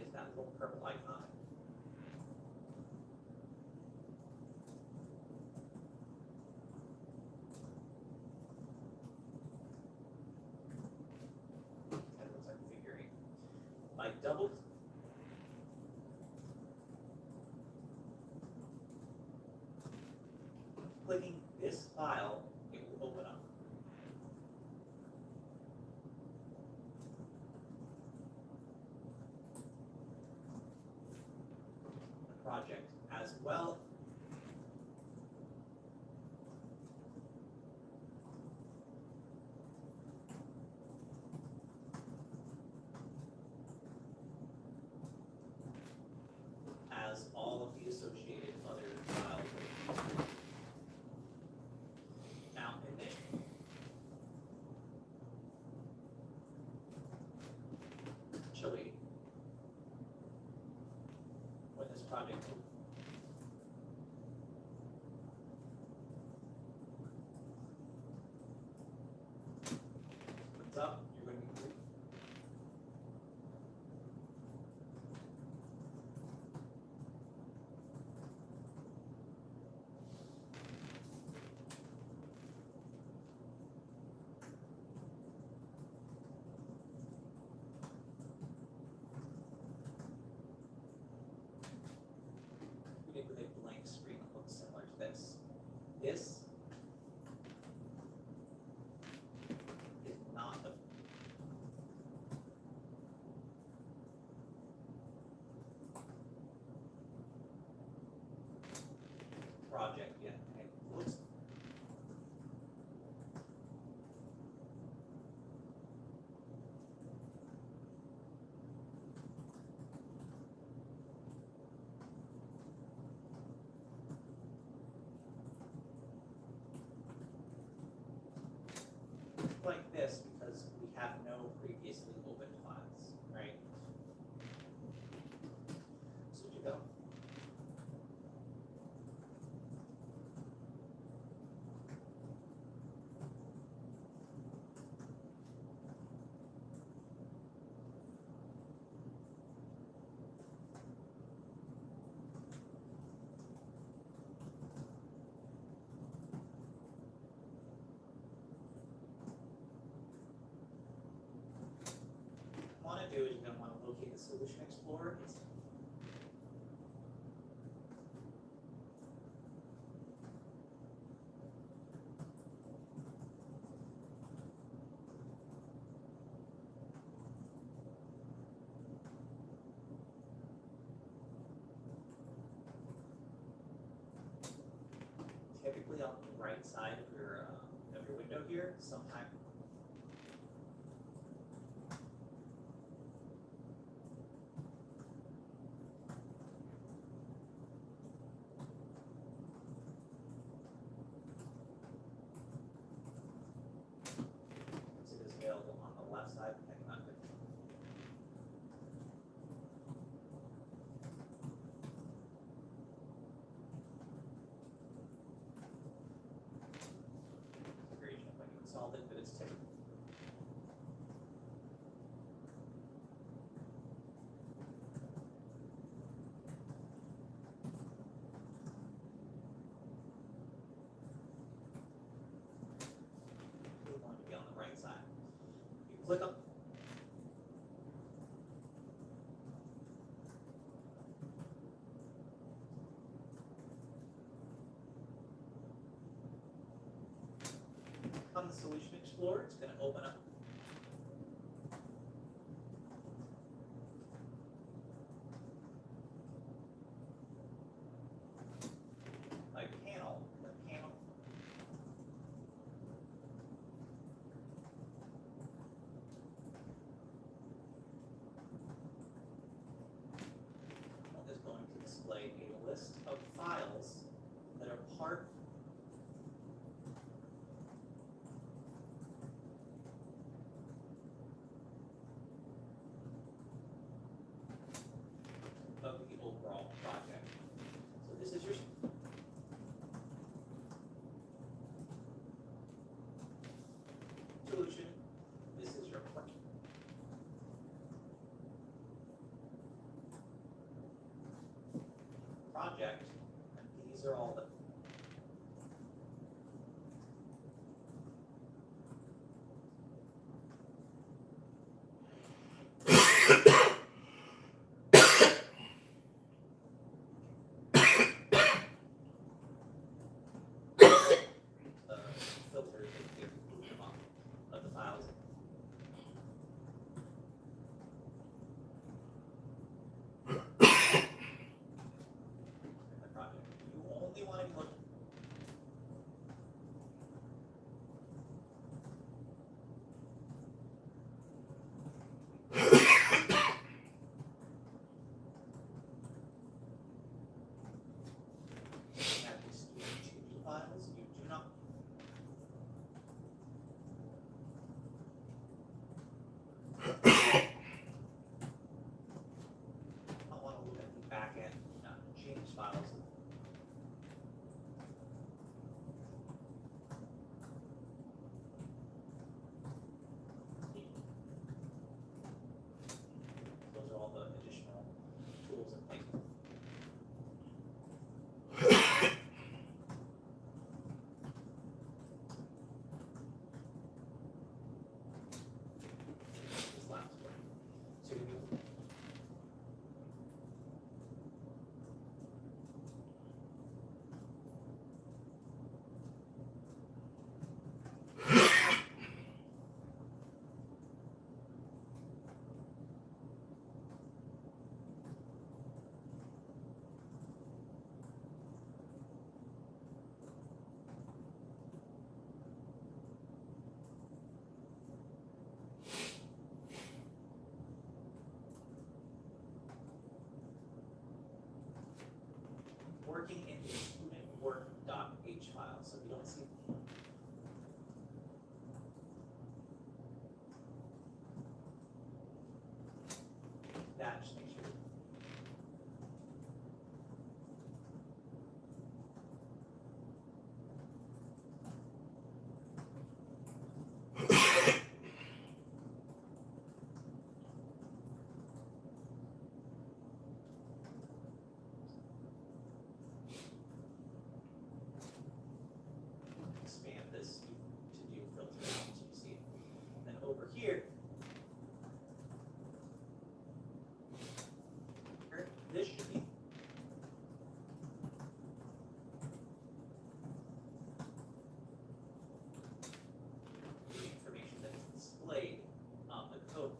is that little purple icon. That looks like a figurine. By double clicking this file, it will open up. The project as well. As all of the associated other files. Now, initially, when this project opens up, you're going to be with a blank screen that looks similar to this. This is not a project yet. It looks like this because we have no previously opened files, right? So you go. Want to do is you're going to want to locate the Solution Explorer. It's typically on the right side of your window here. Sometimes it is available on the left side. I cannot get configuration when you installed it, but it's typical. We want to be on the right side. You click up. On the Solution Explorer, it's going to open up. A panel. The panel. Is going to display a list of files that are part overall project. So this is your solution. This is your project. And these are all the filters that get moved off of the files. In the project. You only want to look at the student change files. You do not want to look at the back end change files. Those are all the additional tools and things. This last one. So you working in the student work.h file, so we don't see that. Just make sure. Expand this to do filter out so you see it. And then over here, this should be the information that is displayed on the code.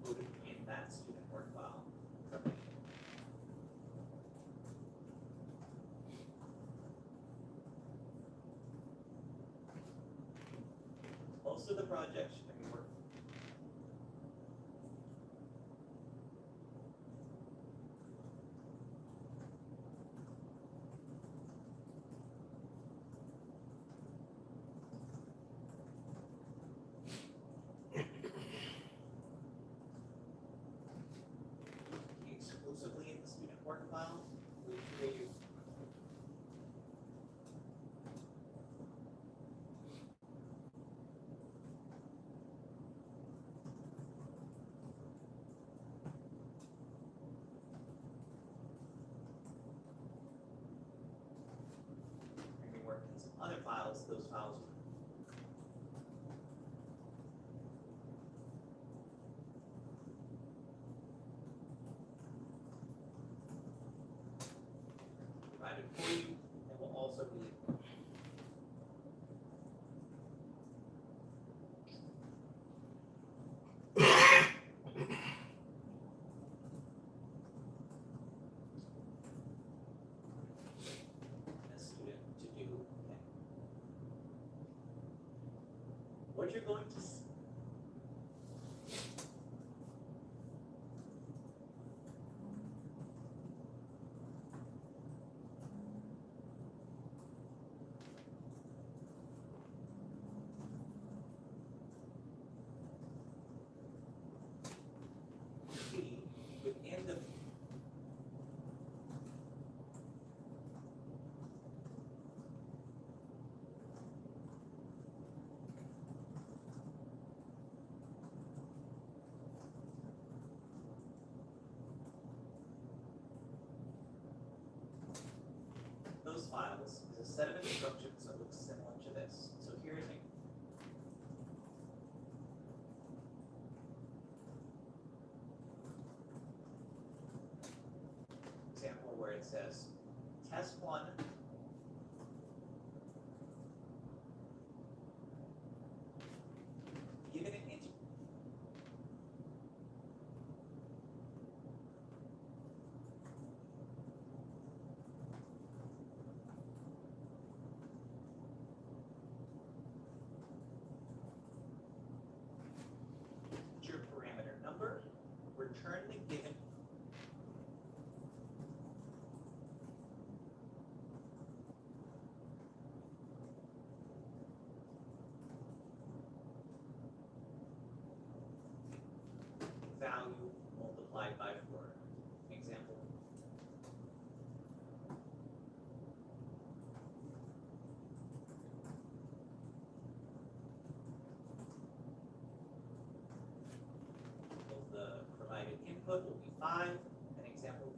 Included in that student work file. Most of the projects should be work. Exclusively in the student work file, we create and we work in some other files, those files provided for you, and will also be a student to do. Okay. What you're going to files is a set of instructions that looks similar to this. So here's an example where it says test 1 given an integer parameter number, return the given value multiplied by 4. Example. The provided input will be 5. An example.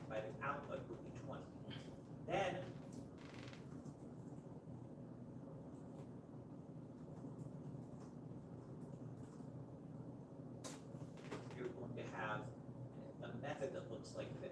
Provided output will be 20. Then you're going to have a method that looks like this.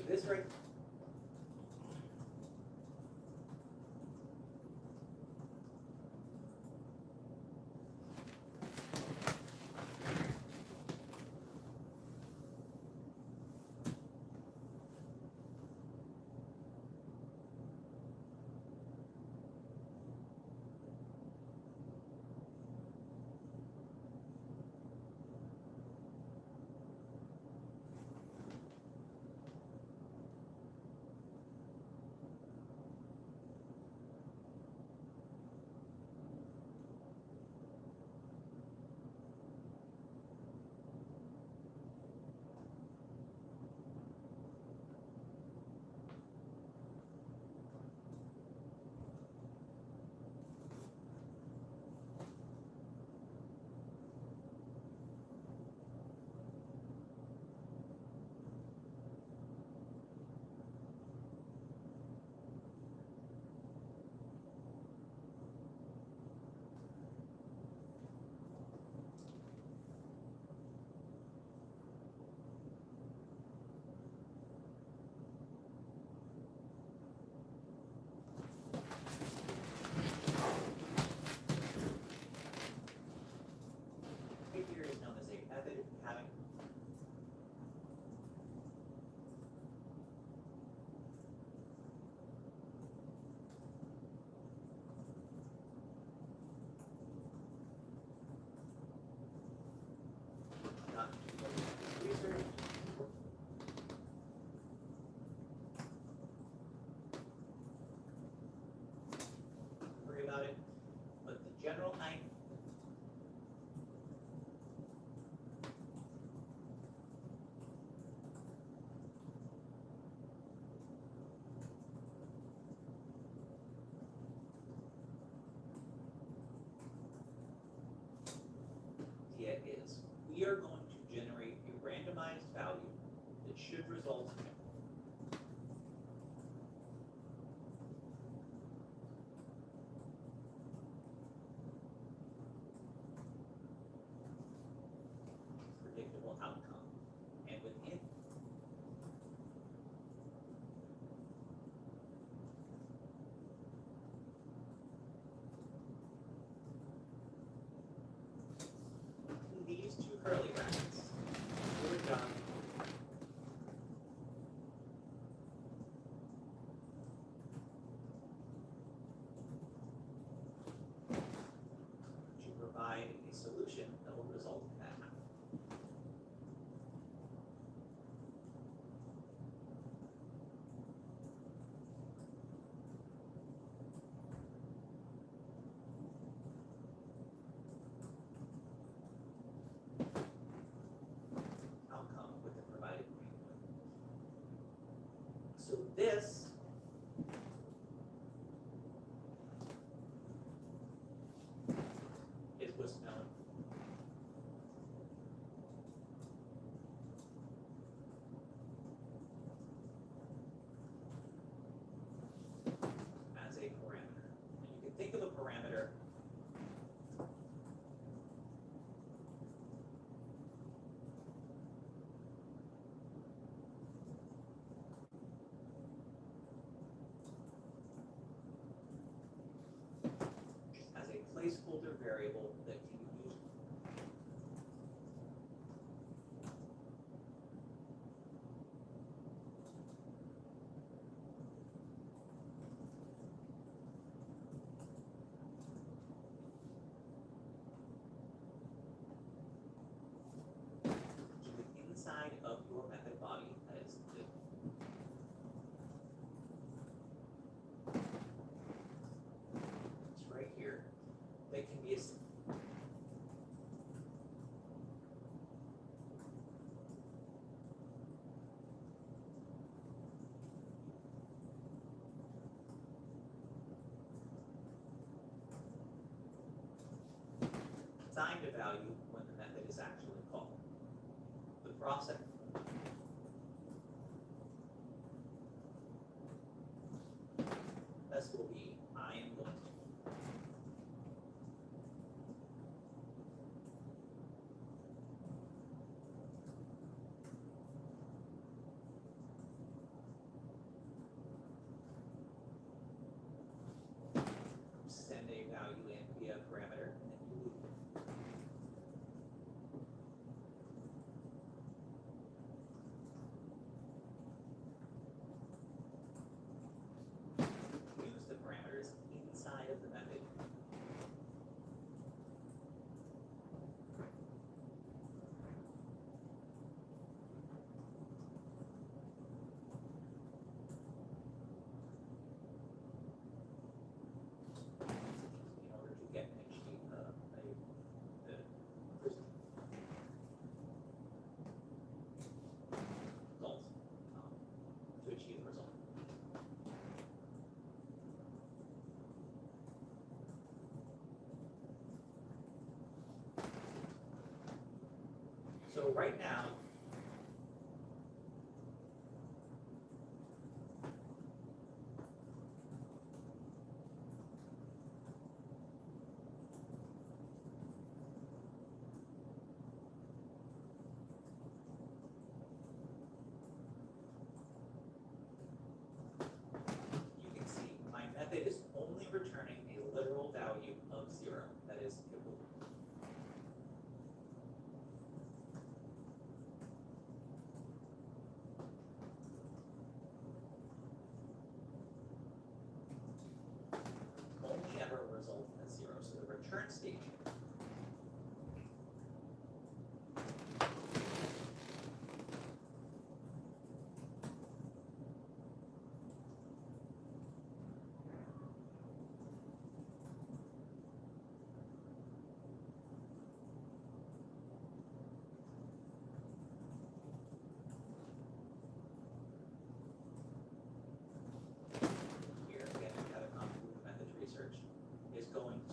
this right here is known as a method having not research. Worry about it, but the general idea is we are going to generate a randomized value that should result in predictable outcome. And within these two curly brackets, we're done. To provide a solution that will result in that. Outcome with the provided input. So this is what's known as a parameter. And you can think of a parameter as a placeholder variable that can be used to the inside of your method body. That is the it's right here. That can be assigned a value when the method is actually called. The process this will be I am going to So right now, you can see my method is only returning a literal value of 0. That is, it will only ever result in 0. So the return statement here, again, we have a convoluted methods research, is going to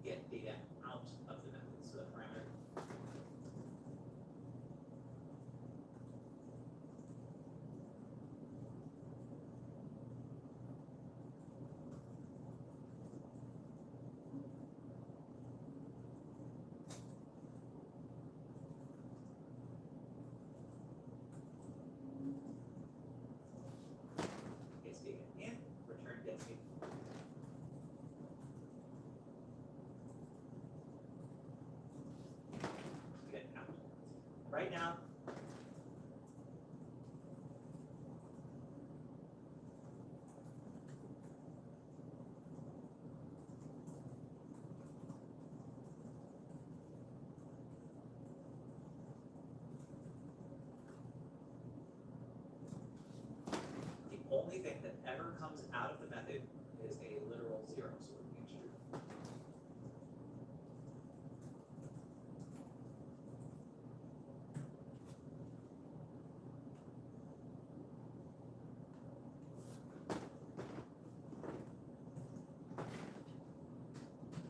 get data out of the method. So the parameter gets data in, return gets data. Get out. Right now, the only thing that ever comes out of the method is a literal 0, so it means true.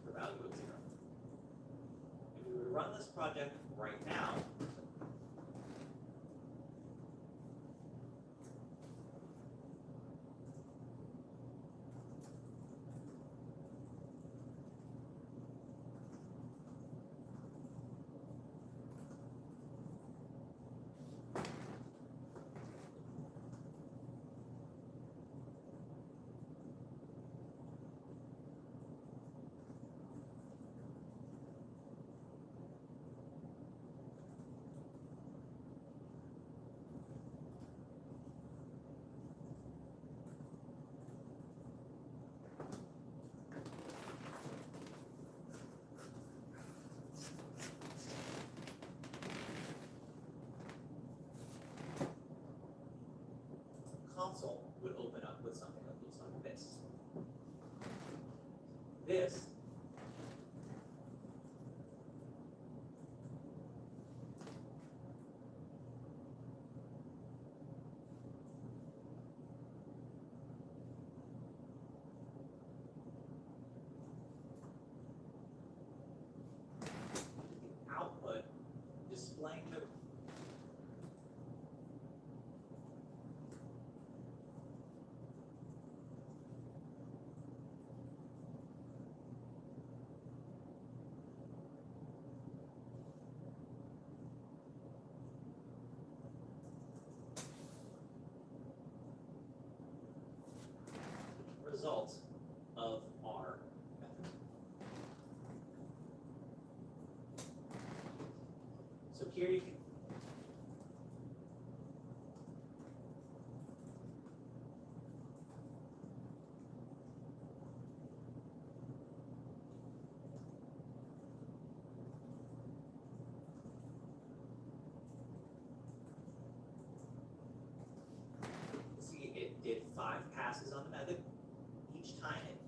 The value of 0. If we were to run this project right now, console would open up with something that looks like this. This output displaying the results of our method. So here you can see it did 5 passes on the method. Each time it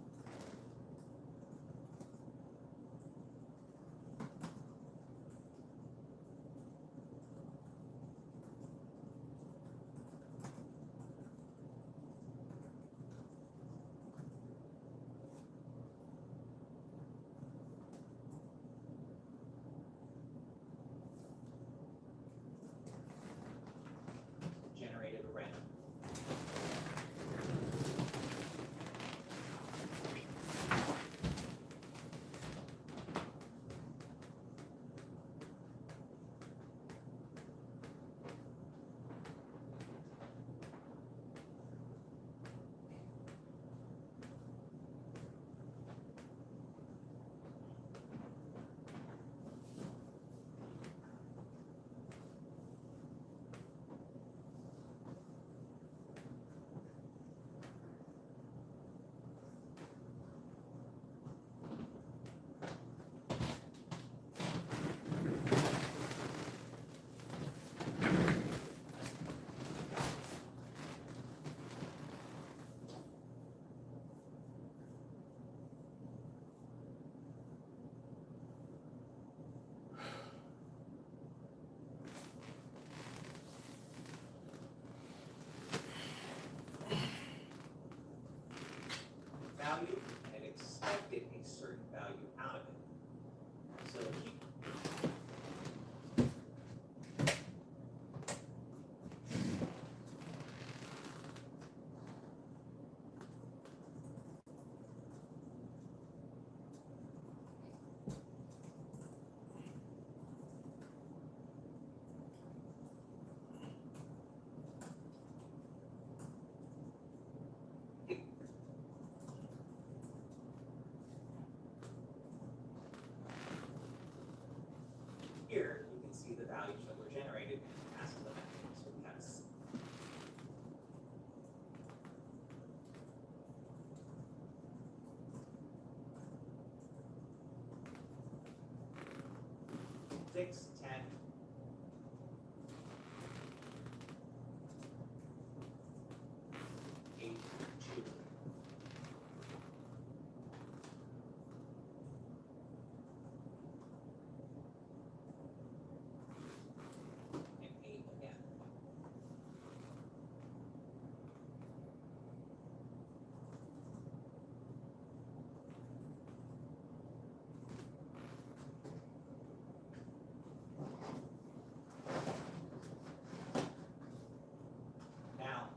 value and it expected a certain value out of it. So keep here, you can see the values that were generated as the method. So we have six, 10, eight, 2, and 8 again. Now,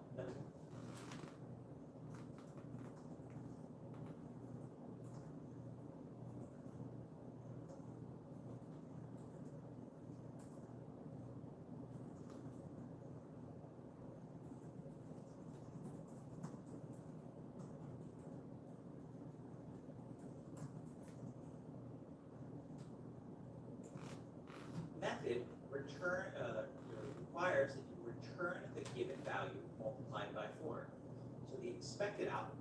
method requires that you return the given value multiplied by 4. So the expected output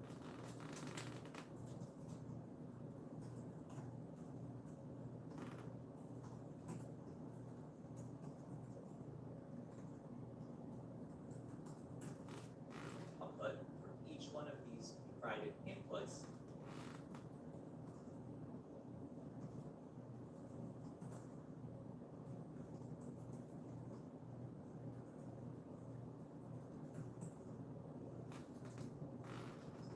for each one of these provided inputs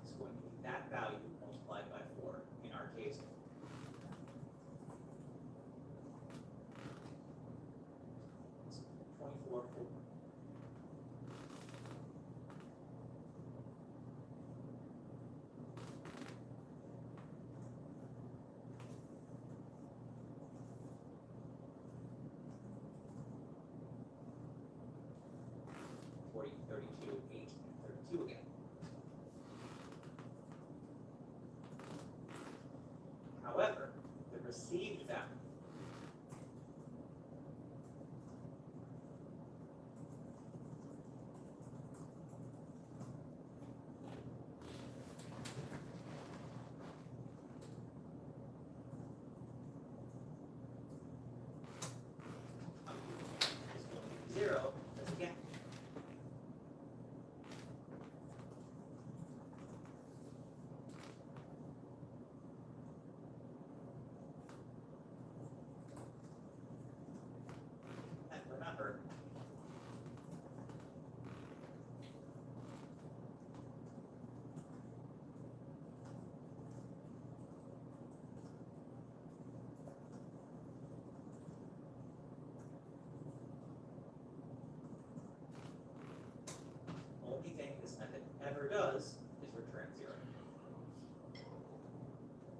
is going to be that value multiplied by 4. In our case, it's 24 4. Forty, 32, 8, and 32 again. However, the received value is going to be 0, because again, and remember, only thing this method ever does is return 0.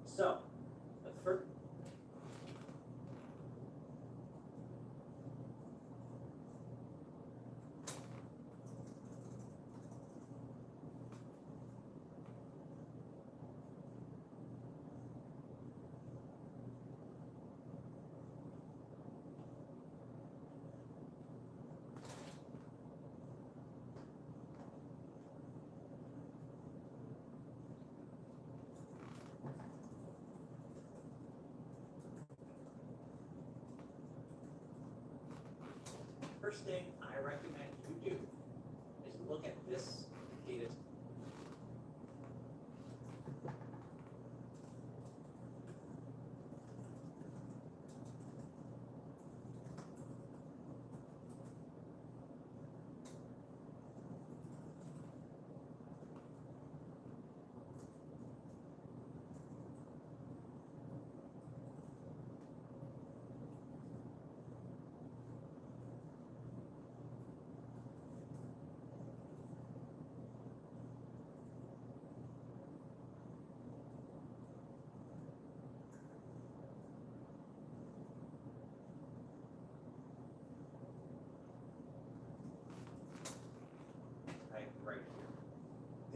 So, the first first thing I recommend you do is look at this data.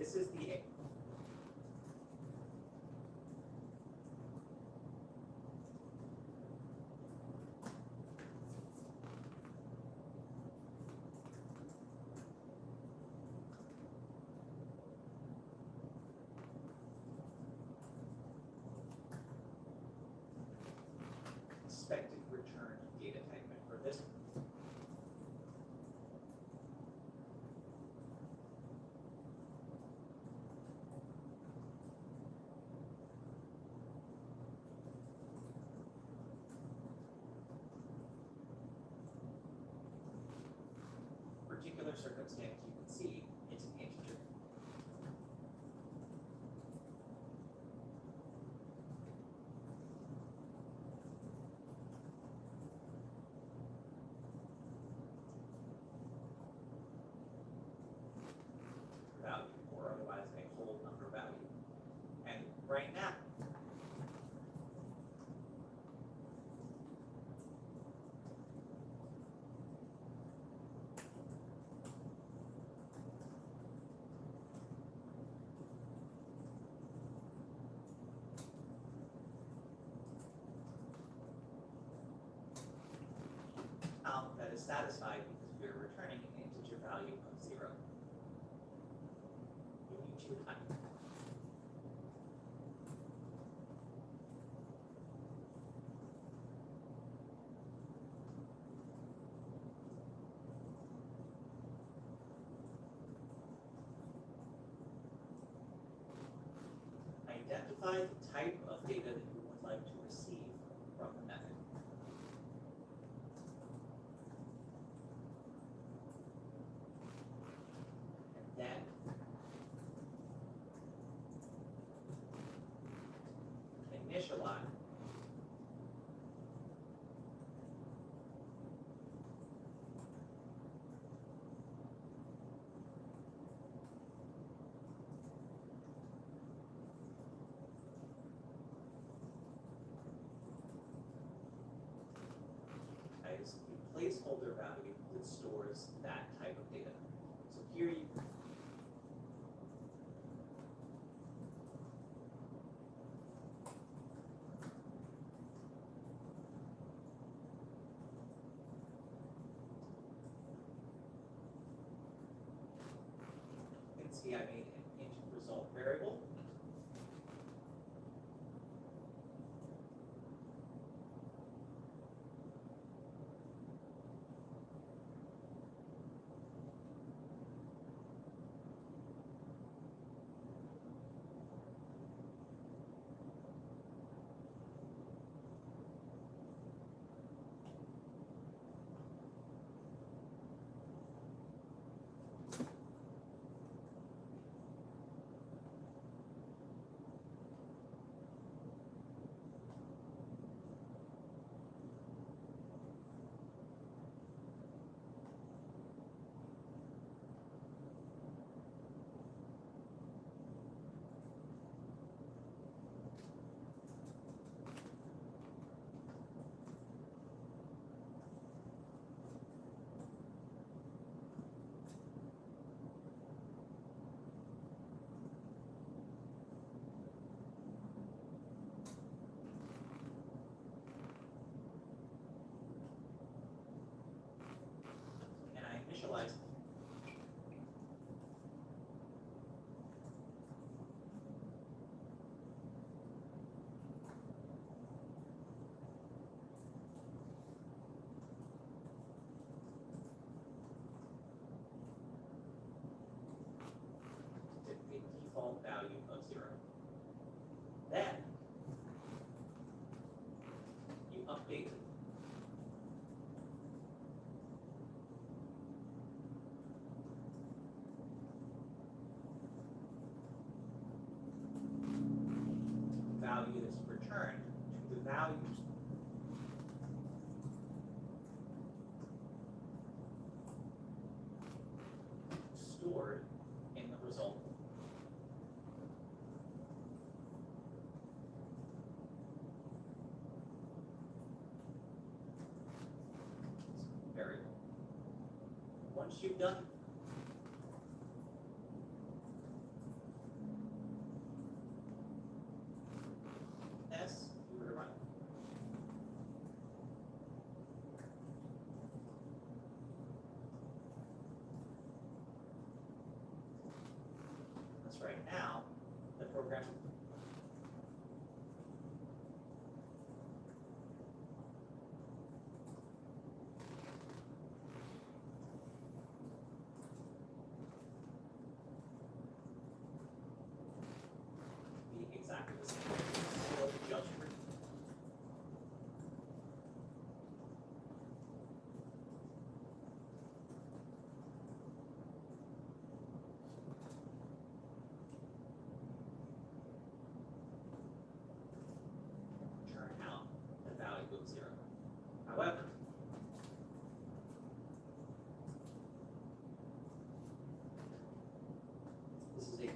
this is the expected return data type. And for this, particular circumstance, you can see it's an integer. Value, or otherwise a whole number value. And right now, that is satisfied because we are returning an integer value of 0. We need to identify the type of data that you would like to receive from the method. And then initialize as a placeholder value that stores that type of data. So here you can see I made an int result variable. And I initialize the default value of 0. Then you update value that's returned to the values stored in the result. Variable. Once you've done However, this is a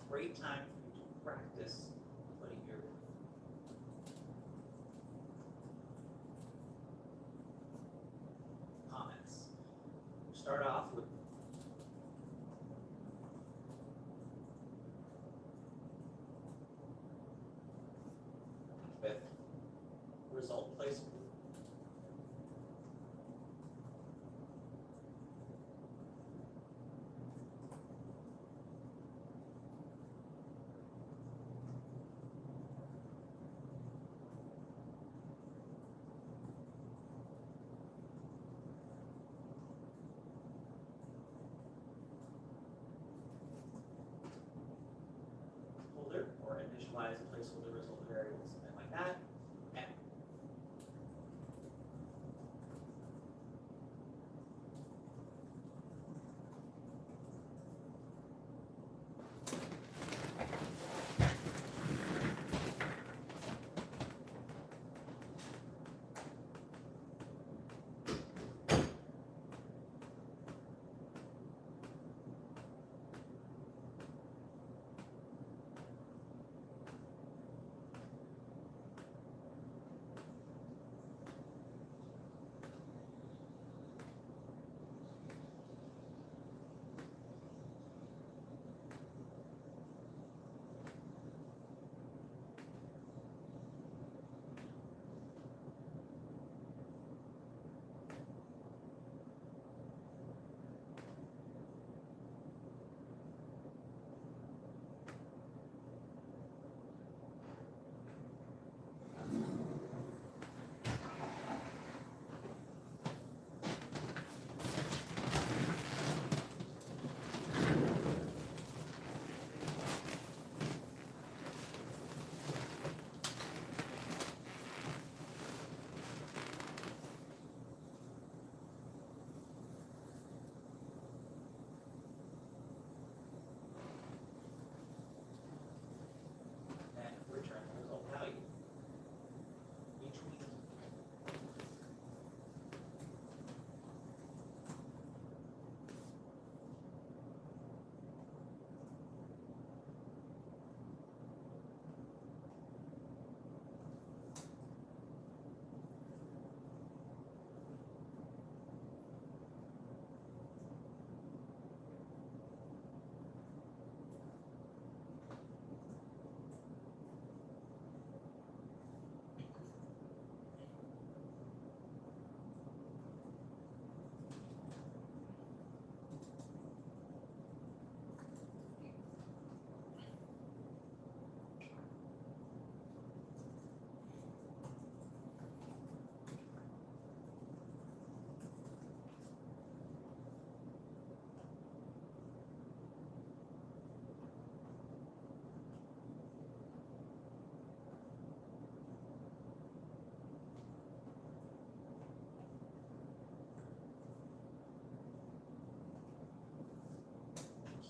great time for you to practice putting your comments. Start off with result placement. Holder or initialize a placeholder result variable, something like that. And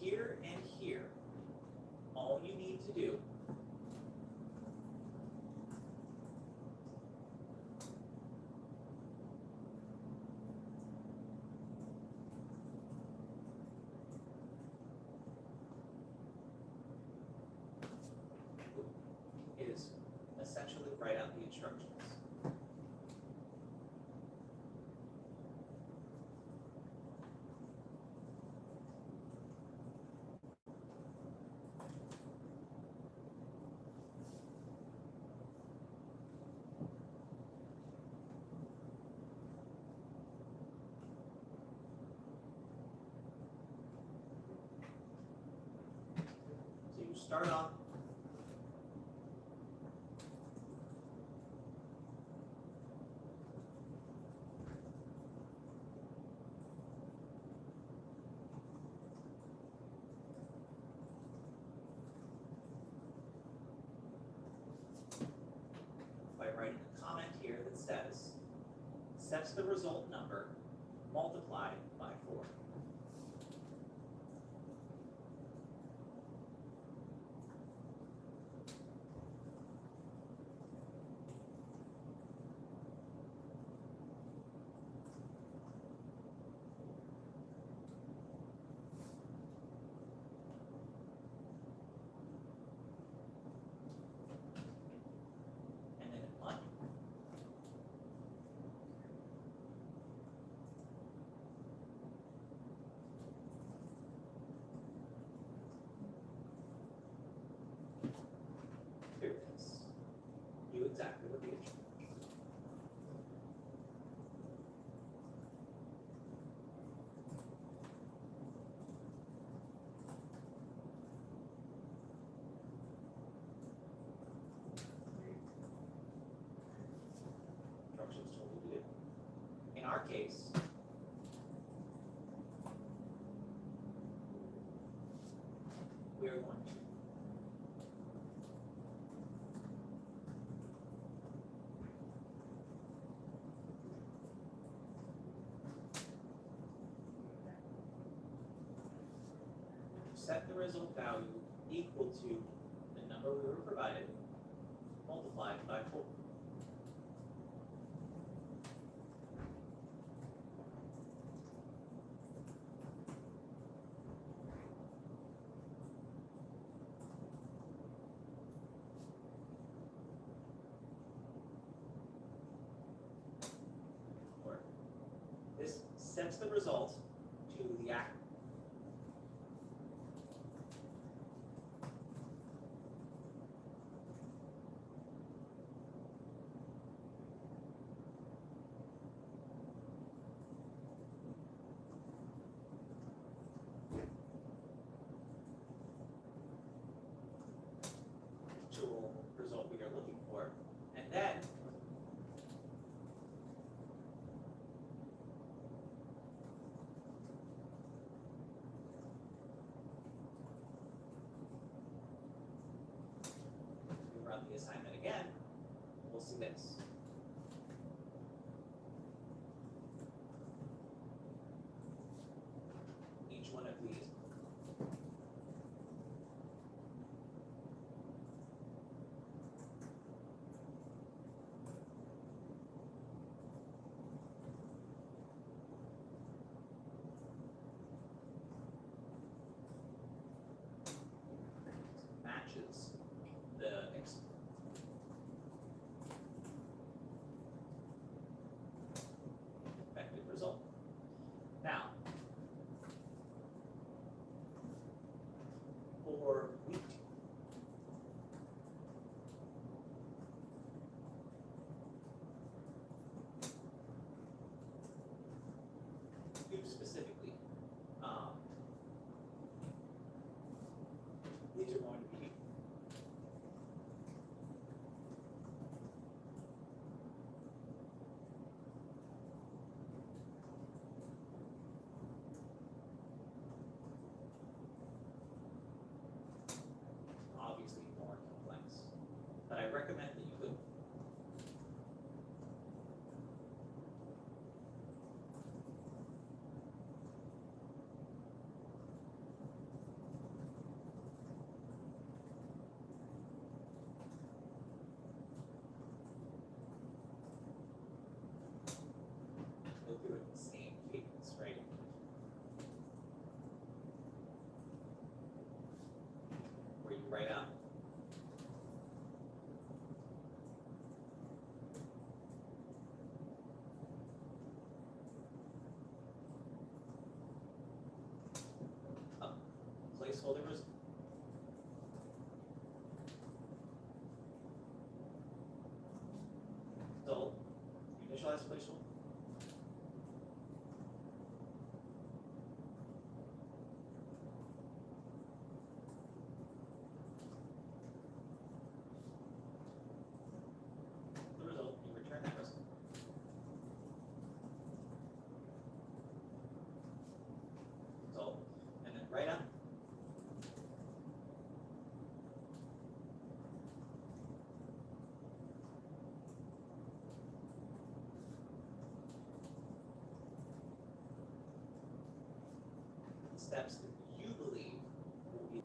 here and here, all you need to do is essentially write out the instructions. So you start off by writing a comment here that says, sets the result number multiplied by 4. And then a month. Here it is. Do exactly what the instructions. Instructions told you to do. In our case, we are going to set the result value equal to the number we were provided multiplied by 4. Or this sets the result to the act. Actual result we are looking for, and then we run the assignment again, we'll see this. Each one of these matches the expected result. Now, for week 2 specifically, these are going to be obviously more complex, but I recommend that you could you write out. Placeholder result. Initialize placeholder. The result, you return that result. Result, and then write out. Steps that you believe will be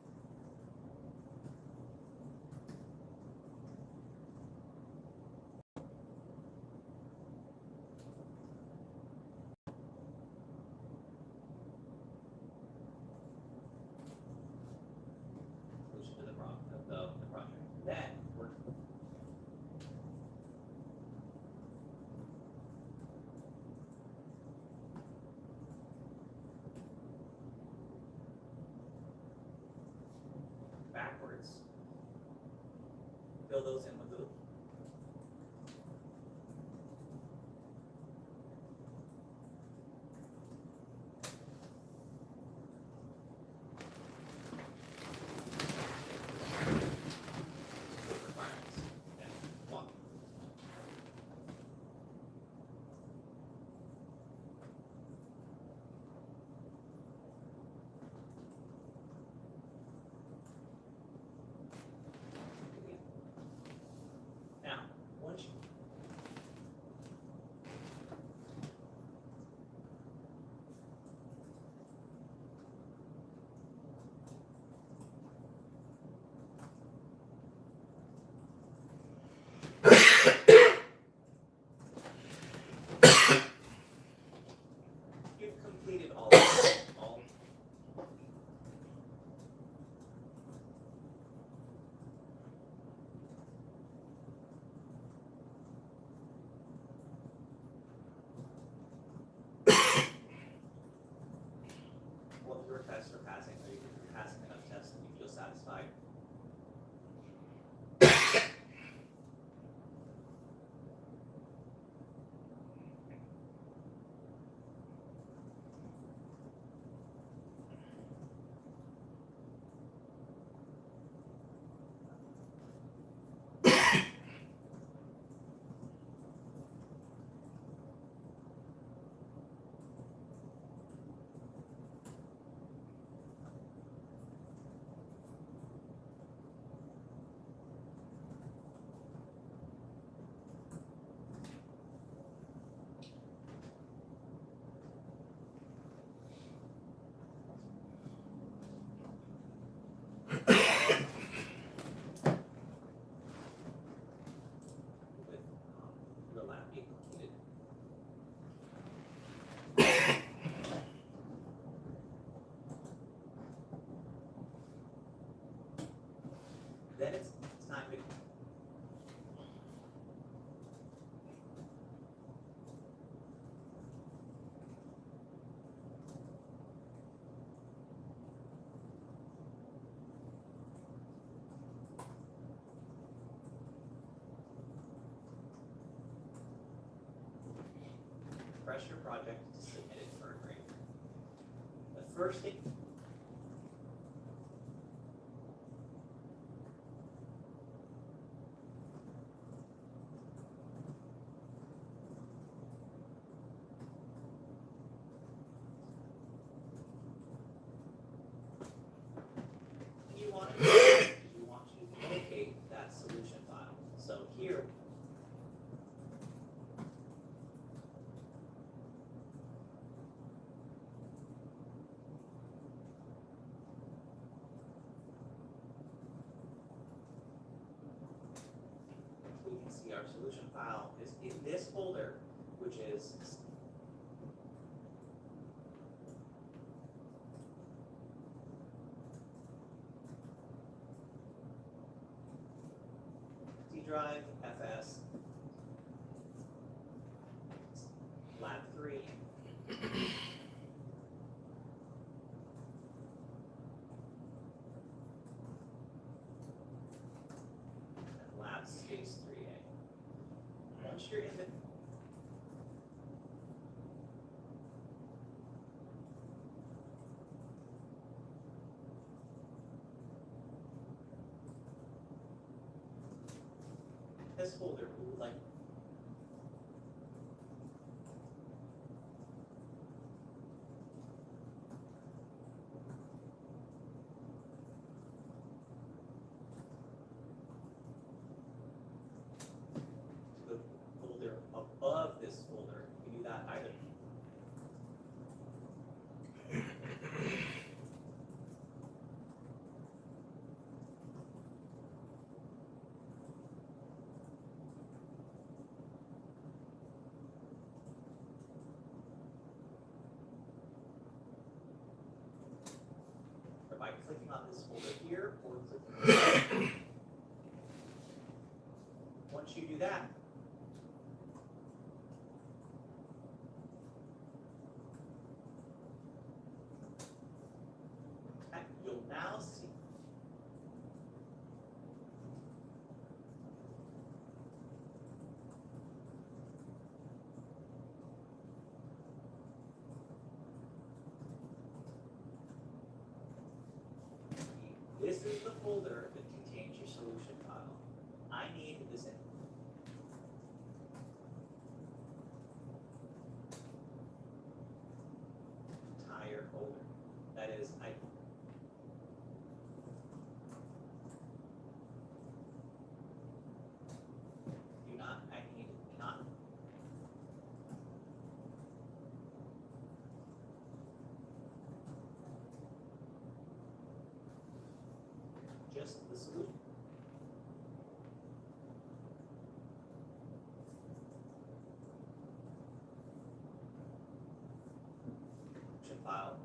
solution to the problem of the project. Then work backwards. Fill those in with the requirements. And walk. Now, once you you've completed all all of your tests are passing, or you're passing enough tests and you feel satisfied. With your lab being completed. Then it's time to refresh your project to submit it for a grade. The first thing you want to do is you want to locate that solution file. So here we can see our solution file is in this folder, which is drive, FS, lab 3, and lab space 3A. Once you're in the this folder, we would like to the folder above this folder. You can do that either. Or by clicking on this folder here, or clicking. Once you do that, you'll now see this is the folder that contains your solution file. I need this entire folder. That is, I do not, I need not just the solution. File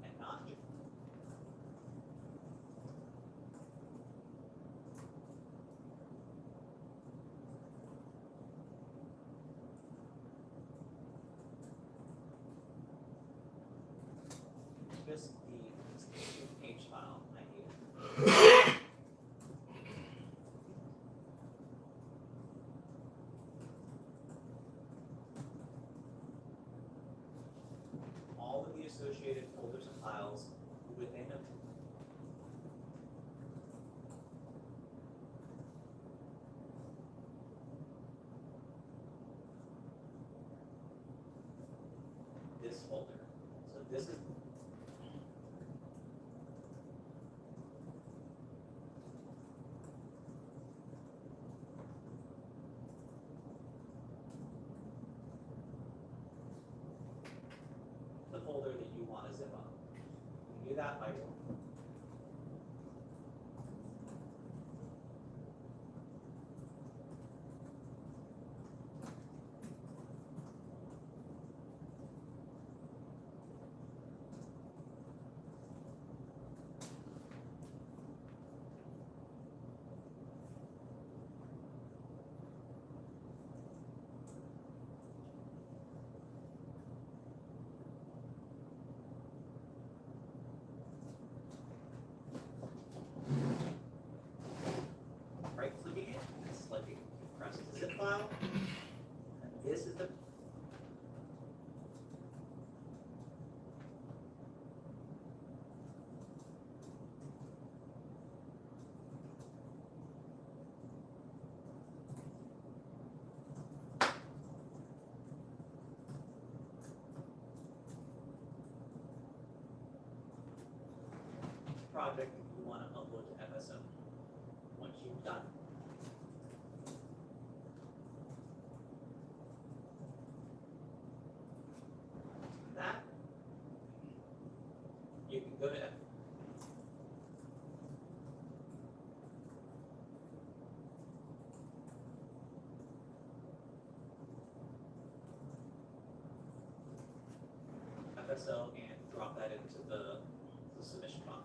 and not just the H file I need. All of the associated folders and files within a this folder. So this is the folder that you want to zip up. You can do that by right clicking it and selecting press the zip file. And this is the project that you want to upload to FSO. Once you've done that, you can go to FSO and drop that into the submission file.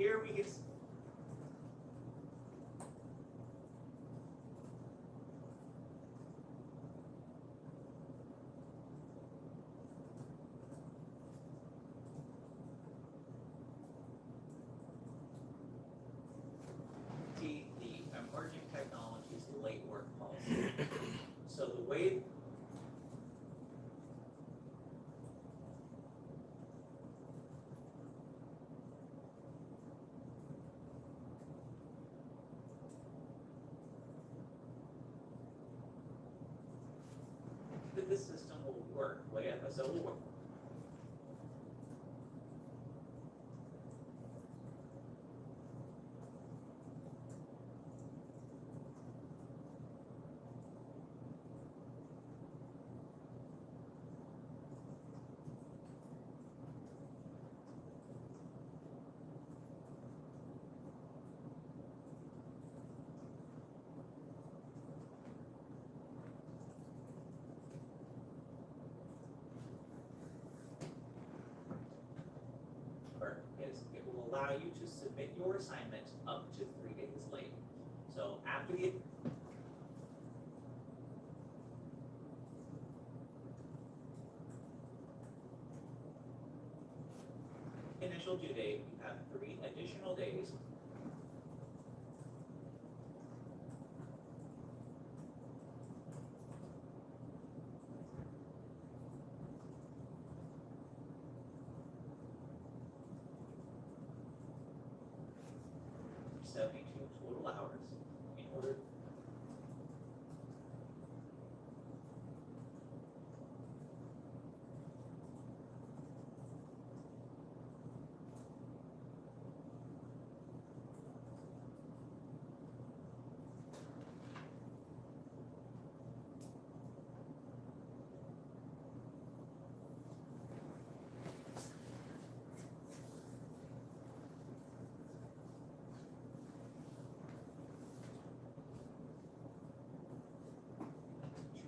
here we get see the emerging technologies, late work policy. So the way that this system will work, the way FSO will work. Is it will allow you to submit your assignment up to 3 days late. So after the initial due date, you have 3 additional days. $72 total hours in order to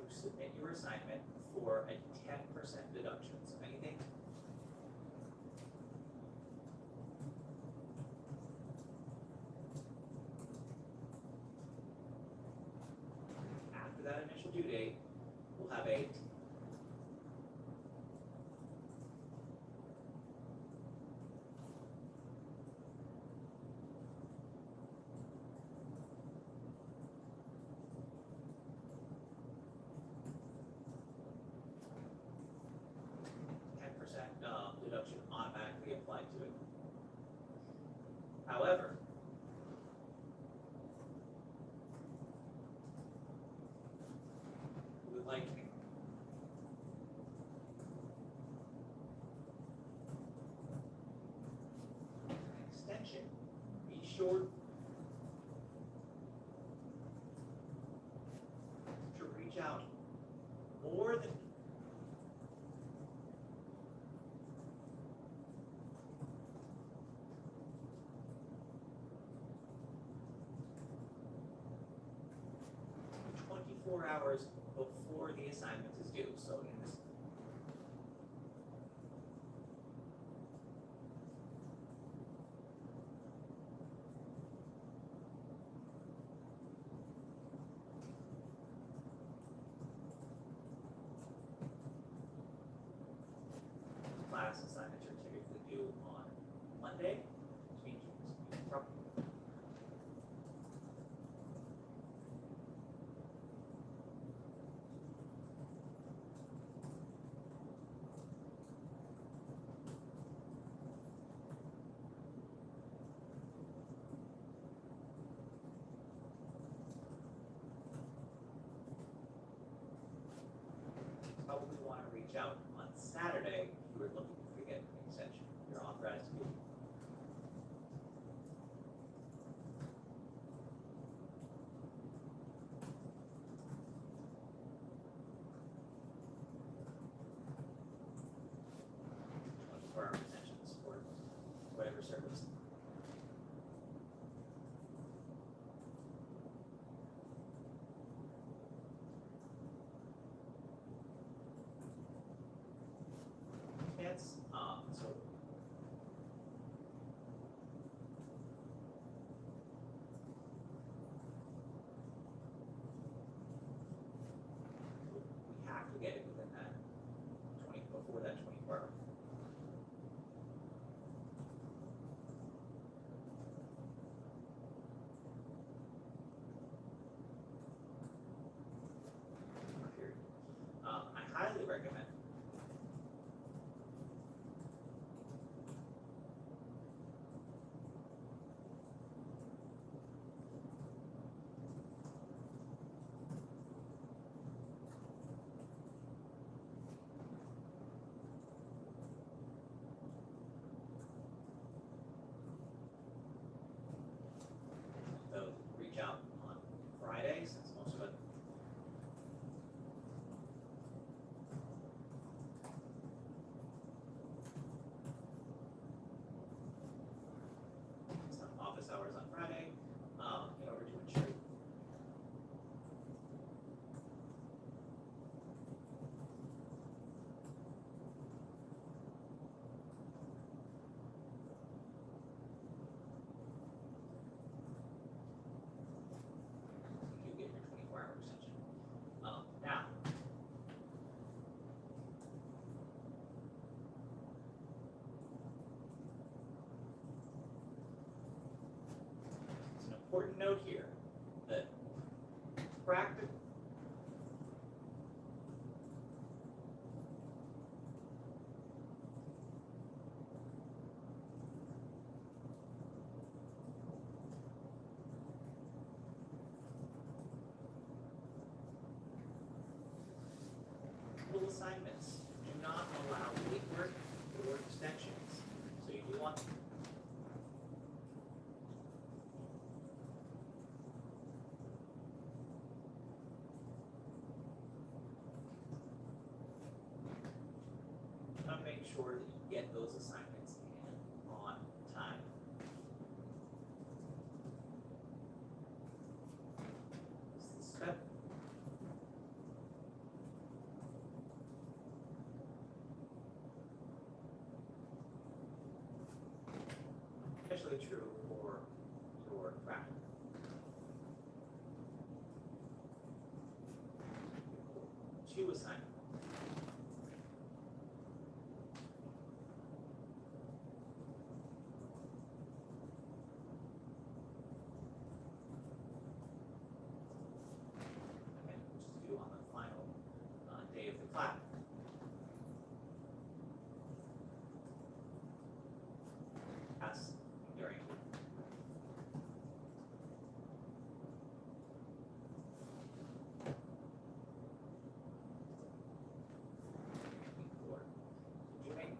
submit your assignment for a 10% deduction. So anything after that initial due date will have a deduction automatically applied to it. However, we would like an extension. Be sure to reach out more than hours before the assignment is due. So in this class assignments are typically due on Monday, which means probably want to reach out on Saturday if you were looking to get an extension. You're authorized to do important note here that practical assignments do not allow late work or extensions. So you do want to make sure that you get those assignments in on time. Step especially true for your practice. Two assignments. Okay, which is due on the final day of the class. Pass during doing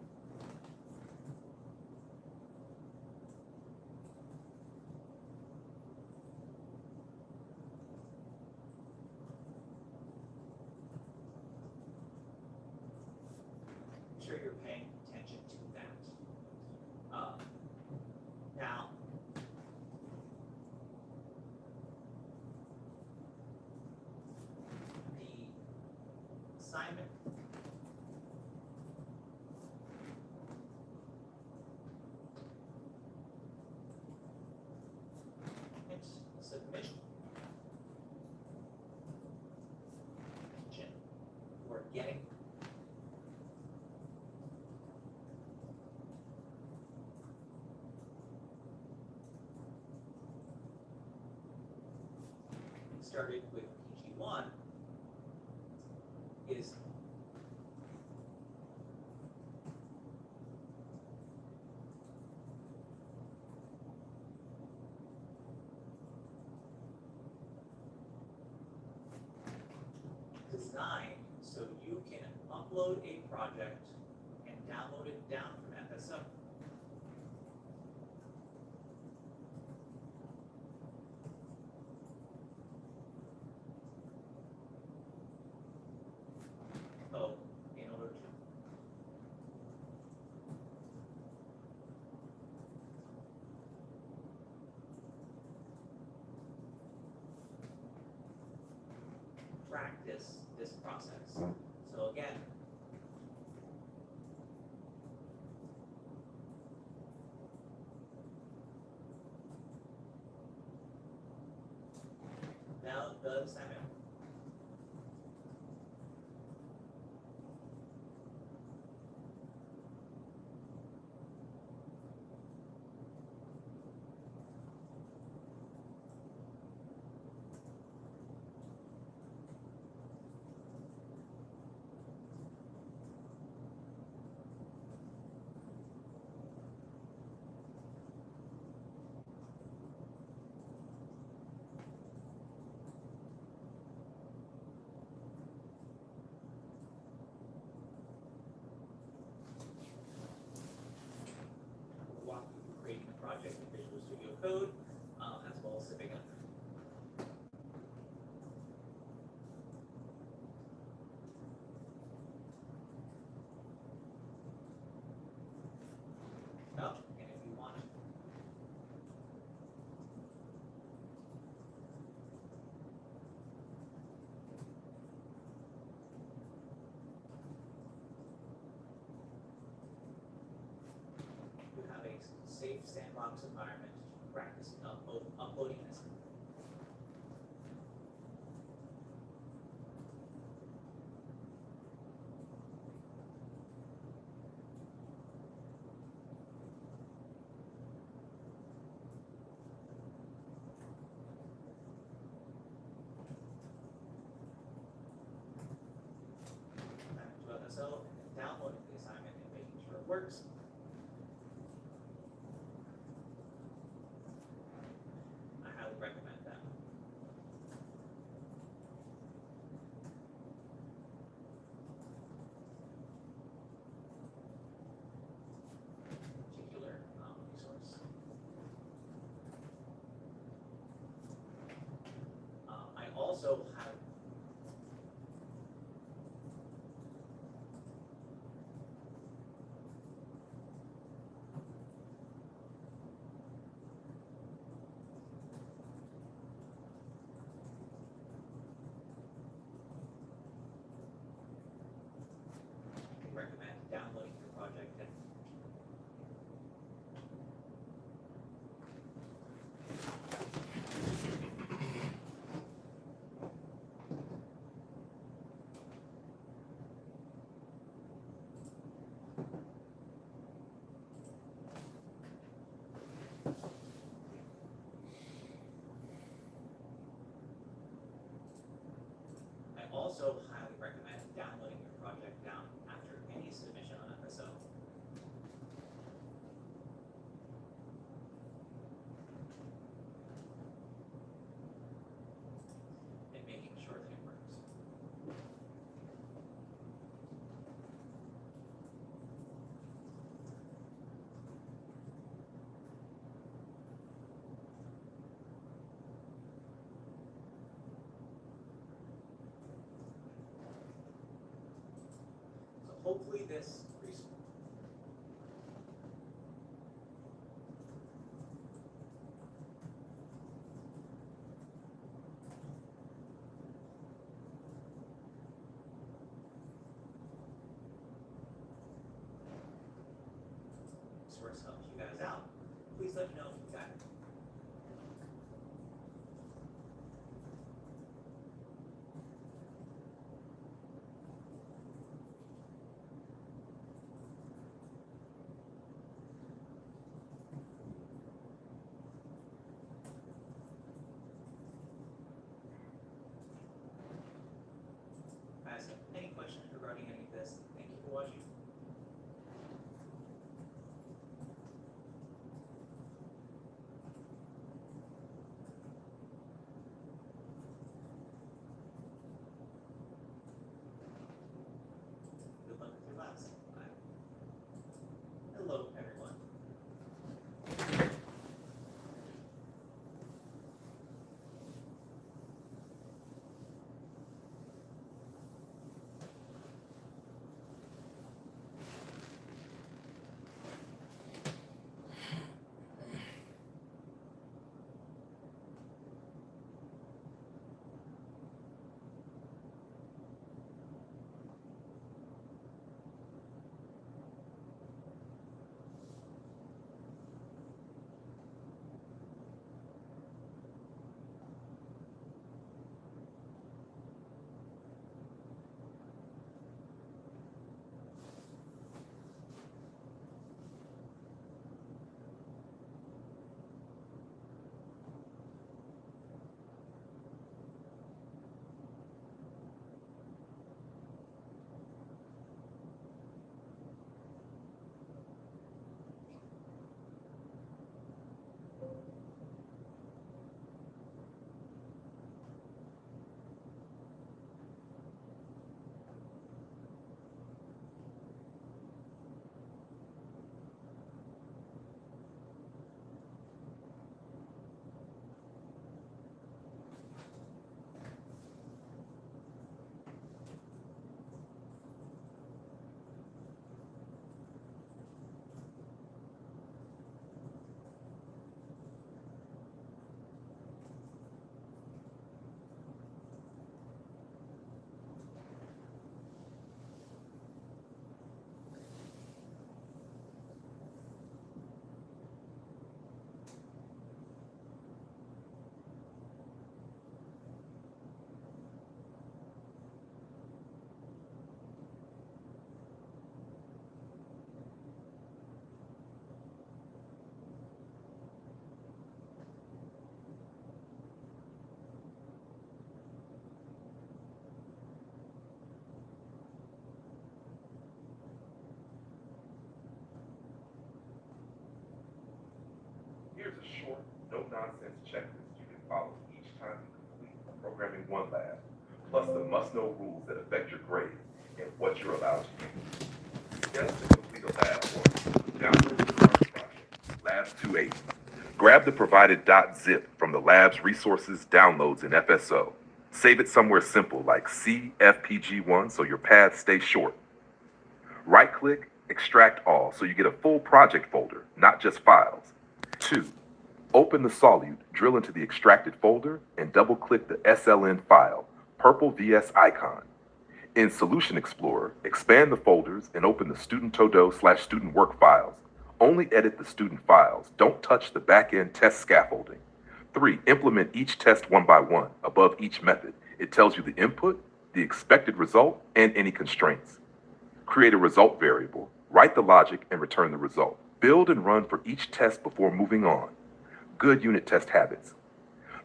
sure you're paying attention to that. Now, the assignment submission for getting started with PG1 is designed so you can upload a project and download it down from FSO. So, in order to practice this process. So again, now the assignment. Walk you through creating a project in Visual Studio Code, as well as zipping up. Oh, and if you want you have a safe sandbox environment to practice uploading this. it works. I highly recommend that. Particular resource. I also have recommend downloading your project and I also highly recommend downloading your project down after any submission on FSO. And making sure that it works. So hopefully this resource helps you guys out. Please let me know if you got it. Guys, any questions regarding any of this? Thank you for watching. Here's a short, no-nonsense checklist you can follow each time you complete a Programming 1 lab, plus the must-know rules that affect your grade and what you're allowed to use. Steps to complete a lab 1. Download the current project, Labs 280. Grab the provided .zip from the lab's resources downloads in FSO. Save it somewhere simple like CFPG1 so your paths stay short. Right-click, extract all so you get a full project folder, not just files. 2. Open the solute, drill into the extracted folder, and double-click the SLN file, purple VS icon. In Solution Explorer, expand the folders and open the student todo/student work files. Only edit the student files. Don't touch the back-end test scaffolding. 3. Implement each test one by one. Above each method, it tells you the input, the expected result, and any constraints. Create a result variable. Write the logic and return the result. Build and run for each test before moving on. Good unit test habits.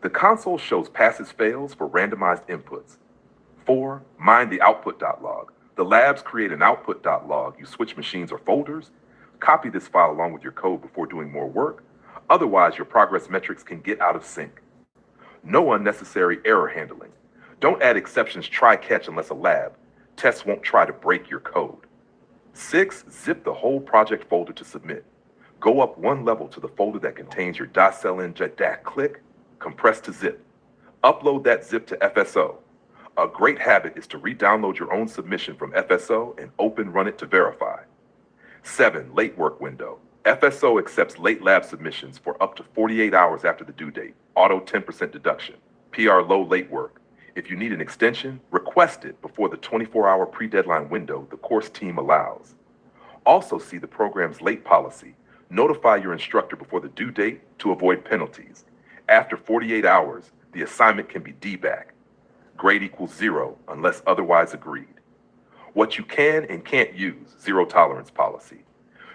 The console shows passes fails for randomized inputs. 4. Mind the output.log. The labs create an output.log. You switch machines or folders. Copy this file along with your code before doing more work. Otherwise, your progress metrics can get out of sync. No unnecessary error handling. Don't add exceptions try-catch unless a lab. Tests won't try to break your code. 6. Zip the whole project folder to submit. Go up one level to the folder that contains your .sln. Click, compress to zip. Upload that zip to FSO. A great habit is to re-download your own submission from FSO and run it to verify. 7. Late work window. FSO accepts late lab submissions for up to 48 hours after the due date. Auto 10% deduction. PR low late work. If you need an extension, request it before the 24-hour pre-deadline window the course team allows. Also see the program's late policy. Notify your instructor before the due date to avoid penalties. After 48 hours, the assignment can be D-back. Grade equals 0 unless otherwise agreed. What you can and can't use, zero tolerance policy.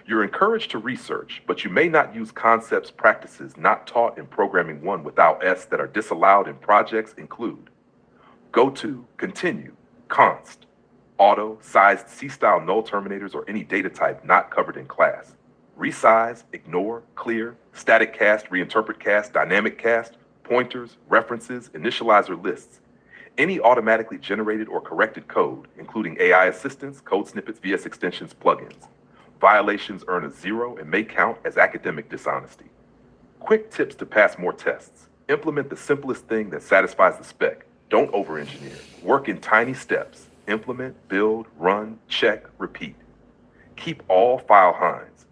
You're encouraged to research, but you may not use concepts, practices not taught in Programming 1 without S that are disallowed in projects include go to, continue, const, auto, sized C-style null terminators or any data type not covered in class, resize, ignore, clear, static cast, reinterpret cast, dynamic cast, pointers, references, initializer lists, any automatically generated or corrected code, including AI assistants, code snippets, VS extensions, plugins. Violations earn a 0 and may count as academic dishonesty. Quick tips to pass more tests. Implement the simplest thing that satisfies the spec. Don't over-engineer. Work in tiny steps. Implement, build, run, check, repeat. Keep all file hinds.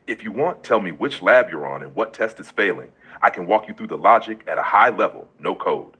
If you want, tell me which lab you're on and what test is failing. I can walk you through the logic at a high level, no code.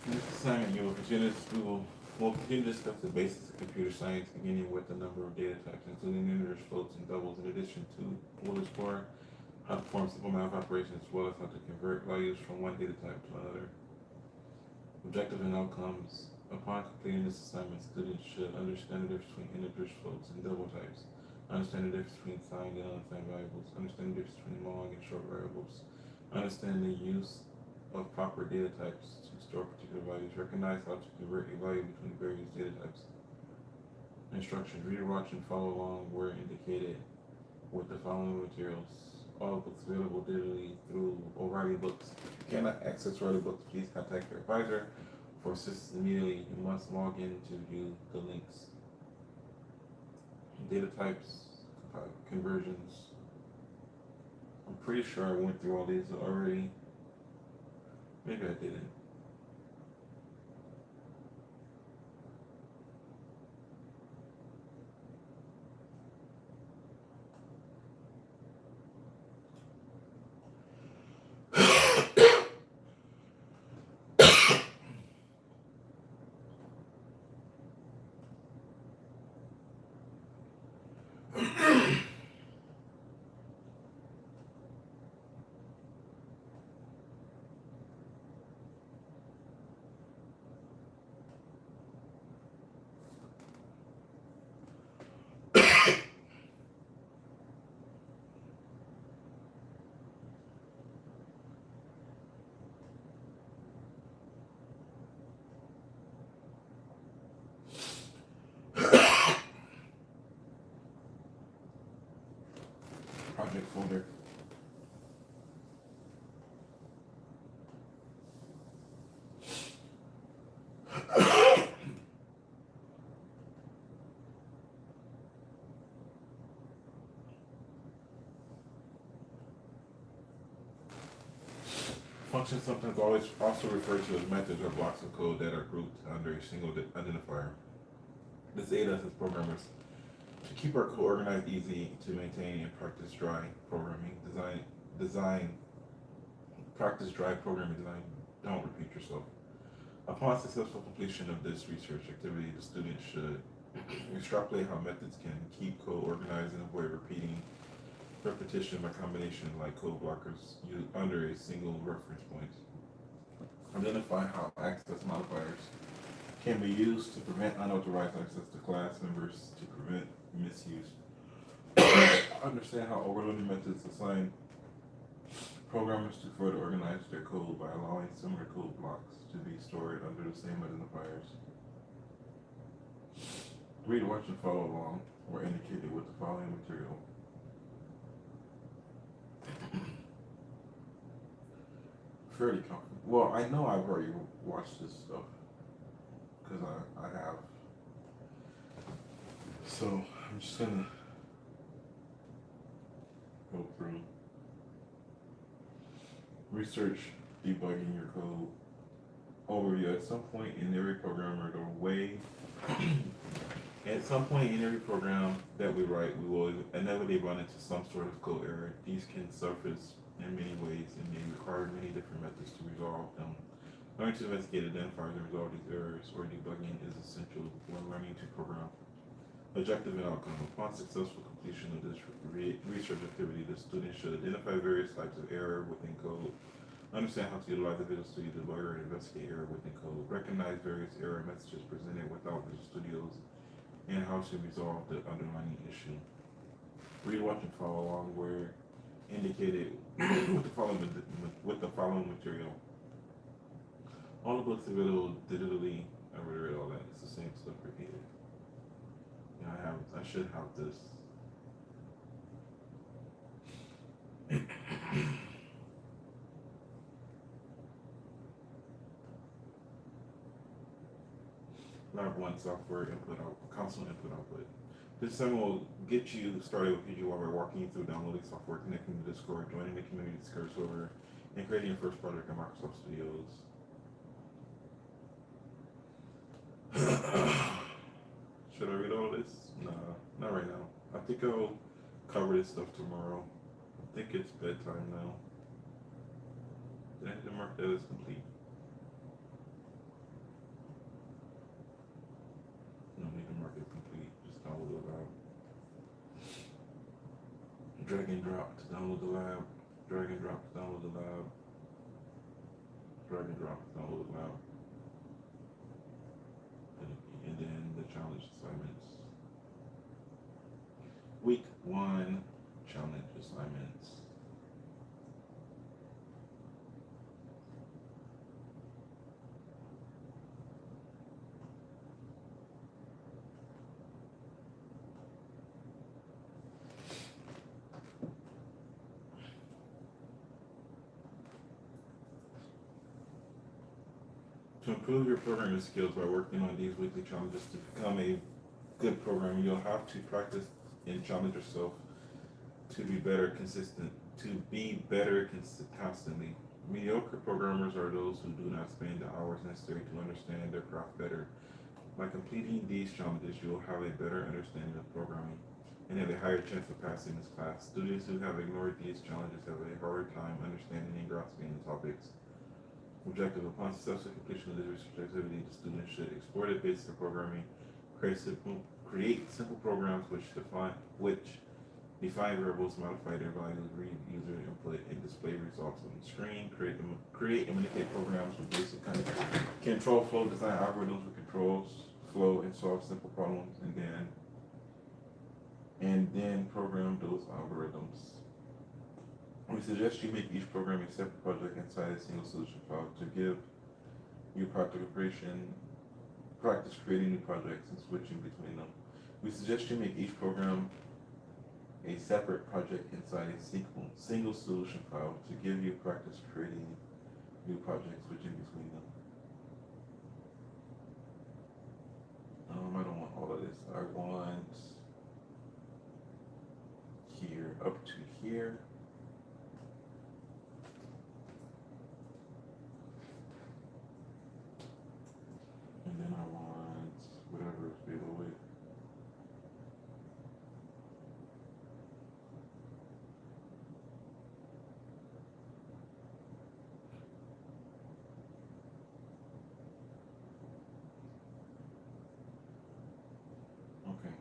In this assignment, you will continue to discuss the basics of computer science, beginning with a number of data types, including integers, floats, and doubles. In addition to, we'll explore how to perform simple math operations, as well as how to convert values from one data type to another. Objectives and outcomes. Upon completing this assignment, students should understand the difference between integers, floats, and double types, understand the difference between signed and unsigned variables, understand the difference between long and short variables, understand the use of proper data types to store particular values. Recognize how to convert a value between various data types. Instructions. Read, watch, and follow along where indicated with the following materials. All books available digitally through O'Reilly Books. If you cannot access O'Reilly Books, please contact your advisor for assistance immediately. You must log in to view the links. Data types, conversions. I'm pretty sure I went through all these already. Maybe I didn't. Project folder. Functions sometimes always also referred to as methods or blocks of code that are grouped under a single identifier. This aids us as programmers to keep our code organized, easy to maintain, and practice dry programming practice dry programming design. Don't repeat yourself. Upon successful completion of this research activity, the student should extrapolate how methods can keep code organized and avoid repeating repetition by combination like code blockers used under a single reference point. Identify how access modifiers can be used to prevent unauthorized access to class members to prevent misuse. Understand how overloading methods assign programmers to further organize their code by allowing similar code blocks to be stored under the same identifiers. Read, watch, and follow along where indicated with the following material. Fairly comfortable. Well, I know I've already watched this stuff because I have. So I'm just gonna go through research, debugging your code, overview. At some point in every programmer, at some point in every program that we write, we will inevitably run into some sort of code error. These can surface in many ways and may require many different methods to resolve them. Learning to investigate, identify, and resolve these errors or debugging is essential when learning to program. Objective and outcome. Upon successful completion of this research activity, the student should identify various types of error within code, understand how to utilize the Visual Studio Debugger and investigate error within code, recognize various error messages presented without Visual Studios, and how to resolve the underlying issue. Read, watch, and follow along where indicated with the following material. All the books available digitally. I already read all that. It's the same stuff repeated. Yeah, I should have this. Lab 1 software input console input output. This time will get you started with PG while we're walking you through downloading software, connecting to Discord, joining the community Discord server, and creating your first project in Microsoft Studios. Should I read all this? Nah, not right now. I think I'll cover this stuff tomorrow. I think it's bedtime now. Did I need to mark that as complete? No need to mark it complete. Just download the lab. Drag and drop to download the lab. Drag and drop to download the lab. Drag and drop to download the lab. And then the challenge assignments. Week 1 challenge assignments. To improve your programming skills by working on these weekly challenges to become a good programmer, you'll have to practice and challenge yourself to be better constantly. Mediocre programmers are those who do not spend the hours necessary to understand their craft better. By completing these challenges, you will have a better understanding of programming and have a higher chance of passing this class. Students who have ignored these challenges have a harder time understanding and grasping the topics. Objective: upon successful completion of this research activity, the student should explore the basics of programming, create simple programs which define variables, modify their values, read user input, and display results on the screen. Create and manipulate programs with basic control flow, design algorithms with controls flow, and solve simple problems, and then program those algorithms. We suggest you make each program a separate project inside a single solution file to give you practice creating new projects and switching between them. We suggest you make each program a separate project inside a single solution file to give you practice creating new projects, switching between them. I don't want all of this. I want here up to here. And then I want whatever is below it. Okay.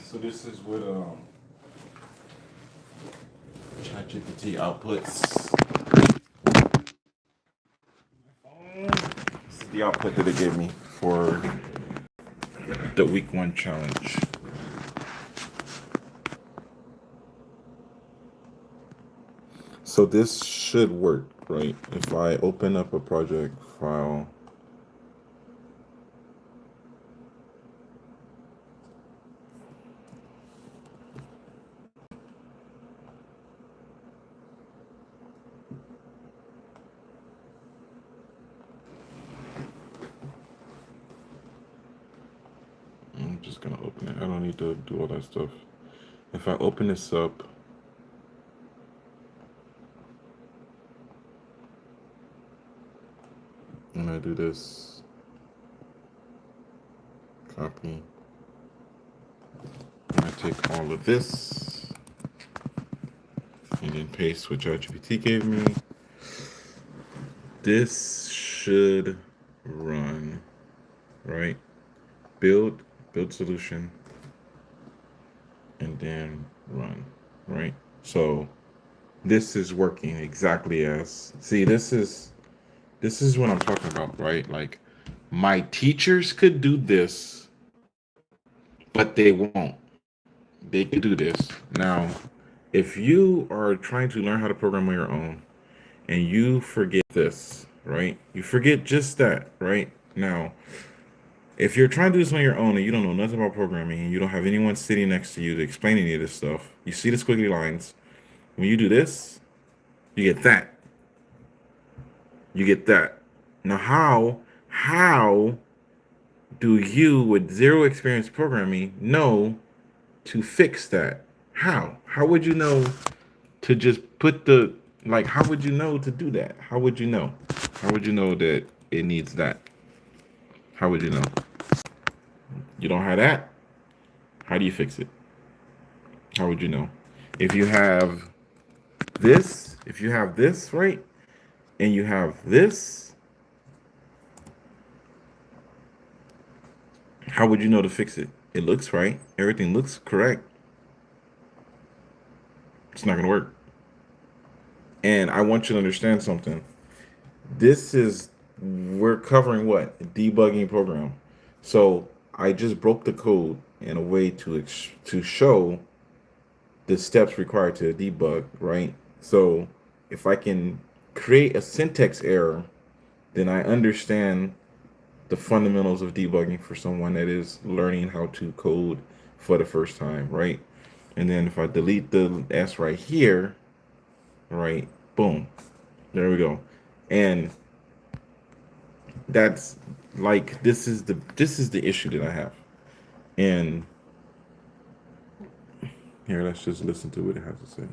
So this is what ChatGPT outputs. This is the output that it gave me for the week 1 challenge. So this should work, right? If I open up a project file, I'm just gonna open it. I don't need to do all that stuff. If I open this up, and I do this, copy, and I take all of this, paste what ChatGPT gave me. This should run, right? Build solution, and then run, right? So this is working exactly as, see, this is what I'm talking about, right? Like, my teachers could do this, but they won't. They could do this. Now, if you are trying to learn how to program on your own and you forget this, right? You forget just that, right? Now, if you're trying to do this on your own and you don't know nothing about programming and you don't have anyone sitting next to you to explain any of this stuff, you see the squiggly lines. When you do this, you get that. You get that. Now, how do you, with zero experience programming, know to fix that? How? How would you know to just put the, like, how would you know to do that? How would you know? How would you know that it needs that? How would you know? You don't have that? How do you fix it? How would you know? If you have this, right? And you have this, how would you know to fix it? It looks right. Everything looks correct. It's not going to work. And I want you to understand something. We're covering what? A debugging program. So I just broke the code in a way to show the steps required to debug, right? So if I can create a syntax error, then I understand the fundamentals of debugging for someone that is learning how to code for the first time, right? And then if I delete the S right here, right, boom, there we go. And that's like, this is the issue that I have. And here, let's just listen to what it has to say.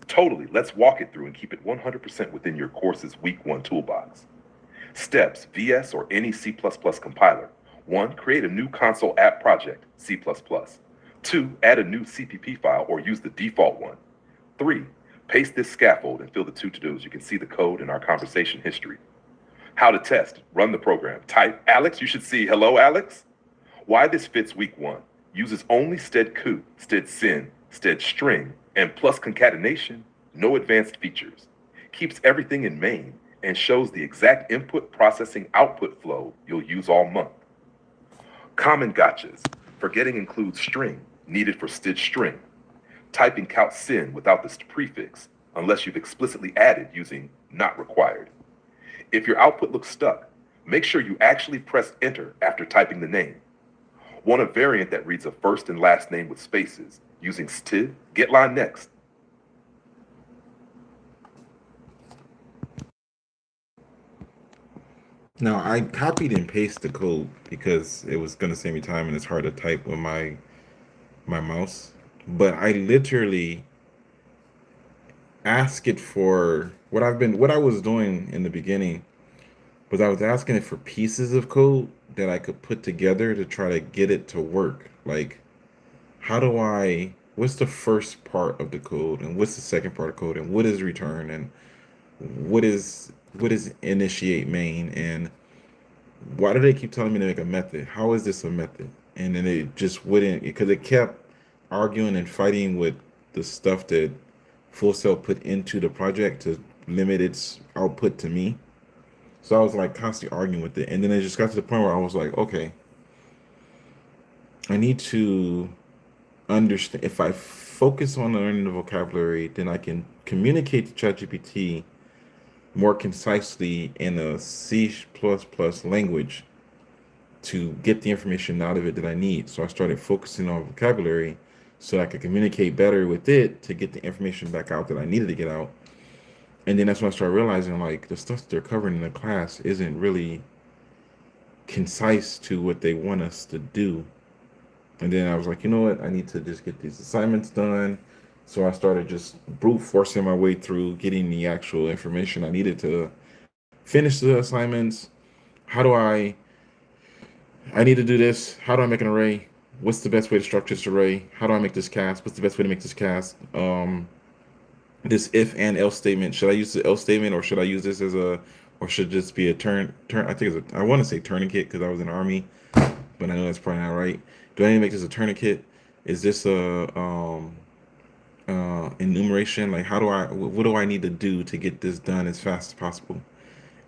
Totally. Let's walk it through and keep it 100% within your course's week 1 toolbox. Steps: VS or any C++ compiler. 1. Create a new console app project, C++. 2. Add a new CPP file or use the default one. 3. Paste this scaffold and fill the 2 to-dos. You can see the code in our conversation history. How to test: run the program. Type Alex. You should see hello, Alex. Why this fits week 1. Uses only std_coup, std_syn, std_string, and plus concatenation. No advanced features. Keeps everything in main and shows the exact input processing output flow you'll use all month. Common gotchas: forgetting includes string, needed for std_string. Typing counts syn without the prefix, unless you've explicitly added using not required. If your output looks stuck, make sure you actually press enter after typing the name. Want a variant that reads a first and last name with spaces, using std, get line next. Now, I copied and pasted the code because it was going to save me time and it's hard to type with my mouse. But I literally asked it for what I was doing in the beginning was I was asking it for pieces of code that I could put together to try to get it to work. Like, what's the first part of the code and what's the second part of code and what is return and what is initiate main, and why do they keep telling me to make a method? How is this a method? And then it just wouldn't, because it kept arguing and fighting with the stuff that Fullsail put into the project to limit its output to me. So I was like constantly arguing with it. And then it just got to the point where I was like, okay, I need to understand. If I focus on learning the vocabulary, then I can communicate to ChatGPT more concisely in a C++ language to get the information out of it that I need. So I started focusing on vocabulary so I could communicate better with it to get the information back out that I needed to get out. And then that's when I started realizing, like, the stuff that they're covering in the class isn't really concise to what they want us to do. And then I was like, you know what? I need to just get these assignments done. So I started just brute forcing my way through getting the actual information I needed to finish the assignments. I need to do this. How do I make an array? What's the best way to structure this array? How do I make this cast? What's the best way to make this cast? this if and else statement. Should I use the else statement, or should I use this as a, or should it just be a turn? I think it's a, I want to say tourniquet because I was in the army, but I know that's probably not right. Do I need to make this a tourniquet? Is this a enumeration? Like, how do I, what do I need to do to get this done as fast as possible?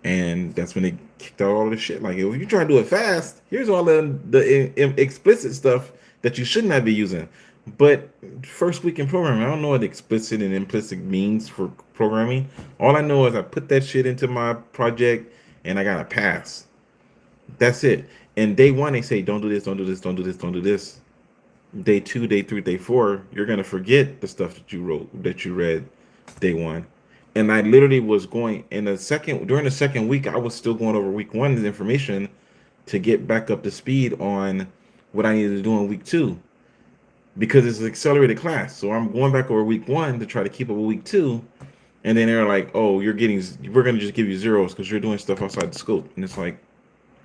And that's when they kicked out all the shit. Like, if you try to do it fast, here's all the explicit stuff that you should not be using. But first week in programming, I don't know what explicit and implicit means for programming. All I know is I put that shit into my project and I got a pass. That's it. And day one, they say, don't do this, don't do this, don't do this, don't do this. Day two, day three, day four, you're gonna forget the stuff that you wrote, that you read day one. And I literally was going in the second, during the second week, I was still going over week one's information to get back up to speed on what I needed to do in week two, because it's an accelerated class. So I'm going back over week one to try to keep up with week two. And then they're like, oh, we're gonna just give you zeros because you're doing stuff outside the scope. And it's like,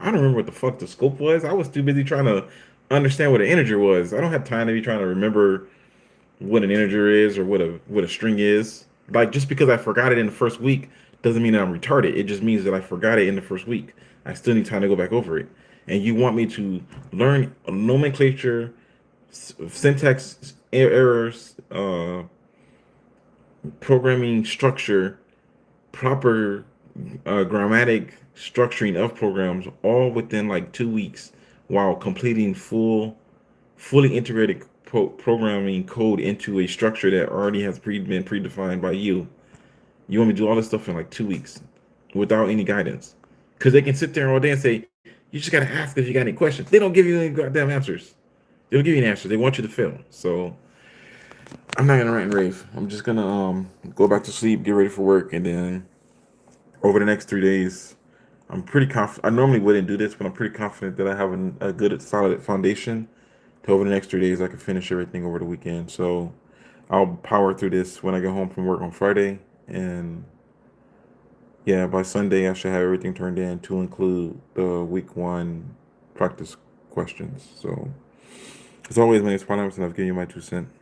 I don't remember what the fuck the scope was. I was too busy trying to understand what an integer was. I don't have time to be trying to remember what an integer is or what a string is. Like, just because I forgot it in the first week doesn't mean that I'm retarded. It just means that I forgot it in the first week. I still need time to go back over it. And you want me to learn nomenclature, syntax errors, programming structure, proper grammatic structuring of programs, all within like 2 weeks, while completing fully integrated programming code into a structure that already has been predefined by you. You want me to do all this stuff in like 2 weeks without any guidance? Because they can sit there all day and say, you just got to ask if you got any questions. They don't give you any goddamn answers. They don't give you an answer. They want you to fail. So I'm not gonna rant and rave. I'm just gonna go back to sleep, get ready for work, and then over the next 3 days, I'm pretty confident. I normally wouldn't do this, but I'm pretty confident that I have a good, solid foundation. To over the next 3 days, I can finish everything over the weekend. So I'll power through this when I get home from work on Friday, and yeah, by Sunday I should have everything turned in to include the week one practice questions. So as always, my name is Parnams, and I've given you my 2 cents.